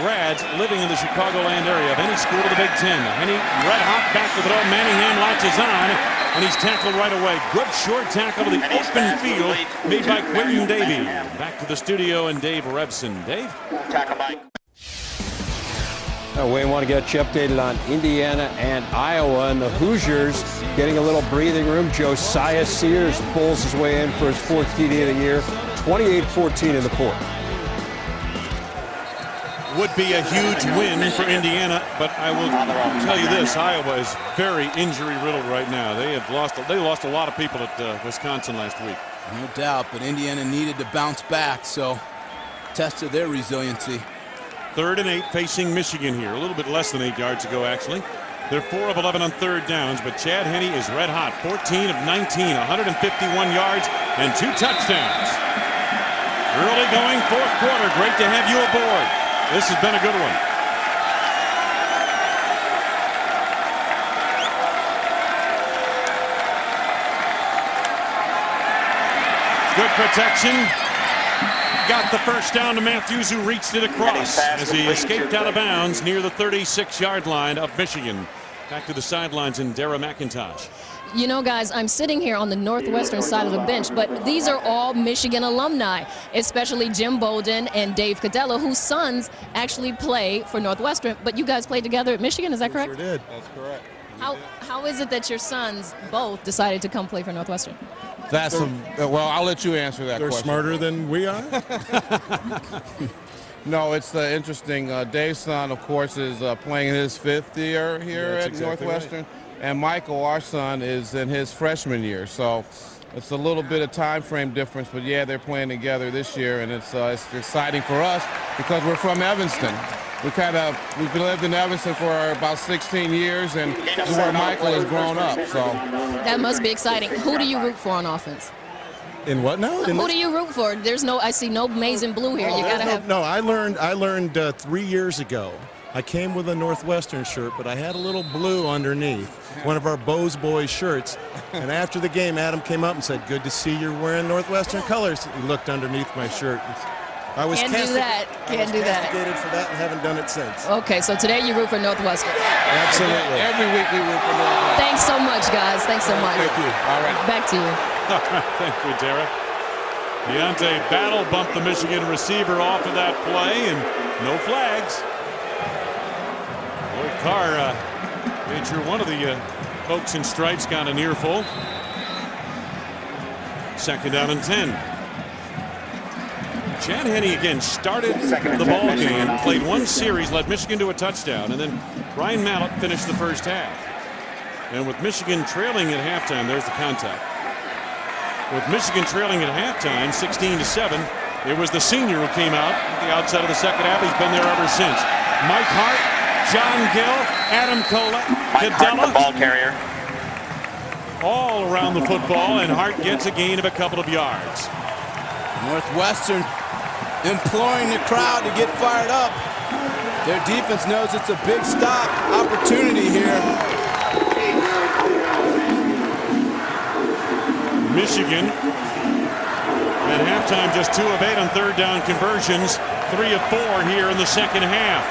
grads living in the Chicagoland area of any school of the Big Ten. Henne red hot back to the throw. Manningham latches on, and he's tackled right away. Good short tackle to the open field made by Quentin Davey. Back to the studio and Dave Rebson. Dave? Tackle by Wayne, want to get you updated on Indiana and Iowa, and the Hoosiers getting a little breathing room. Josiah Sears pulls his way in for his 4th TD of the year, 28-14 in the 4th. Would be a huge win for Indiana, but I will tell you this: Iowa is very injury-riddled right now. They lost a lot of people at Wisconsin last week. No doubt, but Indiana needed to bounce back, so tested their resiliency. 3rd and 8 facing Michigan here. A little bit less than 8 yards ago, actually. They're 4 of 11 on 3rd downs, but Chad Henne is red hot. 14 of 19, 151 yards and 2 touchdowns. Early going 4th quarter. Great to have you aboard. This has been a good one. Good protection. Got the first down to Matthews, who reached it across as he escaped out of bounds near the 36-yard line of Michigan. Back to the sidelines in Dara McIntosh. You know, guys, I'm sitting here on the Northwestern side of the bench, but these are all Michigan alumni, especially Jim Bolden and Dave Cadella, whose sons actually play for Northwestern. But you guys played together at Michigan, is that correct? Sure did. That's correct. How is it that your sons both decided to come play for Northwestern? Well, I'll let you answer that question. They're smarter than we are? No, it's interesting. Dave's son, of course, is playing in his 5th year here at exactly Northwestern. Right. And Michael, our son, is in his freshman year. So it's a little bit of time frame difference. But, yeah, they're playing together this year. And it's exciting for us because we're from Evanston. We've lived in Evanston for about 16 years, and this is where Michael has grown up. So that must be exciting. Who do you root for on offense? In what now? Who do you root for? I see no maize and blue here. You gotta have. No, I learned 3 years ago. I came with a Northwestern shirt, but I had a little blue underneath, one of our Bose Boys shirts. And after the game, Adam came up and said, "Good to see you're wearing Northwestern colors." He looked underneath my shirt. I was Can't do that. castigated for that and haven't done it since. Okay, so today you root for Northwestern. Absolutely. Every week we root for Northwestern. Thanks so much, guys. Thanks so much. Thank you. All right. Back to you. All right, thank you, Dara. Deontay Battle bumped the Michigan receiver off of that play, and no flags. Lloyd Carr made sure one of the folks in stripes got an earful. 2nd down and 10. Chad Henne again started the ball game, played 1 series, led Michigan to a touchdown, and then Ryan Mallett finished the first half. And with Michigan trailing at halftime, there's the contact. With Michigan trailing at halftime, 16-7, it was the senior who came out at the outset of the second half. He's been there ever since. Mike Hart, John Gill, Adam Collette, Cadella, the ball carrier. All around the football, and Hart gets a gain of a couple of yards. Northwestern imploring the crowd to get fired up. Their defense knows it's a big stop opportunity here. Michigan at halftime just 2 of 8 on 3rd down conversions, 3 of 4 here in the second half.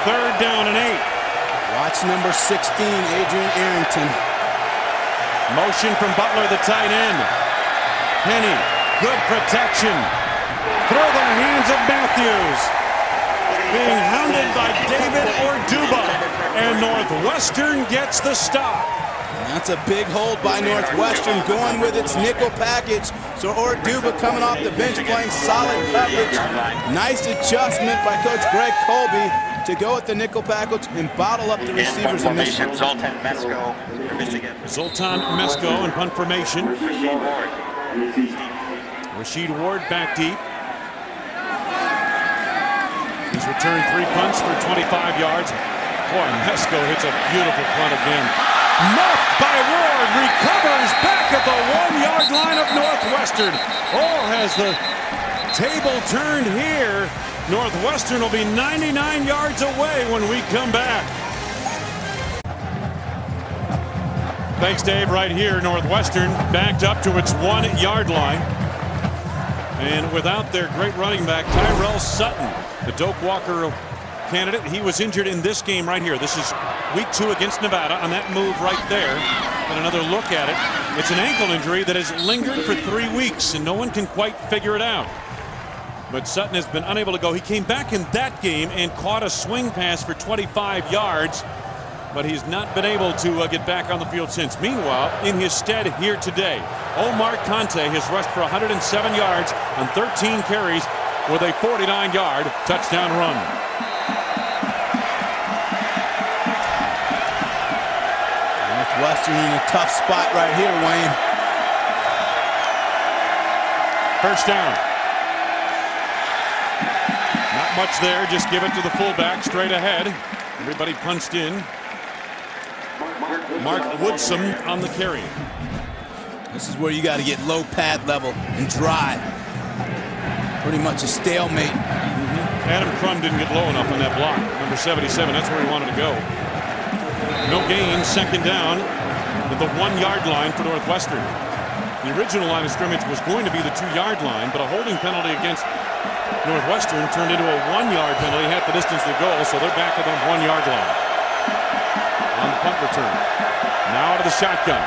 3rd down and 8. Watch number 16, Adrian Arrington. Motion from Butler, the tight end. Henne, good protection. Through the hands of Matthews. Being hounded by David Orduba. And Northwestern gets the stop. And that's a big hold by Northwestern, going with its nickel package. So Orduba coming off the bench playing solid coverage. Nice adjustment by Coach Greg Colby to go with the nickel package and bottle up the receivers of Michigan. Zoltan Mesko for Michigan. Zoltan Mesko in punt formation. Rasheed Ward back deep. He's returned 3 punts for 25 yards. Boy, Mesko hits a beautiful punt again. Muffed by Ward, recovers back at the 1-yard line of Northwestern. Oh, has the table turned here. Northwestern will be 99 yards away when we come back. Thanks, Dave. Right here, Northwestern backed up to its 1-yard line. And without their great running back, Tyrell Sutton, the Doak Walker candidate, he was injured in this game right here. This is week 2 against Nevada on that move right there. And another look at it. It's an ankle injury that has lingered for 3 weeks, and no one can quite figure it out. But Sutton has been unable to go. He came back in that game and caught a swing pass for 25 yards, but he's not been able to get back on the field since. Meanwhile, in his stead here today, Omar Conte has rushed for 107 yards on 13 carries with a 49-yard touchdown run. Northwestern in a tough spot right here, Wayne. First down. Not much there. Just give it to the fullback straight ahead. Everybody punched in. Mark Woodsum on the carry. This is where you got to get low pad level and dry. Pretty much a stalemate. Adam Crum didn't get low enough on that block. Number 77, that's where he wanted to go. No gain, second down at the 1-yard line for Northwestern. The original line of scrimmage was going to be the 2-yard line, but a holding penalty against Northwestern turned into a 1-yard penalty, half the distance to goal, so they're back at the 1-yard line. On the punt return. Now to the shotgun.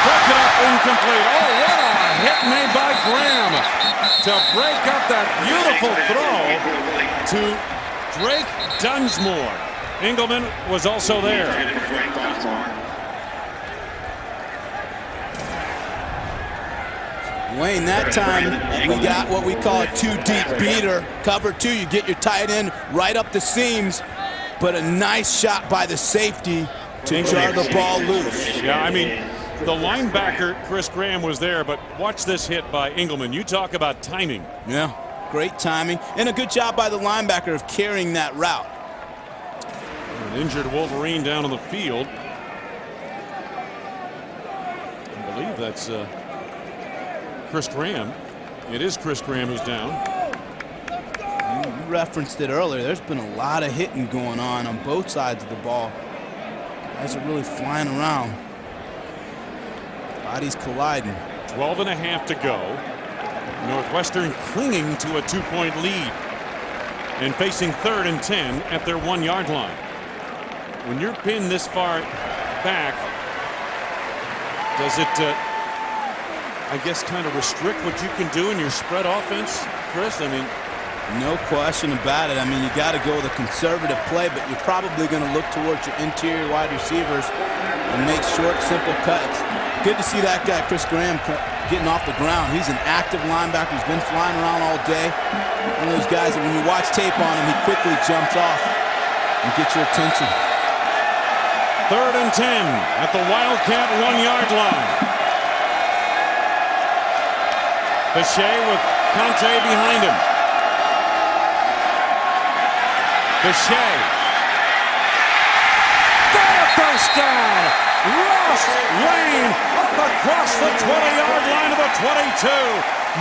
Broke it up, incomplete. Oh, what a hit made by Graham to break up that beautiful throw to Drake Dunsmore. Engelman was also there. Wayne, that time we got what we call a 2-deep beater. Cover 2, you get your tight end right up the seams, but a nice shot by the safety to jar the ball loose. Yeah, I mean, the linebacker, Chris Graham, was there, but watch this hit by Engelman. You talk about timing. Yeah, great timing, and a good job by the linebacker of carrying that route. An injured Wolverine down on the field. I believe that's Chris Graham. It is Chris Graham who's down. You referenced it earlier. There's been a lot of hitting going on both sides of the ball. Guys are really flying around. Bodies colliding. 12.5 to go. Northwestern clinging to a 2-point lead and facing 3rd and 10 at their 1-yard line. When you're pinned this far back, does it, I guess, kind of restrict what you can do in your spread offense, Chris? I mean, no question about it. I mean, you got to go with a conservative play, but you're probably going to look towards your interior wide receivers and make short, simple cuts. Good to see that guy, Chris Graham, getting off the ground. He's an active linebacker. He's been flying around all day. One of those guys that when you watch tape on him, he quickly jumps off and gets your attention. 3rd and 10 at the Wildcat 1-yard line. Bechet with Conte behind him. Bechet. There, first down. Ross Lane up across the 20-yard line of the 22.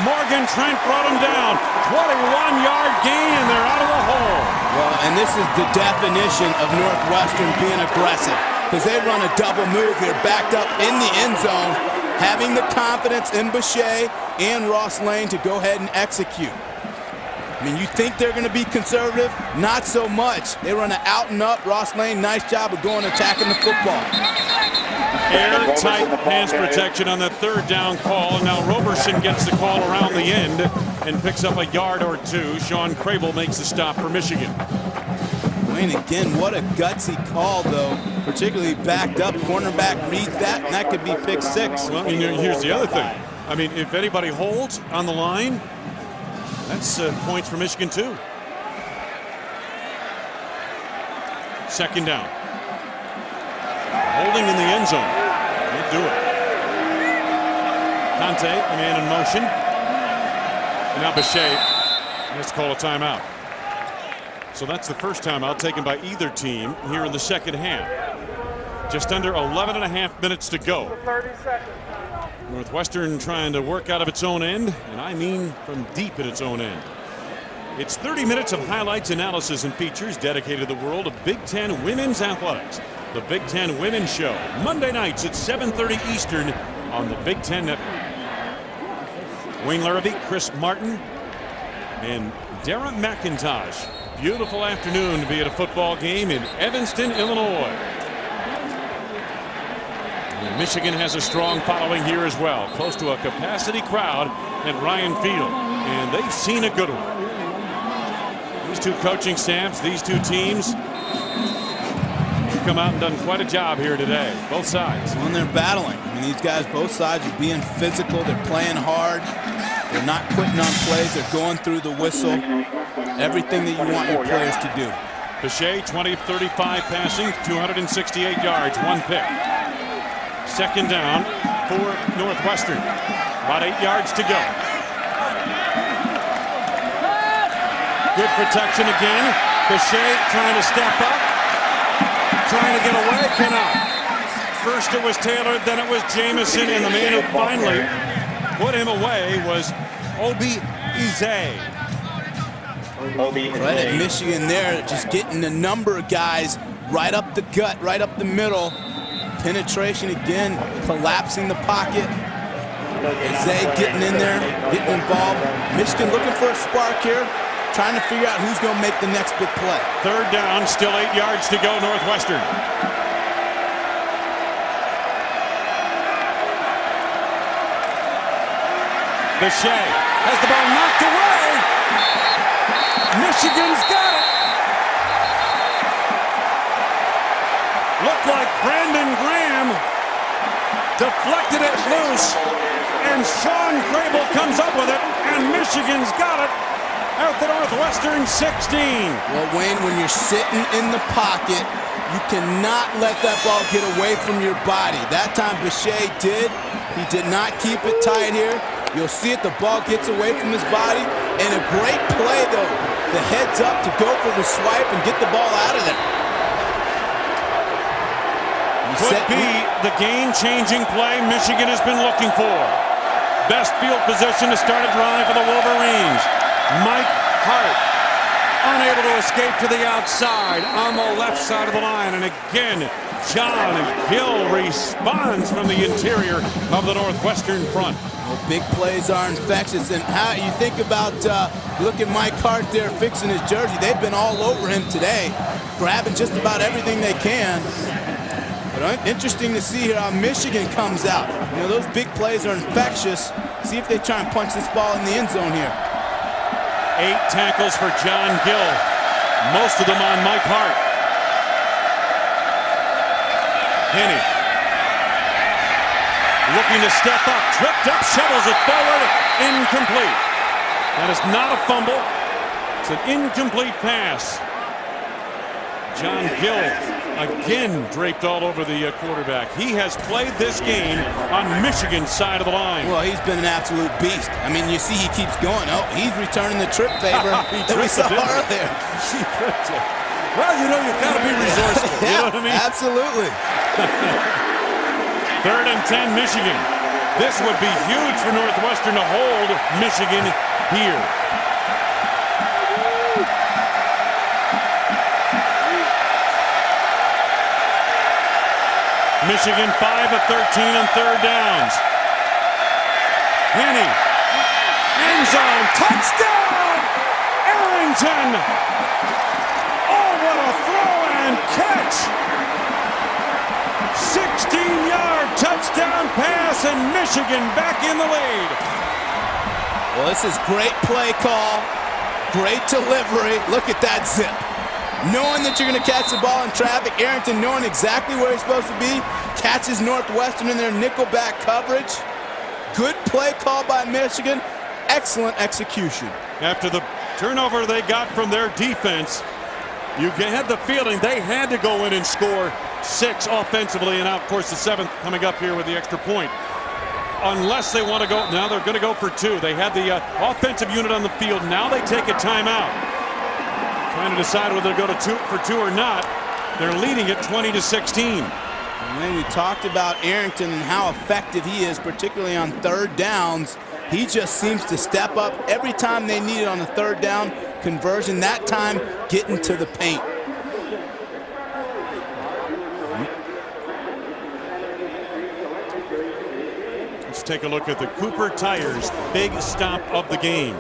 Morgan Trent brought him down. 21-yard gain, and they're out of the hole. Well, and this is the definition of Northwestern being aggressive, because they run a double move here, backed up in the end zone, having the confidence in Bechet and Ross Lane to go ahead and execute. I mean, you think they're going to be conservative? Not so much. They run an out and up. Ross Lane, nice job of going attacking the football. Airtight pass protection on the 3rd down call, and now Roberson gets the call around the end and picks up a yard or 2. Sean Crable makes the stop for Michigan. Wayne, again, what a gutsy call, though, particularly backed up. Cornerback reads that, and that could be pick 6. Well, here's the other thing. I mean, if anybody holds on the line, that's points for Michigan, too. 2nd down. Holding in the end zone. Can't do it. Conte, the man in motion. And now Bechet has to call a timeout. So that's the first timeout taken by either team here in the second half. Just under 11.5 minutes to go. 30 seconds. Northwestern trying to work out of its own end, and I mean from deep at its own end. It's 30 minutes of highlights, analysis, and features dedicated to the world of Big Ten women's athletics. The Big Ten Women's Show, Monday nights at 7:30 Eastern on the Big Ten Network. Wayne Larrabee, Chris Martin, and Dara McIntosh. Beautiful afternoon to be at a football game in Evanston, Illinois. And Michigan has a strong following here as well, close to a capacity crowd at Ryan Field, and they've seen a good one. These two coaching staffs, these two teams, have come out and done quite a job here today, both sides. When they're battling, I mean, these guys, both sides, are being physical. They're playing hard. They're not quitting on plays. They're going through the whistle. Everything that you want your players to do. Bechet, 20 of 35 passing, 268 yards, 1 pick. Second down for Northwestern. About 8 yards to go. Good protection again. Bechet trying to step up. Trying to get away, cannot. First it was Taylor, then it was Jamison, and the man who finally put him away was Obi Ize. Credit Michigan there, just getting a number of guys right up the gut, right up the middle. Penetration again, collapsing the pocket. Ize getting in there, getting involved. Michigan looking for a spark here, trying to figure out who's going to make the next big play. Third down, still 8 yards to go, Northwestern. Bechet has the ball knocked away. Michigan's got it. Looked like Brandon Graham deflected it loose, and Sean Crable comes up with it, and Michigan's got it at the Northwestern 16. Well, Wayne, when you're sitting in the pocket, you cannot let that ball get away from your body. That time Bechet did. He did not keep it tight here. You'll see it, the ball gets away from his body, and a great play, though. The heads up to go for the swipe and get the ball out of there. Could be the game-changing play Michigan has been looking for. Best field position to start a drive for the Wolverines. Mike Hart unable to escape to the outside on the left side of the line. And again, John Gill responds from the interior of the Northwestern front. Well, big plays are infectious. And how you think about, look at Mike Hart there fixing his jersey. They've been all over him today, grabbing just about everything they can. But interesting to see here how Michigan comes out. You know, those big plays are infectious. See if they try and punch this ball in the end zone here. 8 tackles for John Gill, most of them on Mike Hart. Henny looking to step up, tripped up, shovels it forward, incomplete. That is not a fumble, it's an incomplete pass. John Gill again draped all over the quarterback. He has played this game on Michigan's side of the line. Well, he's been an absolute beast. I mean, you see he keeps going. Oh, he's returning the trip favor that we saw earlier. He tripped it. Well, you know, you've got to be resourceful. Yeah, you know what I mean? Absolutely. 3rd and 10, Michigan. This would be huge for Northwestern to hold Michigan here. Michigan 5 of 13 on 3rd downs. Henny, end zone, touchdown, Arrington. Oh, what a throw and catch. 16-yard touchdown pass, and Michigan back in the lead. Well, this is great play call, great delivery. Look at that zip. Knowing that you're going to catch the ball in traffic, Arrington knowing exactly where he's supposed to be, catches Northwestern in their nickelback coverage. Good play call by Michigan. Excellent execution. After the turnover they got from their defense, you had the feeling they had to go in and score 6 offensively, and now, of course, the 7th coming up here with the extra point. Unless they want to go, now they're going to go for 2. They had the offensive unit on the field. Now they take a timeout. Trying to decide whether to go for 2 or not. They're leading it 20-16. And then we talked about Arrington and how effective he is, particularly on 3rd downs. He just seems to step up every time they need it on the 3rd down conversion. That time, getting to the paint. Let's take a look at the Cooper Tires big stop of the game.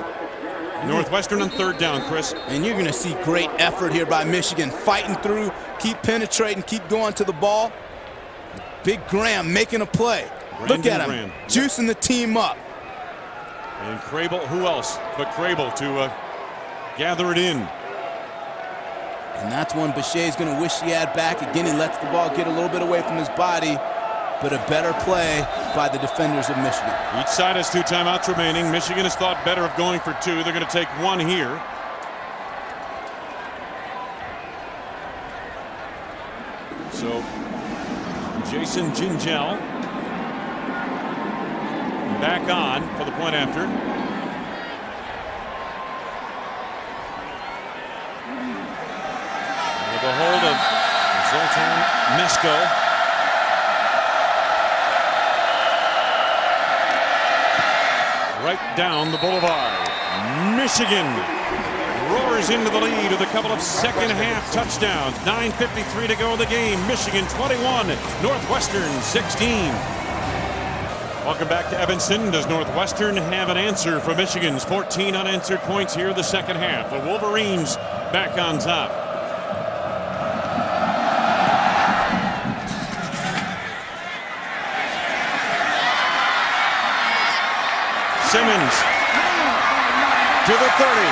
Northwestern on 3rd down, Chris. And you're going to see great effort here by Michigan, fighting through, keep penetrating, keep going to the ball. Big Graham making a play. Look at him, juicing the team up. And Crable, who else but Crable to gather it in. And that's one Bechet's going to wish he had back. Again, he lets the ball get a little bit away from his body, but a better play by the defenders of Michigan. Each side has 2 timeouts remaining. Michigan has thought better of going for 2. They're going to take 1 here. So Jason Gingell back on for the point after. With a hold of Zoltan Mesko. Right down the boulevard. Michigan roars into the lead with a couple of second-half touchdowns. 9:53 to go in the game. Michigan 21, Northwestern 16. Welcome back to Evanston. Does Northwestern have an answer for Michigan's 14 unanswered points here in the second half? The Wolverines back on top. Simmons to the 30.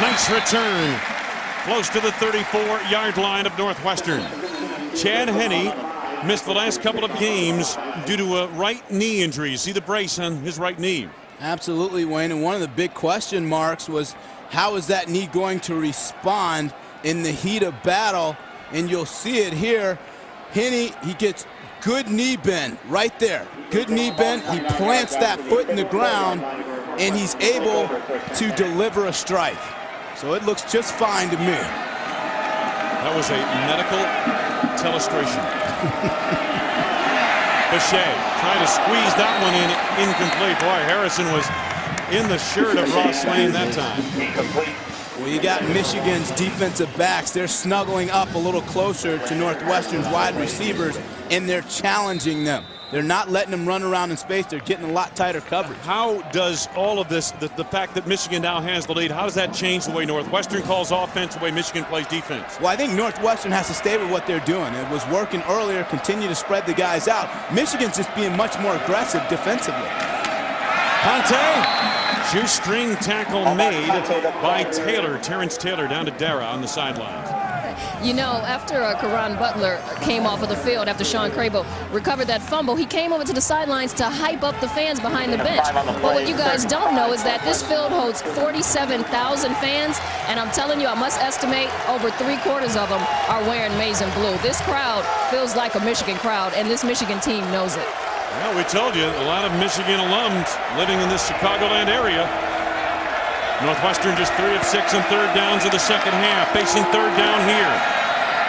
Nice return. Close to the 34-yard line of Northwestern. Chad Henne missed the last couple of games due to a right knee injury. You see the brace on his right knee. Absolutely, Wayne. And one of the big question marks was how is that knee going to respond in the heat of battle? And you'll see it here. Henne, he gets good knee bend right there. Good knee bend. He plants that foot in the ground, and he's able to deliver a strike. So it looks just fine to me. That was a medical telestration. Bechet trying to squeeze that one in, incomplete. Boy, Harrison was in the shirt of Ross Lane that time. Well, you got Michigan's defensive backs. They're snuggling up a little closer to Northwestern's wide receivers, and they're challenging them. They're not letting them run around in space. They're getting a lot tighter coverage. How does all of this, the fact that Michigan now has the lead, how does that change the way Northwestern calls offense, the way Michigan plays defense? Well, I think Northwestern has to stay with what they're doing. It was working earlier, continue to spread the guys out. Michigan's just being much more aggressive defensively. Conte, shoestring tackle made by Taylor, Terrence Taylor, down to Dara on the sidelines. You know, after Karan Butler came off of the field, after Sean Crable recovered that fumble, he came over to the sidelines to hype up the fans behind the bench. But what you guys don't know is that this field holds 47,000 fans, and I'm telling you, I must estimate over 3/4 of them are wearing maize and blue. This crowd feels like a Michigan crowd, and this Michigan team knows it. Well, we told you, a lot of Michigan alums living in this Chicagoland area. Northwestern just 3 of 6 on third downs in the second half, facing third down here.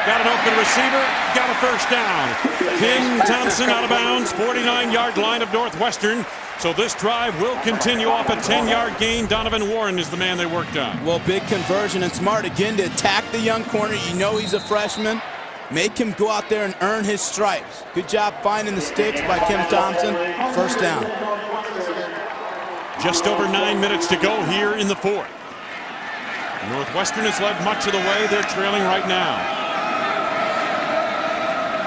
Got an open receiver, got a first down. Tim Thompson out of bounds, 49-yard line of Northwestern. So this drive will continue off a 10-yard gain. Donovan Warren is the man they worked on. Well, big conversion and smart again to attack the young corner. You know he's a freshman. Make him go out there and earn his stripes. Good job finding the sticks by Kim Thompson. First down. Just over 9 minutes to go here in the fourth. Northwestern has led much of the way. They're trailing right now.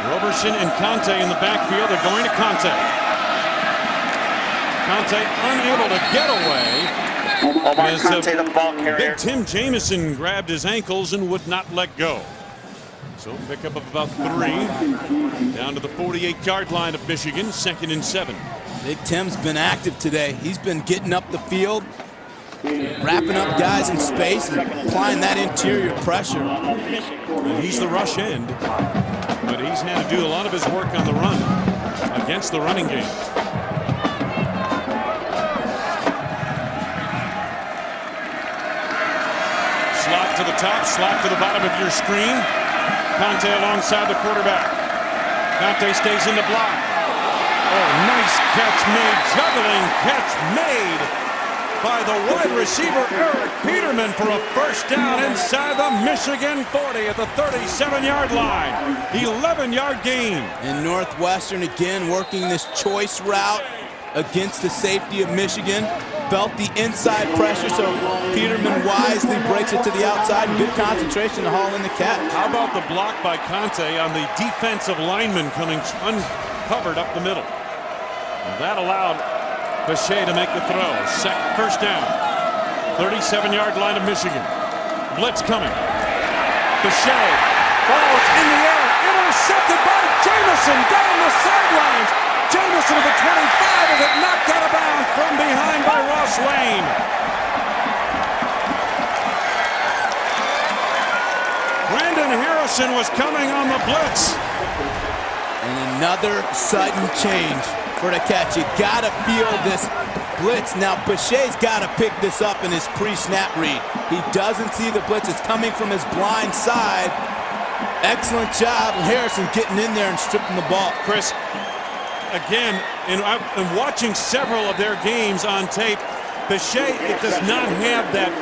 Roberson and Conte in the backfield. They're going to Conte. Conte unable to get away. As Conte, the ball carrier. Big Tim Jamison grabbed his ankles and would not let go. So pickup of about 3 down to the 48-yard line of Michigan, 2nd and 7. Big Tim's been active today. He's been getting up the field, wrapping up guys in space and applying that interior pressure. And he's the rush end, but he's had to do a lot of his work on the run against the running game. Slot to the top, slot to the bottom of your screen. Conte alongside the quarterback. Conte stays in the block. Oh, nice catch made, juggling catch made by the wide receiver Eric Peterman for a first down inside the Michigan 40 at the 37-yard line. 11-yard gain. And Northwestern again working this choice route against the safety of Michigan. felt the inside pressure, so Peterman wisely breaks it to the outside. Good concentration to haul in the catch. How about the block by Conte on the defensive lineman coming uncovered up the middle? And that allowed Bechet to make the throw. First down. 37-yard line of Michigan. Blitz coming. Bechet. Ball in the air. Intercepted by Jamison down the sidelines. Jamison of the 25 as it knocked out of bounds from behind by Ross Lane. Brandon Harrison was coming on the blitz. And another sudden change for the catch. You gotta feel this blitz. Now Bechet's gotta pick this up in his pre-snap read. He doesn't see the blitz. It's coming from his blind side. Excellent job, Harrison getting in there and stripping the ball. Chris, again, in watching several of their games on tape, Bechet does not have that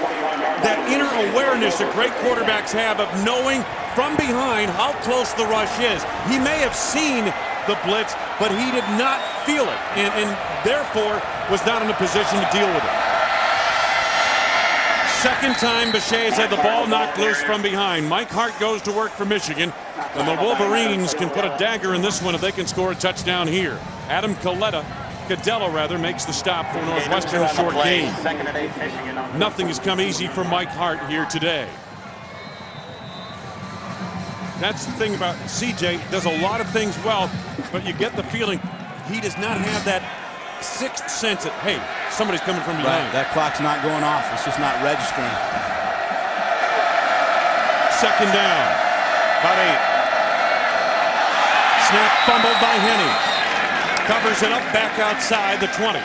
inner awareness that great quarterbacks have of knowing from behind how close the rush is. He may have seen the blitz, but he did not feel it, and therefore was not in a position to deal with it. Second time Bechet has had the ball knocked loose from behind. Mike Hart goes to work for Michigan, and the Wolverines can put a dagger in this one if they can score a touchdown here. Adam Cadella makes the stop for Northwestern, a short game. Nothing has come easy for Mike Hart here today. That's the thing about CJ, does a lot of things well, but you get the feeling he does not have that sixth sense that, hey, somebody's coming from behind. Right, that clock's not going off. It's just not registering. Second down, about 8. Snap fumbled by Henne. Covers it up back outside the 20.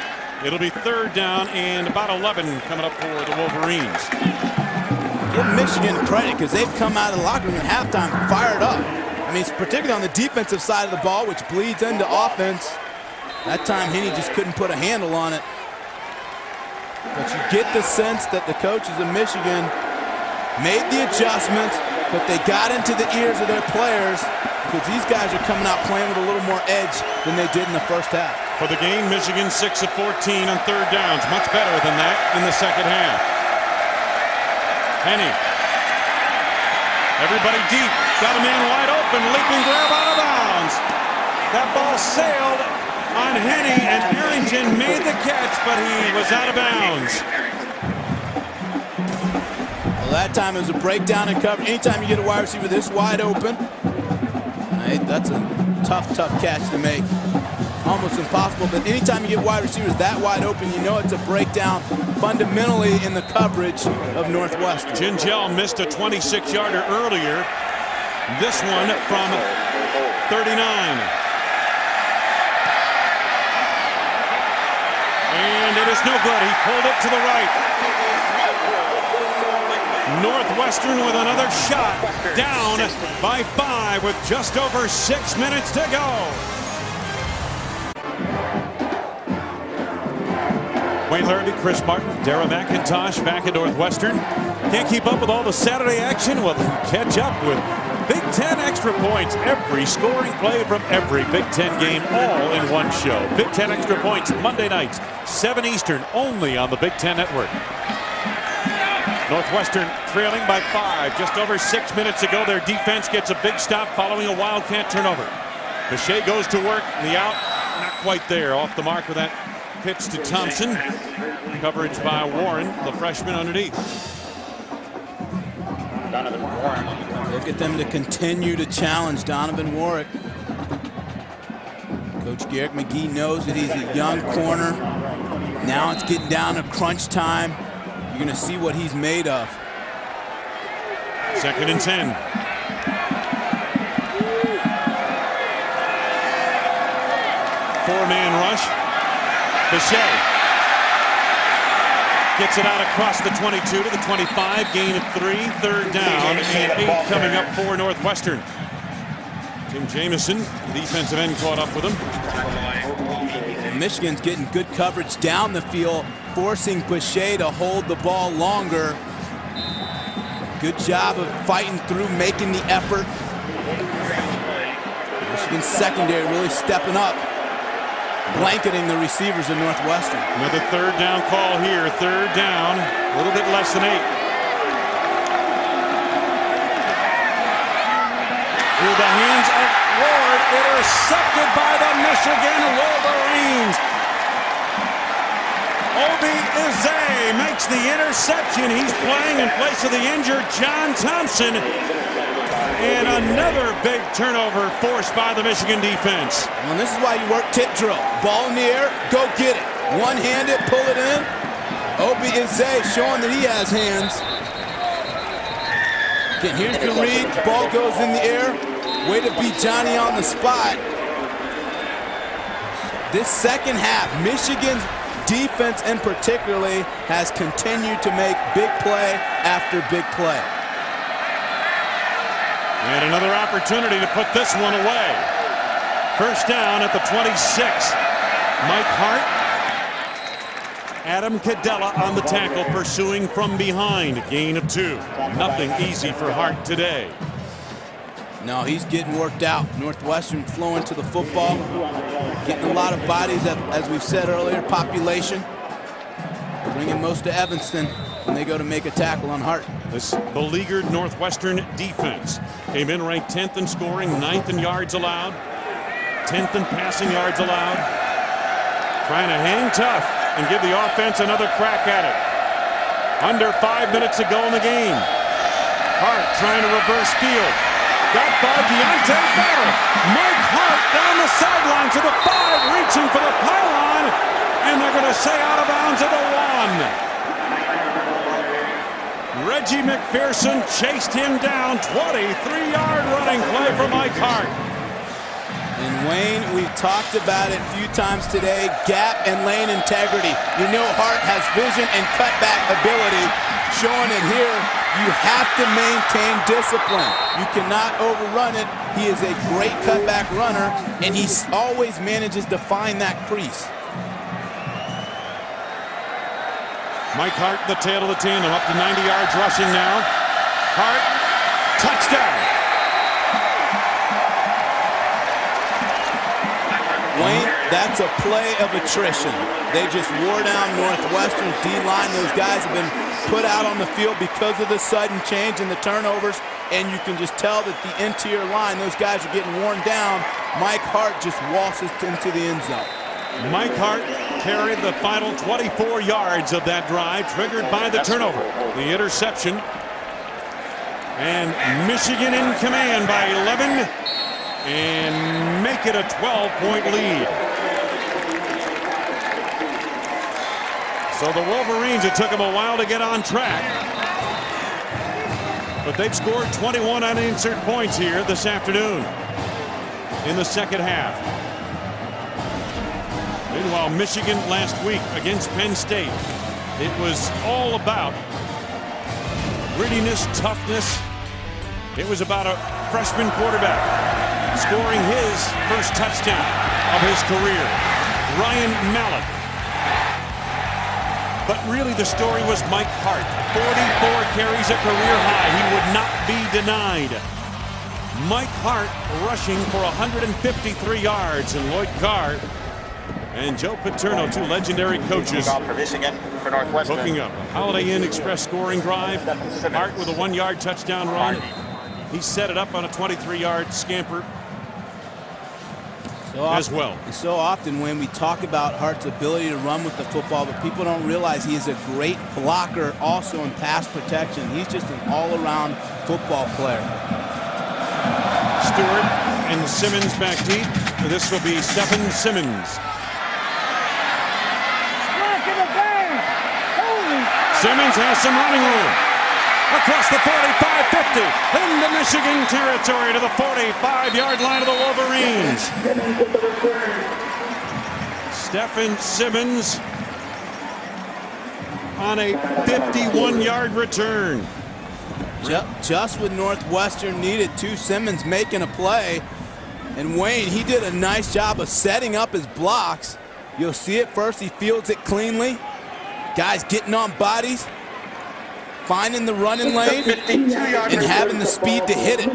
It'll be third down and about 11 coming up for the Wolverines. Give Michigan credit because they've come out of the locker room at halftime fired up. I mean, it's particularly on the defensive side of the ball, which bleeds into offense. That time, Henne just couldn't put a handle on it. But you get the sense that the coaches of Michigan made the adjustments, but they got into the ears of their players because these guys are coming out playing with a little more edge than they did in the first half. For the game, Michigan 6 of 14 on third downs. Much better than that in the second half. Henne. Everybody deep. Got a man wide open. Leaping grab out of bounds. That ball sailed on Henne, and Arrington made the catch, but he was out of bounds. Well, that time it was a breakdown and cover. Anytime you get a wide receiver this wide open, right, that's a tough catch to make. Almost impossible, but anytime you get wide receivers that wide open, you know it's a breakdown fundamentally in the coverage of Northwestern. Gingell missed a 26-yarder earlier. This one from 39. And it is no good. He pulled it to the right. Northwestern with another shot, down by 5 with just over 6 minutes to go. Wayne Larrabee, Chris Martin, Dara McIntosh back at Northwestern. Can't keep up with all the Saturday action? Well, catch up with Big Ten Extra Points. Every scoring play from every Big Ten game, all in one show. Big Ten Extra Points, Monday nights, 7 Eastern, only on the Big Ten Network. Northwestern trailing by 5. Just over 6 minutes ago, their defense gets a big stop following a Wildcat turnover. Bechet goes to work. The out, not quite there. Off the mark with that pitch to Thompson. Coverage by Warren, the freshman underneath. Look at them to continue to challenge Donovan Warwick. Coach Garrett McGee knows that he's a young corner. Now it's getting down to crunch time. You're going to see what he's made of. Second and 10. Four-man rush. Bechet gets it out across the 22 to the 25. Gain of 3. Third down and 8 coming up for Northwestern. Tim Jamison, defensive end, caught up with him. Michigan's getting good coverage down the field, forcing Bechet to hold the ball longer. Good job of fighting through, making the effort. Michigan's secondary really stepping up. blanketing the receivers of Northwestern. Another third down call here. Third down, a little bit less than 8. Through the hands of Ward, intercepted by the Michigan Wolverines. Obi Izay makes the interception. He's playing in place of the injured John Thompson. And another big turnover forced by the Michigan defense. Well, this is why you work tip drill. Ball in the air, go get it. One-handed, pull it in. Obi Izay showing that he has hands. Again, here's the read. Ball goes in the air. Way to beat Johnny on the spot. This second half, Michigan's defense in particularly has continued to make big play after big play. And another opportunity to put this one away. First down at the 26. Mike Hart. Adam Cadella on the tackle, pursuing from behind. Gain of 2. Nothing easy for Hart today. No, he's getting worked out. Northwestern flowing to the football. Getting a lot of bodies, as we've said earlier, population. Bringing most to Evanston when they go to make a tackle on Hart. This beleaguered Northwestern defense came in ranked 10th in scoring, 9th in yards allowed, 10th in passing yards allowed. Trying to hang tough and give the offense another crack at it. Under 5 minutes to go in the game. Hart trying to reverse field. Got by Deontay Bell. Mike Hart down the sideline to the 5, reaching for the pylon, and they're going to say out of bounds at the 1. Reggie McPherson chased him down. 23-yard running play for Mike Hart. And Wayne, we've talked about it a few times today, gap and lane integrity. You know Hart has vision and cutback ability. Showing it here, you have to maintain discipline. You cannot overrun it. He is a great cutback runner, and he always manages to find that crease. Mike Hart, the tail of the tandem, up to 90 yards rushing now. Hart, touchdown. Wayne, that's a play of attrition. They just wore down Northwestern's D-line. Those guys have been put out on the field because of the sudden change in the turnovers, and you can just tell that the interior line, those guys are getting worn down. Mike Hart just waltzes into the end zone. Mike Hart carried the final 24 yards of that drive, triggered by the turnover, the interception. And Michigan in command by 11 and make it a 12-point lead. So the Wolverines, it took them a while to get on track, but they've scored 21 unanswered points here this afternoon in the second half. Meanwhile, Michigan last week against Penn State, it was all about grittiness, toughness. It was about a freshman quarterback scoring his first touchdown of his career, Ryan Mallett. But really the story was Mike Hart. 44 carries, a career high. He would not be denied. Mike Hart rushing for 153 yards, and Lloyd Carr and Joe Paterno, two legendary coaches, for Michigan, for Northwestern. hooking up. A Holiday Inn Express scoring drive. Hart with a 1-yard touchdown run. He set it up on a 23-yard scamper as well. So often when we talk about Hart's ability to run with the football, but people don't realize he is a great blocker also in pass protection. He's just an all-around football player. Stewart and Simmons back deep. This will be Stephen Simmons. Simmons has some running room. Across the 45-50 into Michigan territory to the 45-yard line of the Wolverines. Stephen Simmons on a 51-yard return. Just when Northwestern needed to, Simmons making a play. And Wayne, he did a nice job of setting up his blocks. You'll see it first. He fields it cleanly. Guys getting on bodies. finding the running lane and having the speed to hit it.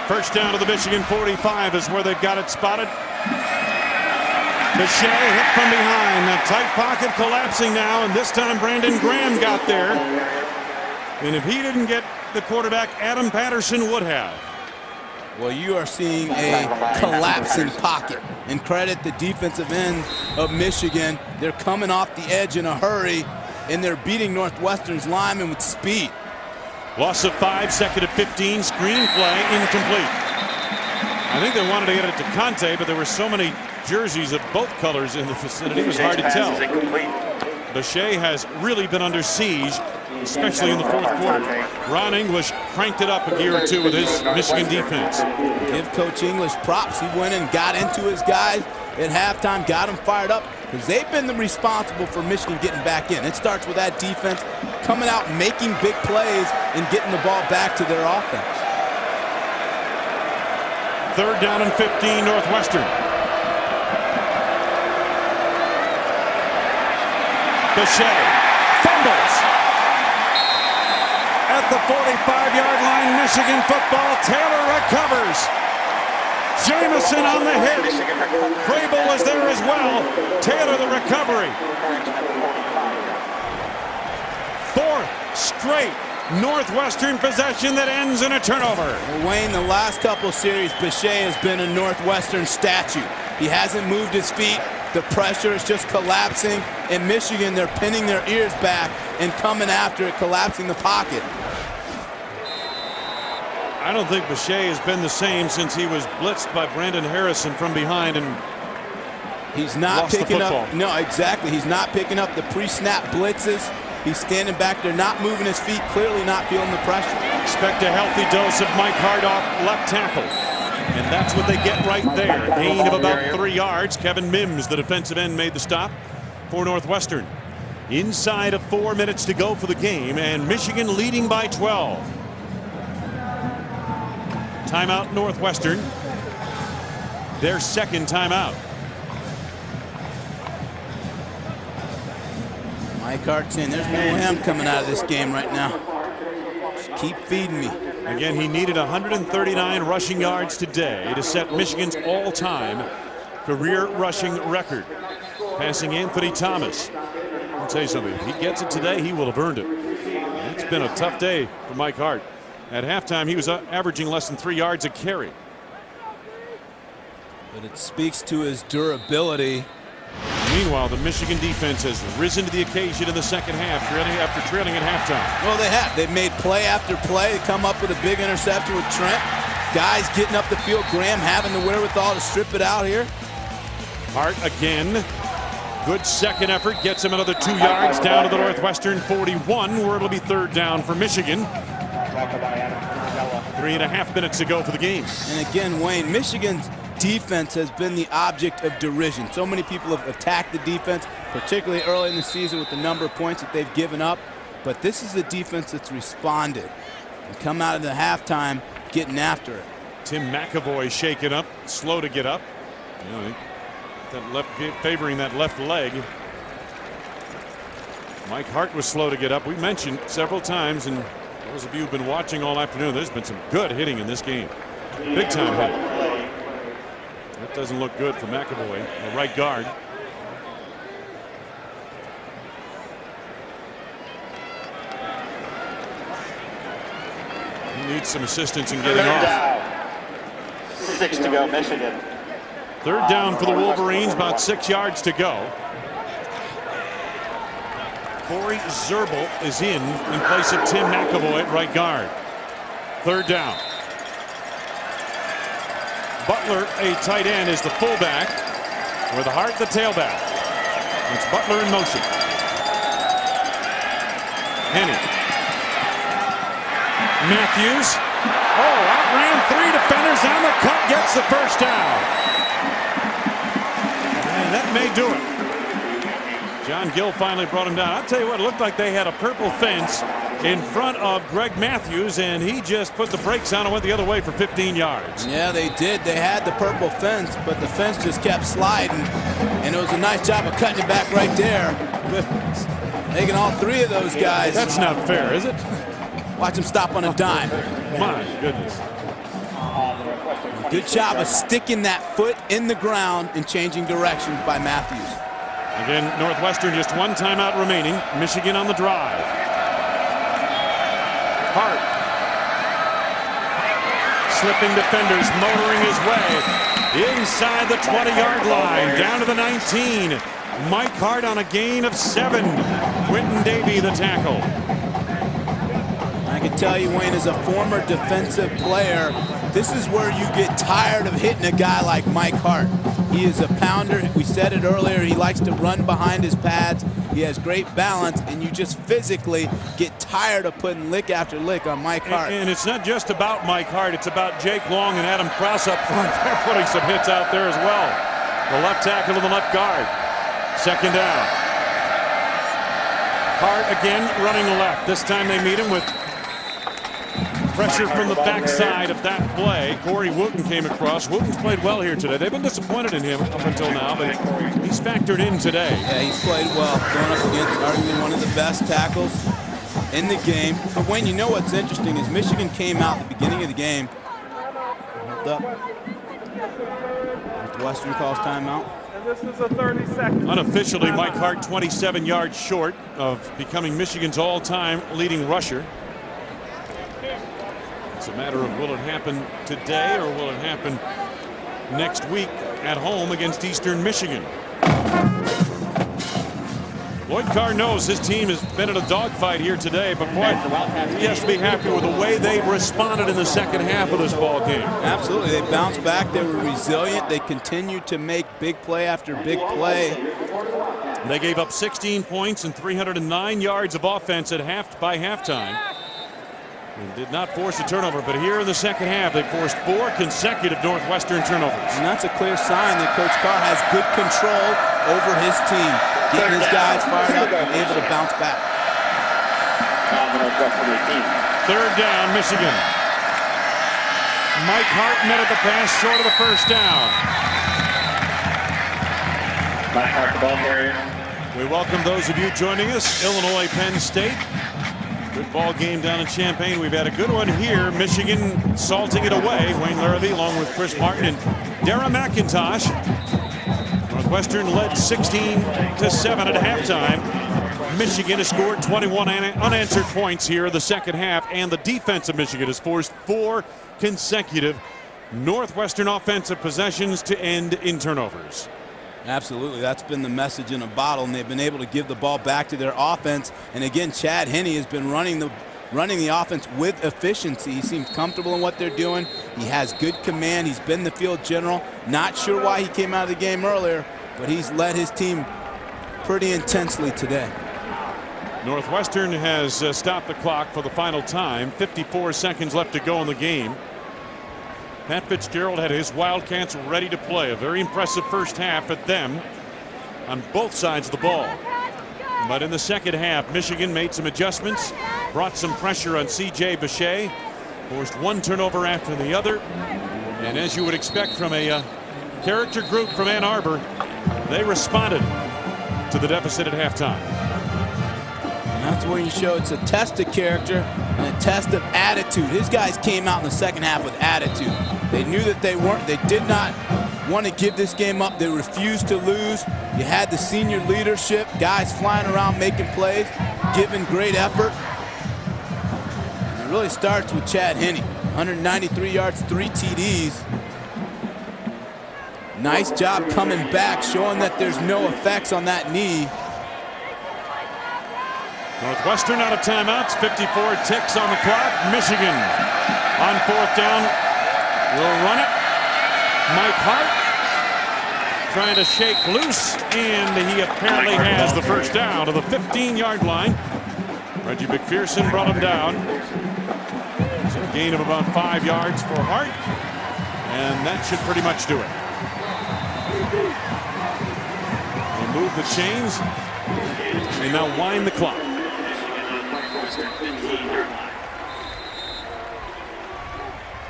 First down to the Michigan 45 is where they've got it spotted. Boucher hit from behind. A tight pocket collapsing now, and this time Brandon Graham got there. And if he didn't get the quarterback, Adam Patterson would have. Well, you are seeing a collapsing pocket. And credit the defensive end of Michigan. They're coming off the edge in a hurry, and they're beating Northwestern's linemen with speed. Loss of 5, second and 15, screenplay incomplete. I think they wanted to get it to Conte, but there were so many jerseys of both colors in the vicinity, it was hard to tell. Boucher has really been under siege, especially in the fourth quarter. Ron English cranked it up a gear or two with his Michigan defense. Give Coach English props. He went and got into his guys at halftime, got them fired up, because they've been responsible for Michigan getting back in. It starts with that defense coming out, making big plays, and getting the ball back to their offense. Third down and 15, Northwestern. Boucher fumbles. At the 45-yard line, Michigan football. Taylor recovers. Jamison on the hit. Crable was there as well. Taylor the recovery. Fourth straight Northwestern possession that ends in a turnover. Well, Wayne, the last couple series, Boucher has been a Northwestern statue. He hasn't moved his feet. The pressure is just collapsing. In Michigan, they're pinning their ears back and coming after it, collapsing the pocket. I don't think Boucher has been the same since he was blitzed by Brandon Harrison from behind and he's not lost picking the football. up. No, exactly. He's not picking up the pre-snap blitzes. He's standing back there, not moving his feet, clearly not feeling the pressure. Expect a healthy dose of Mike Hardoff, left tackle. And that's what they get right there. Gain of about 3 yards. Kevin Mims, the defensive end, made the stop for Northwestern. Inside of 4 minutes to go for the game, and Michigan leading by 12. Timeout Northwestern. Their second timeout. Mike Hart's in. There's no ham coming out of this game right now. Just keep feeding me. Again, he needed 139 rushing yards today to set Michigan's all-time career rushing record, passing Anthony Thomas. I'll tell you something, if he gets it today, he will have earned it. It's been a tough day for Mike Hart. At halftime, he was averaging less than 3 yards a carry. But it speaks to his durability. Meanwhile, the Michigan defense has risen to the occasion in the second half, after trailing at halftime. Well, they have. They've made play after play. They come up with a big interception with Trent. Guys getting up the field. Graham having the wherewithal to strip it out here. Hart again. Good second effort. Gets him another 2 yards down to the Northwestern 41, where it'll be third down for Michigan. 3.5 minutes to go for the game. And again, Wayne, Michigan's defense has been the object of derision. So many people have attacked the defense, particularly early in the season with the number of points that they've given up. But this is a defense that's responded and come out of the halftime getting after it. Tim McAvoy shaken up, slow to get up. You know, that left, favoring that left leg. Mike Hart was slow to get up. We mentioned several times, and those of you who've been watching all afternoon, there's been some good hitting in this game. Big time hitting. That doesn't look good for McAvoy, the right guard. He needs some assistance in getting off. 6 to go, Michigan. Third down for the Wolverines, about 6 yards to go. Corey Zerbel is in place of Tim McAvoy at right guard. Third down. Butler, a tight end, is the fullback, with Hart the tailback. It's Butler in motion. Henny. Matthews. Oh, outran 3 defenders on the cut, gets the first down. And that may do it. John Gill finally brought him down. I'll tell you what, it looked like they had a purple fence in front of Greg Matthews, and he just put the brakes on and went the other way for 15 yards. Yeah, they did. They had the purple fence, but the fence just kept sliding, and it was a nice job of cutting it back right there. goodness. Making all three of those guys. That's not fair, is it? Watch him stop on a dime. My goodness. Good job of sticking that foot in the ground and changing directions by Matthews. Again, Northwestern just one timeout remaining. Michigan on the drive. Hart. Slipping defenders, motoring his way inside the 20-yard line, down to the 19. Mike Hart on a gain of 7. Quentin Davey the tackle. I can tell you, Wayne, as a former defensive player, this is where you get tired of hitting a guy like Mike Hart. He is a pounder. We said it earlier. He likes to run behind his pads. He has great balance, and you just physically get tired of putting lick after lick on Mike Hart. And it's not just about Mike Hart. It's about Jake Long and Adam Krause up front. They're putting some hits out there as well. The left tackle to the left guard. Second down. Hart again running left. This time they meet him with pressure from the backside of that play. Corey Wooten came across. Wooten's played well here today. They've been disappointed in him up until now, but he's factored in today. Yeah, he's played well, going up against arguably one of the best tackles in the game. But Wayne, you know what's interesting is Michigan came out at the beginning of the game. Hold up. Northwestern calls timeout. And this is a 30-second. Unofficially, Mike Hart 27 yards short of becoming Michigan's all-time leading rusher. It's a matter of will it happen today or will it happen next week at home against Eastern Michigan. Lloyd Carr knows his team has been in a dogfight here today, but boy, he has to be happy with the way they responded in the second half of this ball game. Absolutely. They bounced back. They were resilient. They continued to make big play after big play. They gave up 16 points and 309 yards of offense by halftime. And did not force a turnover, but here in the second half, they forced 4 consecutive Northwestern turnovers. And that's a clear sign that Coach Carr has good control over his team, getting his guys fired up and able to bounce back. Third down, Michigan. Mike Hart met at the pass, short of the first down. We welcome those of you joining us. Illinois, Penn State. Good ball game down in Champaign. We've had a good one here. Michigan salting it away. Wayne Larrabee along with Chris Martin and Dara McIntosh. Northwestern led 16-7 at halftime. Michigan has scored 21 unanswered points here in the second half, and the defense of Michigan has forced 4 consecutive Northwestern offensive possessions to end in turnovers. Absolutely. That's been the message in a bottle, and they've been able to give the ball back to their offense. And again, Chad Henne has been running the offense with efficiency. He seems comfortable in what they're doing. He has good command. He's been the field general. Not sure why he came out of the game earlier, but he's led his team pretty intensely today. Northwestern has stopped the clock for the final time. 54 seconds left to go in the game. Pat Fitzgerald had his Wildcats ready to play. A very impressive first half at them on both sides of the ball. But in the second half, Michigan made some adjustments, brought some pressure on C.J. Bechet, forced one turnover after the other. And as you would expect from a character group from Ann Arbor, they responded to the deficit at halftime. And that's where you show it's a test of character and a test of attitude. His guys came out in the second half with attitude. They knew that they did not want to give this game up. They refused to lose. You had the senior leadership, guys flying around making plays, giving great effort. And it really starts with Chad Henne. 193 yards, 3 TDs. Nice job coming back, showing that there's no effects on that knee. Northwestern out of timeouts, 54 ticks on the clock. Michigan on fourth down will run it. Mike Hart trying to shake loose, and he apparently has the first down to the 15-yard line. Reggie McPherson brought him down. It's a gain of about 5 yards for Hart, and that should pretty much do it. They move the chains. They now wind the clock.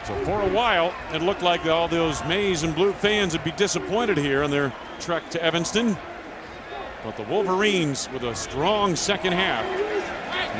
So for a while, it looked like all those maize and blue fans would be disappointed here on their trek to Evanston. But the Wolverines, with a strong second half,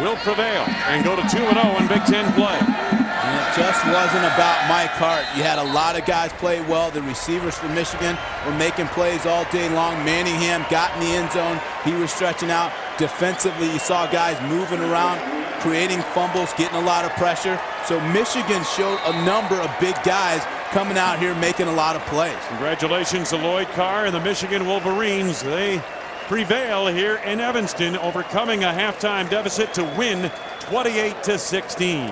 will prevail and go to 2-0 in Big Ten play. And it just wasn't about Mike Hart. You had a lot of guys play well. The receivers for Michigan were making plays all day long. Manningham got in the end zone. He was stretching out. Defensively, you saw guys moving around, creating fumbles, getting a lot of pressure. So Michigan showed a number of big guys coming out here making a lot of plays. Congratulations to Lloyd Carr and the Michigan Wolverines. They prevail here in Evanston, overcoming a halftime deficit to win 28-16.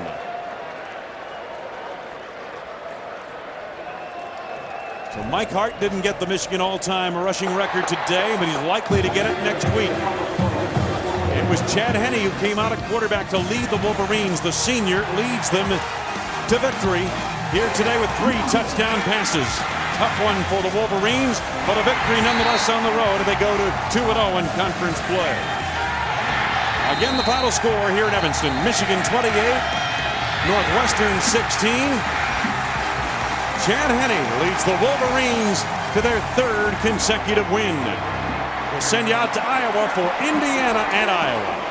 So Mike Hart didn't get the Michigan all-time rushing record today, but he's likely to get it next week. It was Chad Henne who came out at quarterback to lead the Wolverines. The senior leads them to victory here today with 3 touchdown passes. Tough one for the Wolverines, but a victory nonetheless on the road. They go to 2-0 in conference play. Again, the final score here in Evanston: Michigan 28, Northwestern 16. Chad Henne leads the Wolverines to their 3rd consecutive win. We'll send you out to Iowa for Indiana and Iowa.